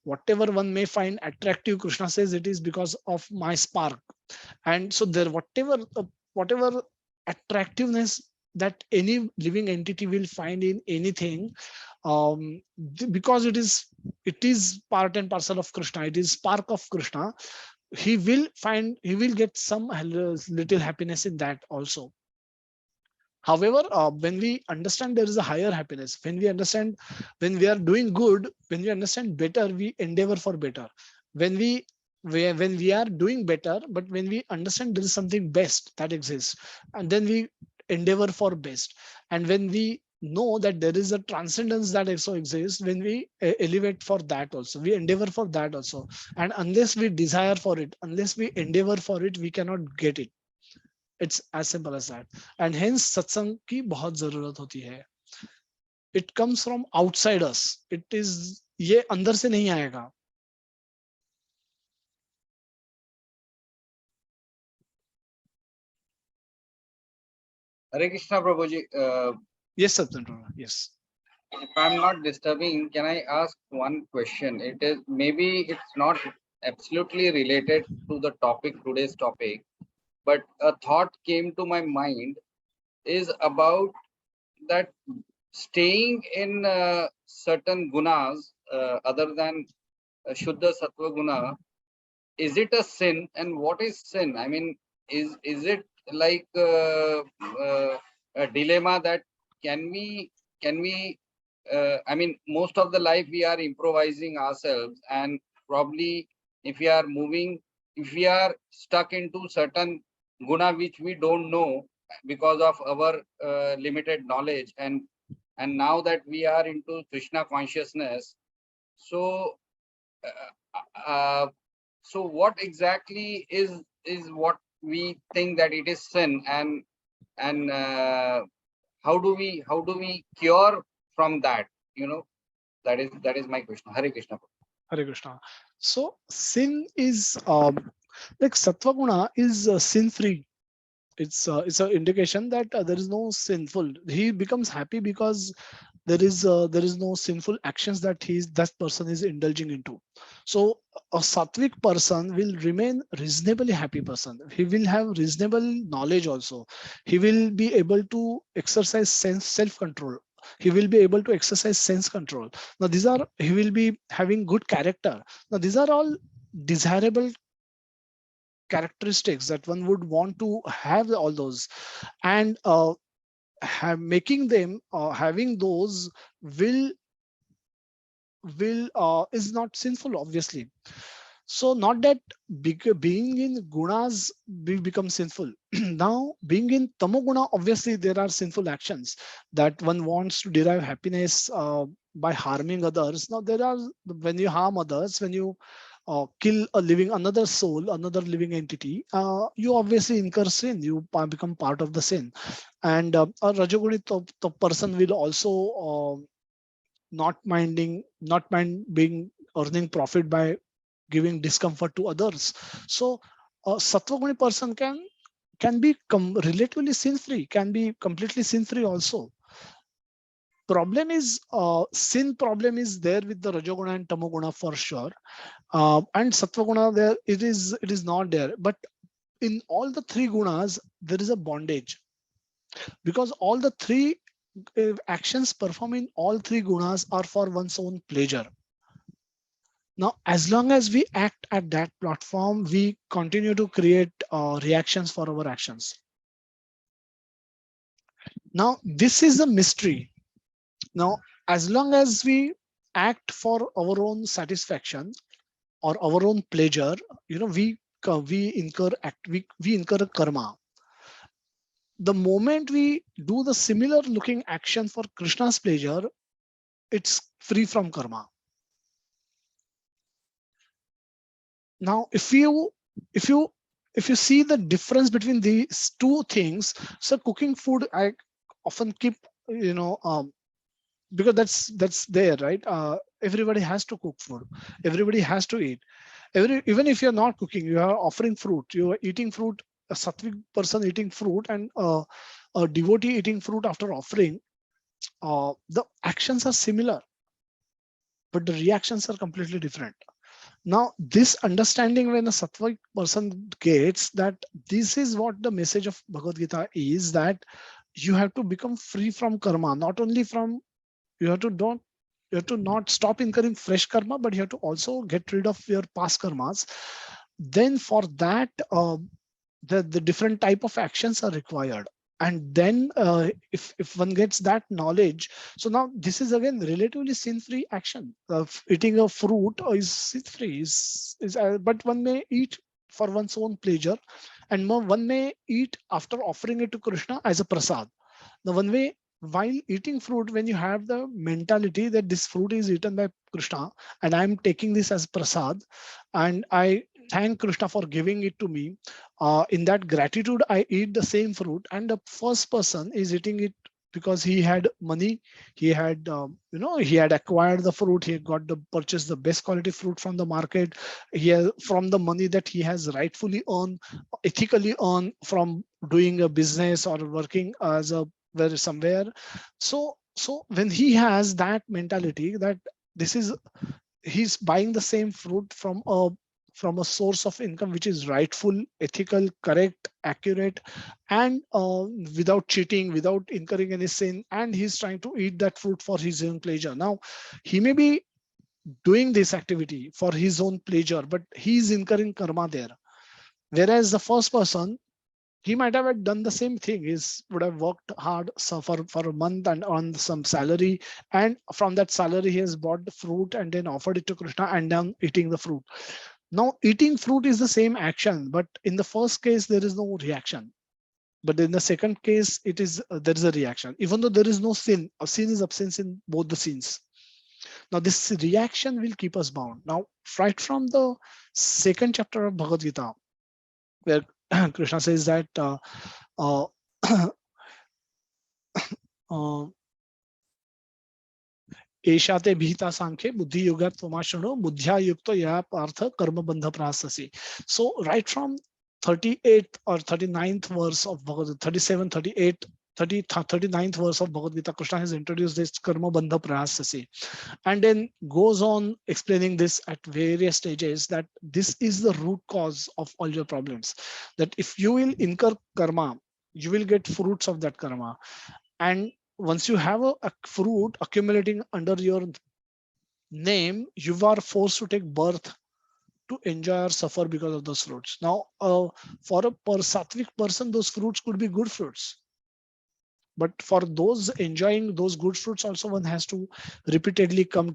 Whatever one may find attractive, Krishna says it is because of my spark. And so there, whatever attractiveness that any living entity will find in anything, because it is part and parcel of Krishna, it is spark of Krishna, he will get some little happiness in that also. However, when we understand there is a higher happiness, when we understand, when we are doing good, when we understand better, we endeavor for better. When when we are doing better, but when we understand there is something best that exists, and then we endeavor for best. And when we know that there is a transcendence that also exists, when we elevate for that also, we endeavor for that also. And unless we desire for it, unless we endeavor for it, we cannot get it. It's as simple as that. And hence satsang की बहुत जरूरत होती है. It comes from outside us. It is, ये अंदर से नहीं आएगा. Hare Krishna Prabhuji. Yes, Satyendra. Yes. If I'm not disturbing, can I ask one question? It is, maybe it's not absolutely related to the topic, today's topic, but a thought came to my mind is about that staying in certain gunas other than Shuddha Sattva guna. Is it a sin? And what is sin? I mean, is it like a dilemma that can we I mean, most of the life we are improvising ourselves, and probably if we are moving, if we are stuck into certain guna which we don't know because of our limited knowledge, and now that we are into Krishna consciousness, so uh, uh, so what exactly is what we think that it is sin, and how do we cure from that? That is my question. Hare Krishna. Hare Krishna. So sin is like sattva guna is sin free. It's an indication that there is no sinful. He becomes happy because there is no sinful actions that person is indulging into. So a sattvic person will remain reasonably happy person. He will have reasonable knowledge also. He will be able to exercise self control. He will be able to exercise sense control. Now these are, he will be having good character. Now these are all desirable characteristics that one would want to have all those, and making them having those will is not sinful, obviously. So not that being in gunas become sinful. Now being in tamoguna, obviously there are sinful actions that one wants to derive happiness by harming others. Now there are, when you harm others, when you kill a living, another soul, another living entity, you obviously incur sin, you become part of the sin. And a rajoguni person will also not mind being earning profit by giving discomfort to others. So a sattva person can be relatively sin free, can be completely sin free also. Problem is sin problem is there with the rajoguna and tamoguna for sure, and sattva guna there it is not there. But in all the three gunas there is a bondage, because all the three actions performed in all three gunas are for one's own pleasure. Now, as long as we act at that platform, we continue to create reactions for our actions. Now, this is a mystery. Now, as long as we act for our own satisfaction or our own pleasure, we incur a karma. The moment we do the similar looking action for Krishna's pleasure, it's free from karma. Now, if you see the difference between these two things, so cooking food, I often keep, because that's there, right? Everybody has to cook food. Everybody has to eat. Even if you're not cooking, you are offering fruit. You are eating fruit. A sattvic person eating fruit and a devotee eating fruit after offering. The actions are similar, but the reactions are completely different. Now, this understanding when a sattvic person gets that, this is what the message of Bhagavad Gita is, that you have to become free from karma. Not only from, you have to don't you have to not stop incurring fresh karma, but you have to also get rid of your past karmas. Then for that, the different type of actions are required. And then if one gets that knowledge, so now this is again relatively sin-free action. Eating a fruit is sin-free, but one may eat for one's own pleasure, and one may eat after offering it to Krishna as a prasad. Now, one way, while eating fruit, when you have the mentality that this fruit is eaten by Krishna and I'm taking this as prasad, and I thank Krishna for giving it to me, in that gratitude, I eat the same fruit, and the first person is eating it because he had money, he had he had acquired the fruit, he got the purchase the best quality fruit from the market, he has, from the money that he has rightfully earned, ethically earned from doing a business or working as a where somewhere. So when he has that mentality that this is, he's buying the same fruit from a source of income which is rightful, ethical, correct, accurate, and without cheating, without incurring any sin, and he's trying to eat that fruit for his own pleasure. Now, he may be doing this activity for his own pleasure, but he's incurring karma there. Whereas the first person, he might have done the same thing. He would have worked hard for a month and earned some salary, and from that salary he has bought the fruit and then offered it to Krishna and then eating the fruit. Now, eating fruit is the same action, but in the first case there is no reaction. But in the second case, it is there is a reaction. Even though there is no sin, a sin is absence in both the sins. Now, this reaction will keep us bound. Now, right from the second chapter of Bhagavad Gita, where Krishna says that uh, uh, एशाते भीता सांख्ये बुद्धि योगा त्वमाशनो बुद्ध्या युक्तो या पार्थ कर्म बंध प्राससी. So right from 38th or 39th verse of Bhagavad Gita, 37, 38, 30, 39th verse of Bhagavad Gita, Krishna has introduced this karma bandha prayasasi, and then goes on explaining this at various stages, that this is the root cause of all your problems. That if you will incur karma, you will get fruits of that karma. And once you have a fruit accumulating under your name, you are forced to take birth to enjoy or suffer because of those fruits. Now, for a sattvic person, those fruits could be good fruits. But for those enjoying those good fruits, also one has to repeatedly come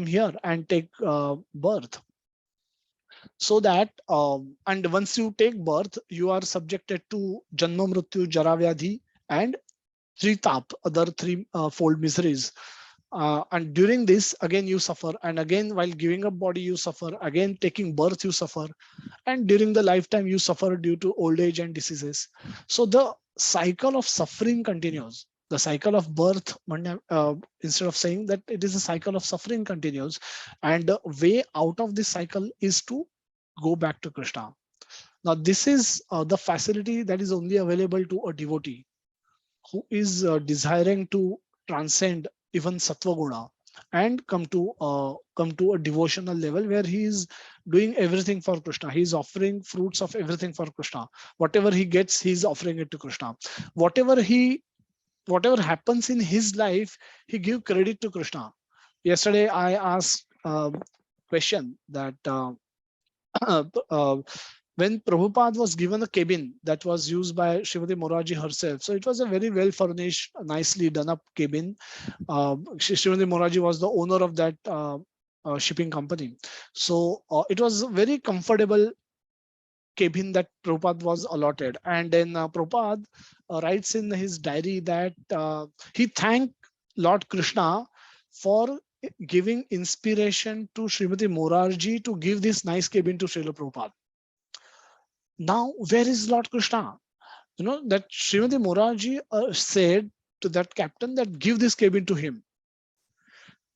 here and take birth. So that and once you take birth, you are subjected to janma mrityu jara vyadhi and three tap, other three fold miseries. And during this, again you suffer, and again while giving up body you suffer, again taking birth you suffer, and during the lifetime you suffer due to old age and diseases. So the cycle of suffering continues. The cycle of birth, instead of saying that it is a cycle of suffering, continues, and the way out of this cycle is to go back to Krishna. Now this is the facility that is only available to a devotee who is desiring to transcend even sattva guna and come to a devotional level where he is doing everything for Krishna. He is offering fruits of everything for Krishna. Whatever he gets, he is offering it to Krishna. Whatever happens in his life, he give credit to Krishna. Yesterday I asked a question that uh, when Prabhupada was given a cabin that was used by Srimati Moraji herself, so it was a very well furnished, nicely done up cabin. Srimati Moraji was the owner of that shipping company. So it was a very comfortable cabin that Prabhupada was allotted. And then Prabhupada writes in his diary that he thanked Lord Krishna for giving inspiration to Srimati Morarji to give this nice cabin to Srila Prabhupada. Now, where is Lord Krishna? You know, that Srimati Morarji said to that captain that give this cabin to him.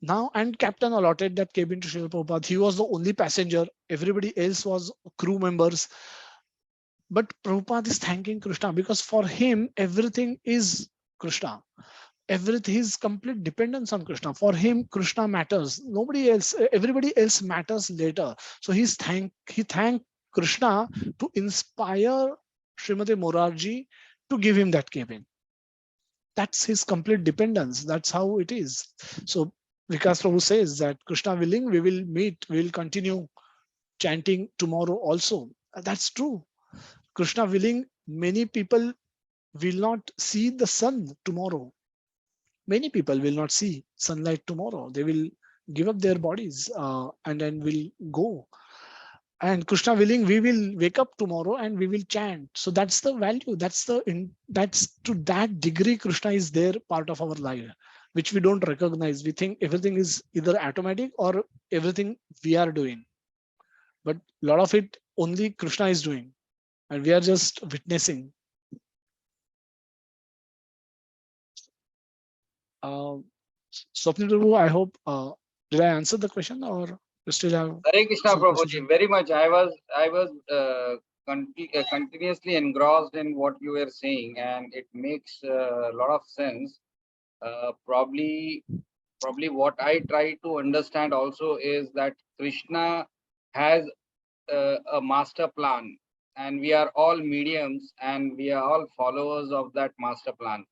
Now, and captain allotted that cabin to Srila Prabhupada. He was the only passenger. Everybody else was crew members. But Prabhupada is thanking Krishna because for him, everything is Krishna. Everything, his complete dependence on Krishna. For him, Krishna matters. Nobody else, everybody else matters later. So he thanked Krishna to inspire Srimati Morarji to give him that cabin. That's his complete dependence. That's how it is. So Vikas Prabhu says that Krishna willing, we will meet, we will continue chanting tomorrow also. That's true. Krishna willing, many people will not see the sun tomorrow. Many people will not see sunlight tomorrow. They will give up their bodies and then will go. And Krishna willing, we will wake up tomorrow and we will chant. So that's the value. That's to that degree Krishna is there, part of our life, which we don't recognize. We think everything is either automatic or everything we are doing. But a lot of it only Krishna is doing, and we are just witnessing. Swapnil Prabhu, I hope, did I answer the question or you still have Hare Krishna some questions? Prabhuji, very much. I was continuously engrossed in what you were saying, and it makes a lot of sense. Probably what I try to understand also is that Krishna has a master plan, and we are all mediums, and we are all followers of that master plan.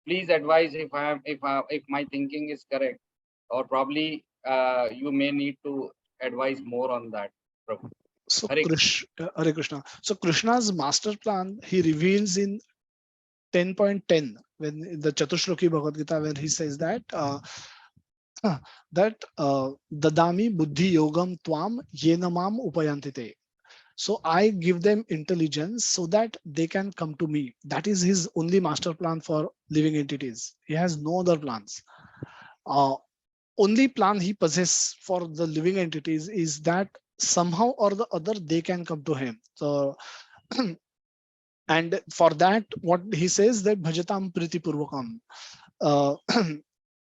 Please advise if my thinking is correct, or probably you may need to advise more on that, Prabhu. So Hare Krishna. Hare Krishna. So Krishna's master plan he reveals in 10.10 when in the Chatushloki Bhagavad Gita, when he says that dadami buddhi yogam tvam yenamam upayantite. So I give them intelligence so that they can come to me. That is his only master plan for living entities. He has no other plans. Only plan he possesses for the living entities is that somehow or the other they can come to him. So And for that, what he says that bhajatam priti purvakam. Uh,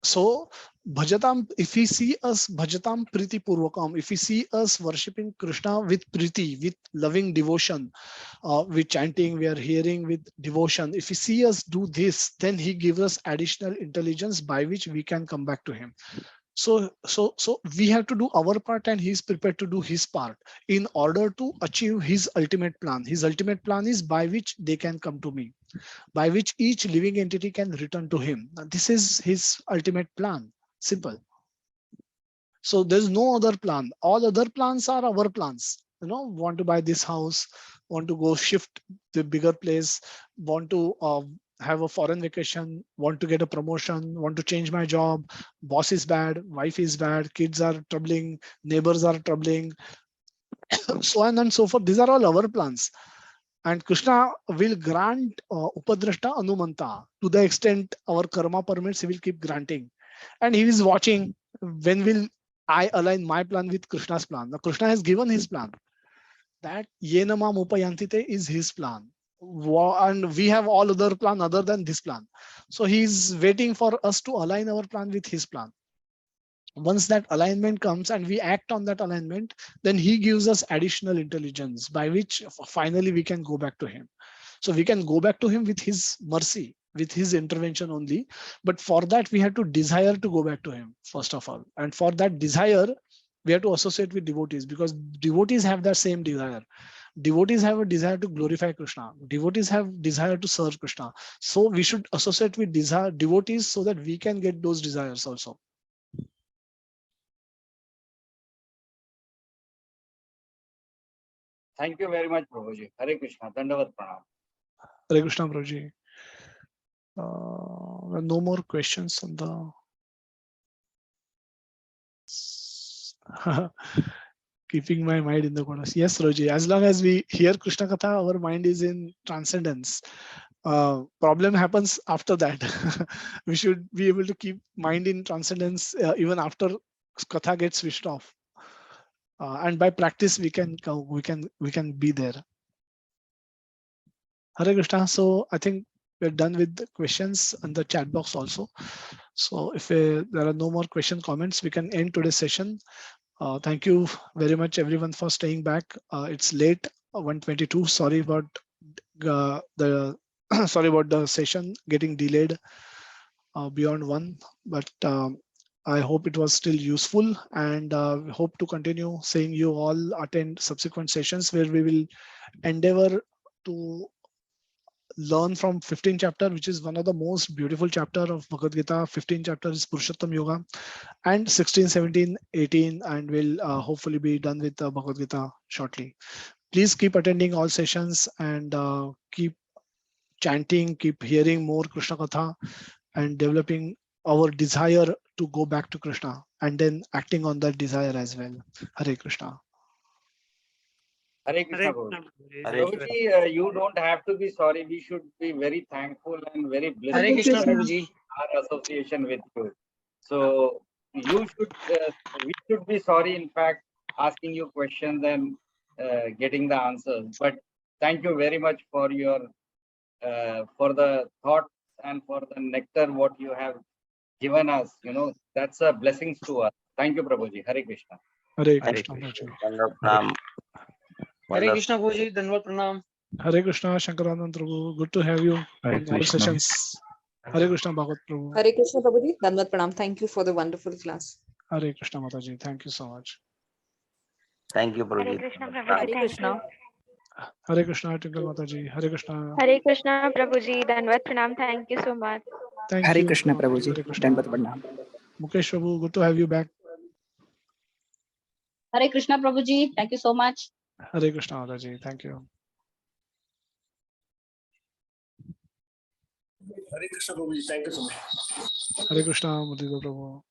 so bhajatam, if we see us bhajatam priti purvakam, if we see us worshipping Krishna with priti, with loving devotion, with chanting, we are hearing with devotion. If we see us do this, then he gives us additional intelligence by which we can come back to him. So we have to do our part, and he's prepared to do his part in order to achieve his ultimate plan. His ultimate plan is by which they can come to me, by which each living entity can return to him. Now, this is his ultimate plan. Simple. So there's no other plan. All other plans are our plans. Want to buy this house, want to go shift to a bigger place, want to have a foreign vacation, want to get a promotion, want to change my job, boss is bad, wife is bad, kids are troubling, neighbors are troubling, so on and so forth. These are all our plans. And Krishna will grant Upadrashta Anumanta to the extent our karma permits, he will keep granting. And he is watching when will I align my plan with Krishna's plan. Now Krishna has given his plan. That Yenamam Upayantite is his plan. And we have all other plan other than this plan. So he is waiting for us to align our plan with his plan. Once that alignment comes and we act on that alignment, then he gives us additional intelligence by which finally we can go back to him. So we can go back to him with his mercy, with his intervention only. But for that, we have to desire to go back to him, first of all. And for that desire, we have to associate with devotees, because devotees have that same desire. Devotees have a desire to glorify Krishna. Devotees have desire to serve Krishna. So we should associate with devotees so that we can get those desires also. Thank you very much, Prabhuji. Hare Krishna. Dandavat Pranam. Hare Krishna, Prabhuji. No more questions on the keeping my mind in the corners. Yes, Roji. As long as we hear Krishna Katha, our mind is in transcendence. Problem happens after that. We should be able to keep mind in transcendence even after Katha gets switched off. And by practice, we can be there. Hare Krishna. So I think we're done with the questions and the chat box also. So if there are no more comments, we can end today's session. Thank you very much, everyone, for staying back. It's late, 1:22. Sorry about the sorry about the session getting delayed beyond 1, but I hope it was still useful, and hope to continue seeing you all attend subsequent sessions where we will endeavor to learn from 15th chapter, which is one of the most beautiful chapter of Bhagavad Gita. 15th chapter is Purushottam Yoga, and 16, 17, 18, and we'll hopefully be done with the Bhagavad Gita shortly. Please keep attending all sessions and keep chanting, keep hearing more Krishna Katha, and developing our desire to go back to Krishna, and then acting on that desire as well. Hare Krishna. Hare Krishna, Prabhuji. Prabhuji, you don't have to be sorry. We should be very thankful and very blessed. Hare Krishna, Prabhuji. Our association with you. So you should, we should be sorry. In fact, asking you questions and getting the answers. But thank you very much for your for the thoughts and for the nectar what you have given us. That's a blessings to us. Thank you, Prabhuji. Hare Krishna. Hare Krishna. Hare Krishna, Prabhuji. Dandavat Pranam. Hare Krishna, Shankaranand Prabhu. Good to have you in all sessions. Hare Krishna, Bhagavat Prabhu. Hare Krishna, Prabhuji. Dandavat Pranam. Thank you for the wonderful class. Hare Krishna, Mataji. Thank you so much. Thank you, Prabhuji. Hare Krishna, Prabhuji. Hare Krishna. Hare Krishna, Twinkle Mataji. Hare Krishna. Hare Krishna, Prabhuji. Dandavat Pranam. Thank you so much. Thank Hare you. Krishna, Prabhuji. Hare Krishna. Dandavat Pranam. Mukesh Prabhu, good to have you back. Hare Krishna, Prabhuji. Thank you so much. Hare Krishna, Mataji. Thank you. Hare Krishna, Prabhuji. Thank you so much. Hare Krishna, Mudita Prabhu.